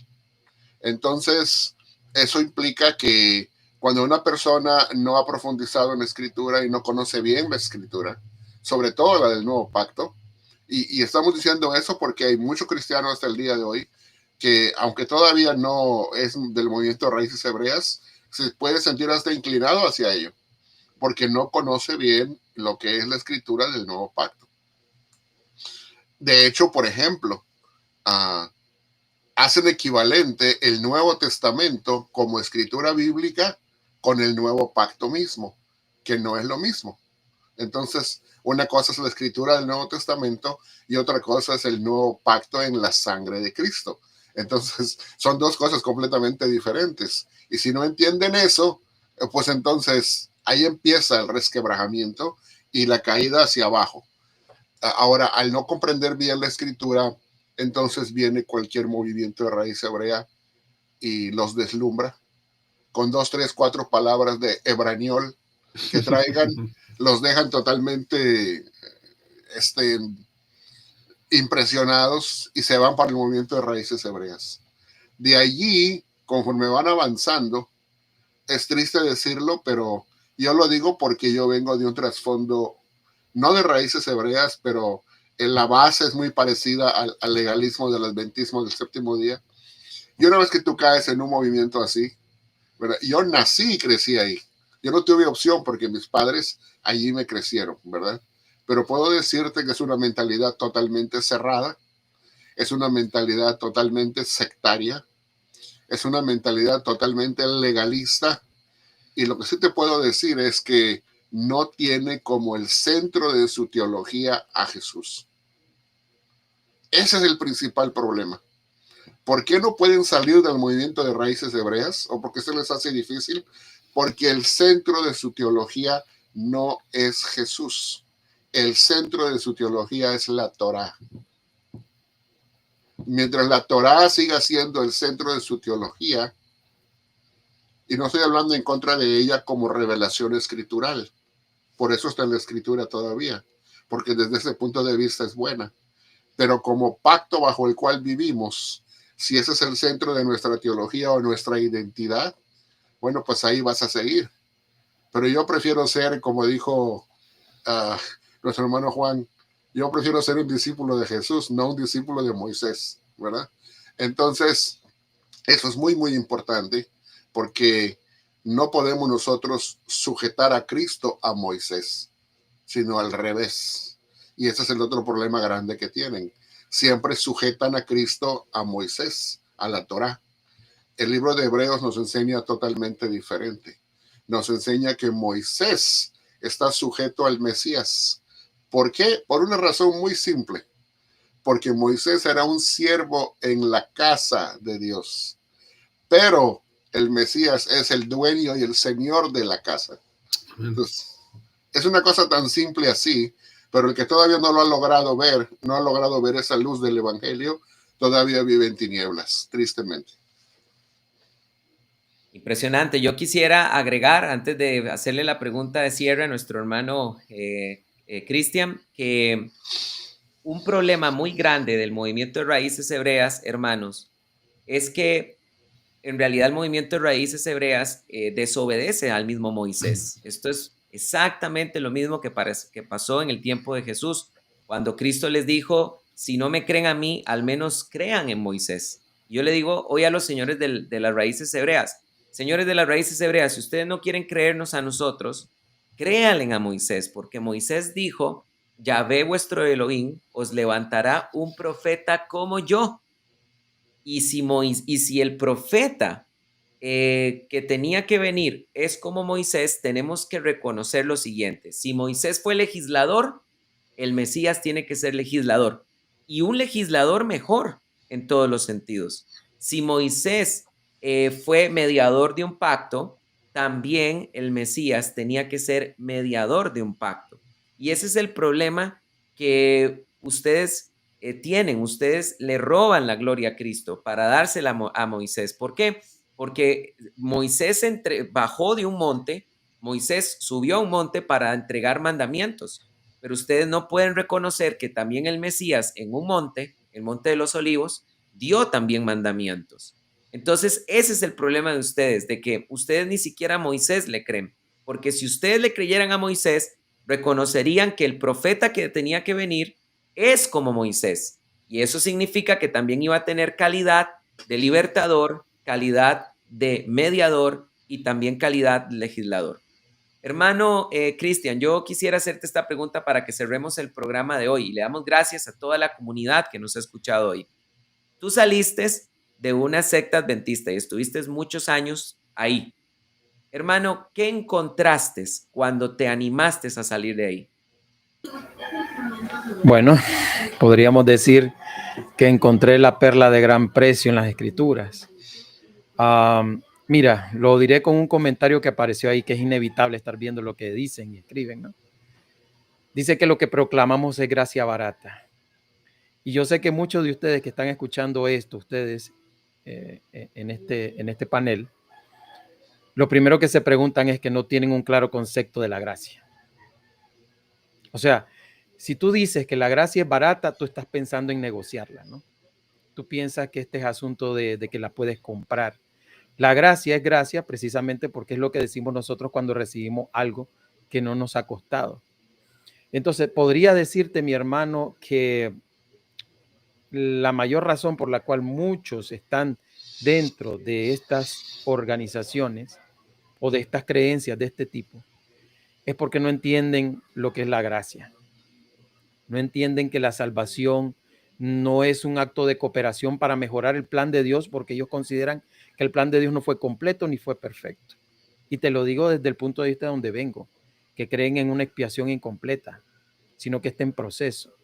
Entonces, eso implica que cuando una persona no ha profundizado en la escritura y no conoce bien la escritura, sobre todo la del nuevo pacto, y estamos diciendo eso porque hay muchos cristianos hasta el día de hoy que, aunque todavía no es del movimiento de raíces hebreas, se puede sentir hasta inclinado hacia ello, porque no conoce bien lo que es la escritura del nuevo pacto. De hecho, por ejemplo, hacen equivalente el Nuevo Testamento como escritura bíblica con el nuevo pacto mismo, que no es lo mismo. Entonces, una cosa es la escritura del Nuevo Testamento y otra cosa es el nuevo pacto en la sangre de Cristo. Entonces, son dos cosas completamente diferentes. Y si no entienden eso, pues entonces ahí empieza el resquebrajamiento y la caída hacia abajo. Ahora, al no comprender bien la escritura, entonces viene cualquier movimiento de raíz hebrea y los deslumbra con 2, 3, 4 palabras de hebraniol que traigan, los dejan totalmente impresionados y se van para el movimiento de raíces hebreas. De allí, conforme van avanzando, es triste decirlo, pero yo lo digo porque yo vengo de un trasfondo, no de raíces hebreas, pero en la base es muy parecida al legalismo del adventismo del séptimo día. Y una vez que tú caes en un movimiento así, ¿verdad? Yo nací y crecí ahí. Yo no tuve opción porque mis padres allí me crecieron, ¿verdad? Pero puedo decirte que es una mentalidad totalmente cerrada, es una mentalidad totalmente sectaria, es una mentalidad totalmente legalista. Y lo que sí te puedo decir es que no tiene como el centro de su teología a Jesús. Ese es el principal problema. ¿Por qué no pueden salir del movimiento de raíces hebreas? ¿O por qué se les hace difícil? Porque el centro de su teología no es Jesús. El centro de su teología es la Torá. Mientras la Torá siga siendo el centro de su teología, y no estoy hablando en contra de ella como revelación escritural, por eso está en la escritura todavía, porque desde ese punto de vista es buena, pero como pacto bajo el cual vivimos, si ese es el centro de nuestra teología o nuestra identidad, bueno, pues ahí vas a seguir. Pero yo prefiero ser, como dijo nuestro hermano Juan, yo prefiero ser un discípulo de Jesús, no un discípulo de Moisés, ¿verdad? Entonces, eso es muy, muy importante, porque no podemos nosotros sujetar a Cristo a Moisés, sino al revés. Y ese es el otro problema grande que tienen. Siempre sujetan a Cristo a Moisés, a la Torá. El libro de Hebreos nos enseña totalmente diferente. Nos enseña que Moisés está sujeto al Mesías. ¿Por qué? Por una razón muy simple. Porque Moisés era un siervo en la casa de Dios. Pero el Mesías es el dueño y el señor de la casa. Entonces, es una cosa tan simple así, pero el que todavía no lo ha logrado ver, no ha logrado ver esa luz del evangelio, todavía vive en tinieblas, tristemente. Impresionante. Yo quisiera agregar, antes de hacerle la pregunta de cierre a nuestro hermano Cristian, que un problema muy grande del movimiento de raíces hebreas, hermanos, es que en realidad el movimiento de raíces hebreas desobedece al mismo Moisés. Esto es exactamente lo mismo que pasó en el tiempo de Jesús, cuando Cristo les dijo, si no me creen a mí, al menos crean en Moisés. Yo le digo hoy a los señores de las raíces hebreas, señores de las raíces hebreas, si ustedes no quieren creernos a nosotros, créanle a Moisés, porque Moisés dijo, Yahvé vuestro Elohim os levantará un profeta como yo. Y si el profeta que tenía que venir es como Moisés, tenemos que reconocer lo siguiente. Si Moisés fue legislador, el Mesías tiene que ser legislador. Y un legislador mejor en todos los sentidos. Si Moisés fue mediador de un pacto, también el Mesías tenía que ser mediador de un pacto. Y ese es el problema que ustedes tienen. Ustedes le roban la gloria a Cristo para dársela a Moisés. ¿Por qué? Porque Moisés bajó de un monte, Moisés subió a un monte para entregar mandamientos, pero ustedes no pueden reconocer que también el Mesías en un monte, el monte de los olivos, dio también mandamientos. Entonces, ese es el problema de ustedes, de que ustedes ni siquiera a Moisés le creen, porque si ustedes le creyeran a Moisés, reconocerían que el profeta que tenía que venir es como Moisés, y eso significa que también iba a tener calidad de libertador, calidad de mediador y también calidad de legislador. Hermano Cristian, yo quisiera hacerte esta pregunta para que cerremos el programa de hoy y le damos gracias a toda la comunidad que nos ha escuchado hoy. Tú saliste de una secta adventista y estuviste muchos años ahí. Hermano, ¿qué encontraste cuando te animaste a salir de ahí? Bueno, podríamos decir que encontré la perla de gran precio en las Escrituras. Mira, lo diré con un comentario que apareció ahí, que es inevitable estar viendo lo que dicen y escriben, ¿no? Dice que lo que proclamamos es gracia barata. Y yo sé que muchos de ustedes que están escuchando esto, ustedes en este panel, lo primero que se preguntan es que no tienen un claro concepto de la gracia. O sea, si tú dices que la gracia es barata, tú estás pensando en negociarla, ¿no? Tú piensas que este es asunto de que la puedes comprar. La gracia es gracia precisamente porque es lo que decimos nosotros cuando recibimos algo que no nos ha costado. Entonces, podría decirte, mi hermano, que la mayor razón por la cual muchos están dentro de estas organizaciones o de estas creencias de este tipo es porque no entienden lo que es la gracia. No entienden que la salvación no es un acto de cooperación para mejorar el plan de Dios, porque ellos consideran que el plan de Dios no fue completo ni fue perfecto. Y te lo digo desde el punto de vista de donde vengo, que creen en una expiación incompleta, sino que está en proceso.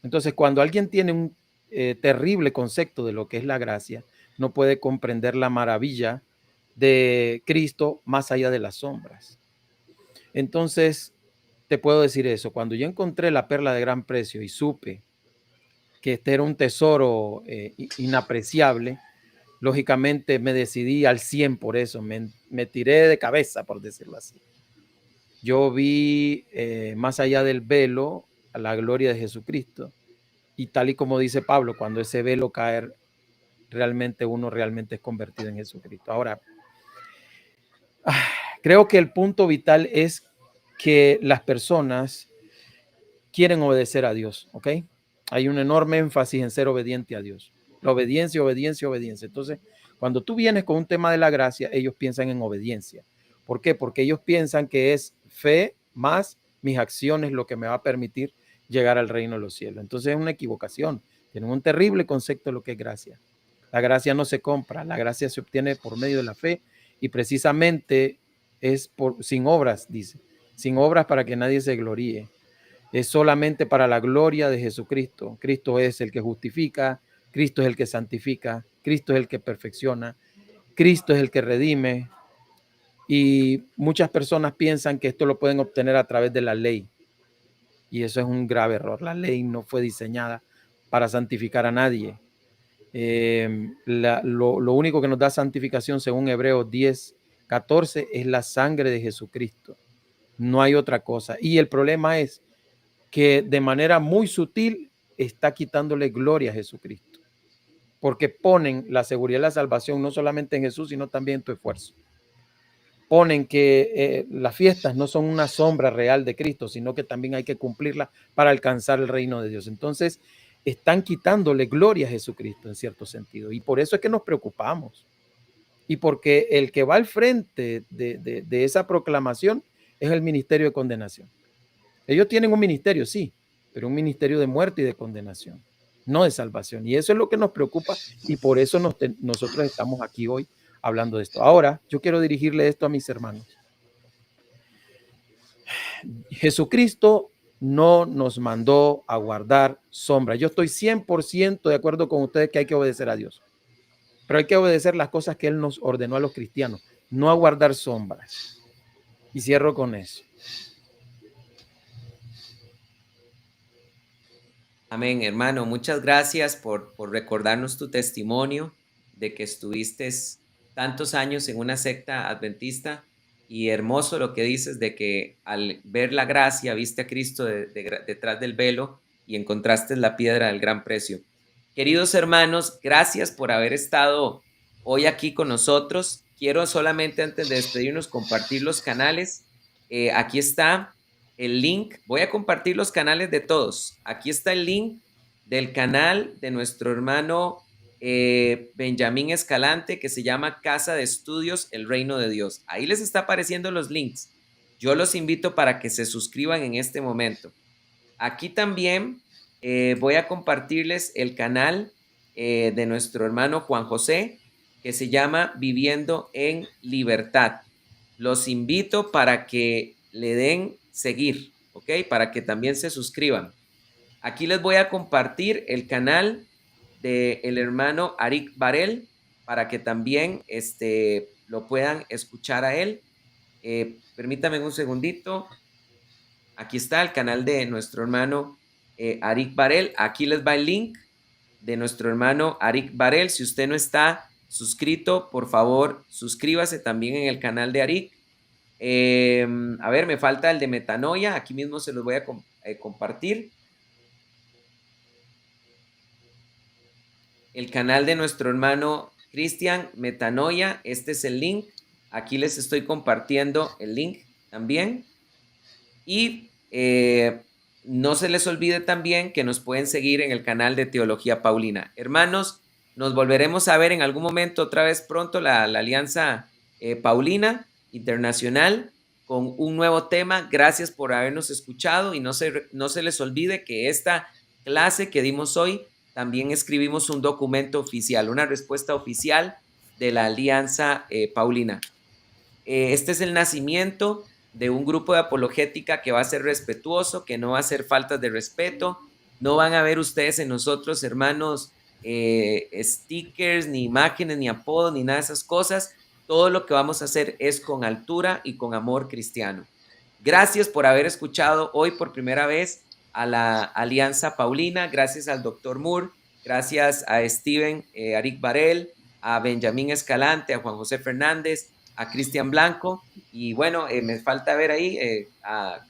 Entonces, cuando alguien tiene un terrible concepto de lo que es la gracia, no puede comprender la maravilla de Cristo más allá de las sombras. Entonces, te puedo decir eso. Cuando yo encontré la perla de gran precio y supe que este era un tesoro inapreciable, lógicamente me decidí al 100 por eso. Me tiré de cabeza, por decirlo así. Yo vi más allá del velo a la gloria de Jesucristo. Y tal y como dice Pablo, cuando ese velo cae, uno realmente es convertido en Jesucristo. Ahora, creo que el punto vital es que las personas quieren obedecer a Dios, ¿ok? Hay un enorme énfasis en ser obediente a Dios. La obediencia, obediencia, obediencia. Entonces, cuando tú vienes con un tema de la gracia, ellos piensan en obediencia. ¿Por qué? Porque ellos piensan que es fe más mis acciones lo que me va a permitir llegar al reino de los cielos. Entonces es una equivocación. Tienen un terrible concepto de lo que es gracia. La gracia no se compra, la gracia se obtiene por medio de la fe y precisamente es sin obras, dice. Sin obras para que nadie se gloríe. Es solamente para la gloria de Jesucristo. Cristo es el que justifica, Cristo es el que santifica, Cristo es el que perfecciona, Cristo es el que redime. Y muchas personas piensan que esto lo pueden obtener a través de la ley. Y eso es un grave error. La ley no fue diseñada para santificar a nadie. Lo único que nos da santificación, según Hebreos 10:14, es la sangre de Jesucristo. No hay otra cosa. Y el problema es que de manera muy sutil está quitándole gloria a Jesucristo, porque ponen la seguridad de la salvación no solamente en Jesús, sino también en tu esfuerzo. Ponen que las fiestas no son una sombra real de Cristo, sino que también hay que cumplirla para alcanzar el reino de Dios. Entonces, están quitándole gloria a Jesucristo en cierto sentido. Y por eso es que nos preocupamos. Y porque el que va al frente de esa proclamación es el ministerio de condenación. Ellos tienen un ministerio, sí, pero un ministerio de muerte y de condenación, no de salvación. Y eso es lo que nos preocupa y por eso nosotros estamos aquí hoy hablando de esto. Ahora, yo quiero dirigirle esto a mis hermanos. Jesucristo no nos mandó a guardar sombra. Yo estoy 100% de acuerdo con ustedes que hay que obedecer a Dios, pero hay que obedecer las cosas que Él nos ordenó a los cristianos, no a guardar sombras. Y cierro con eso. Amén, hermano. Muchas gracias por recordarnos tu testimonio de que estuviste tantos años en una secta adventista, y hermoso lo que dices de que al ver la gracia viste a Cristo detrás del velo y encontraste la piedra del gran precio. Queridos hermanos, gracias por haber estado hoy aquí con nosotros. Quiero solamente antes de despedirnos compartir los canales. Aquí está el link. Voy a compartir los canales de todos. Aquí está el link del canal de nuestro hermano Benjamín Escalante, que se llama Casa de Estudios El Reino de Dios. Ahí les está apareciendo los links. Yo los invito para que se suscriban en este momento. Aquí también voy a compartirles el canal de nuestro hermano Juan José, que se llama Viviendo en Libertad. Los invito para que le den seguir, ¿ok? Para que también se suscriban. Aquí les voy a compartir el canal del hermano Arik Barel para que también lo puedan escuchar a él. Permítanme un segundito. Aquí está el canal de nuestro hermano Arik Barel. Aquí les va el link de nuestro hermano Arik Barel. Si usted no está suscrito, por favor, suscríbase también en el canal de Arik. A ver, me falta el de Metanoia. Aquí mismo se los voy a compartir. El canal de nuestro hermano Cristian Metanoia. Este es el link. Aquí les estoy compartiendo el link también. Y no se les olvide también que nos pueden seguir en el canal de Teología Paulina. Hermanos, nos volveremos a ver en algún momento otra vez pronto, la Alianza Paulina Internacional, con un nuevo tema. Gracias por habernos escuchado y no se les olvide que esta clase que dimos hoy también escribimos un documento oficial, una respuesta oficial de la Alianza Paulina. Este es el nacimiento de un grupo de apologética que va a ser respetuoso, que no va a hacer faltas de respeto. No van a ver ustedes en nosotros, hermanos, stickers, ni imágenes, ni apodos, ni nada de esas cosas. Todo lo que vamos a hacer es con altura y con amor cristiano. Gracias por haber escuchado hoy por primera vez a la Alianza Paulina. Gracias al Dr. Moore, gracias a Steven Arik Barel, a Benjamín Escalante, a Juan José Fernández, a Cristian Blanco, y bueno, me falta ver ahí,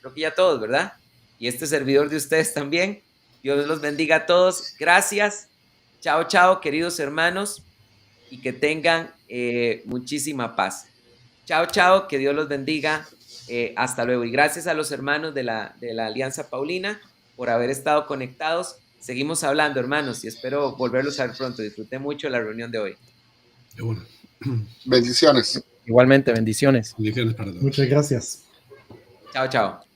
creo que ya todos, ¿verdad? Y este servidor de ustedes también. Dios los bendiga a todos. Gracias. Chao, chao, queridos hermanos, y que tengan muchísima paz. Chao, chao, que Dios los bendiga. Hasta luego. Y gracias a los hermanos de la Alianza Paulina por haber estado conectados. Seguimos hablando, hermanos, y espero volverlos a ver pronto. Disfruté mucho la reunión de hoy. Bueno. Bendiciones. Igualmente, bendiciones. Bendiciones para todos. Muchas gracias. Chao, chao.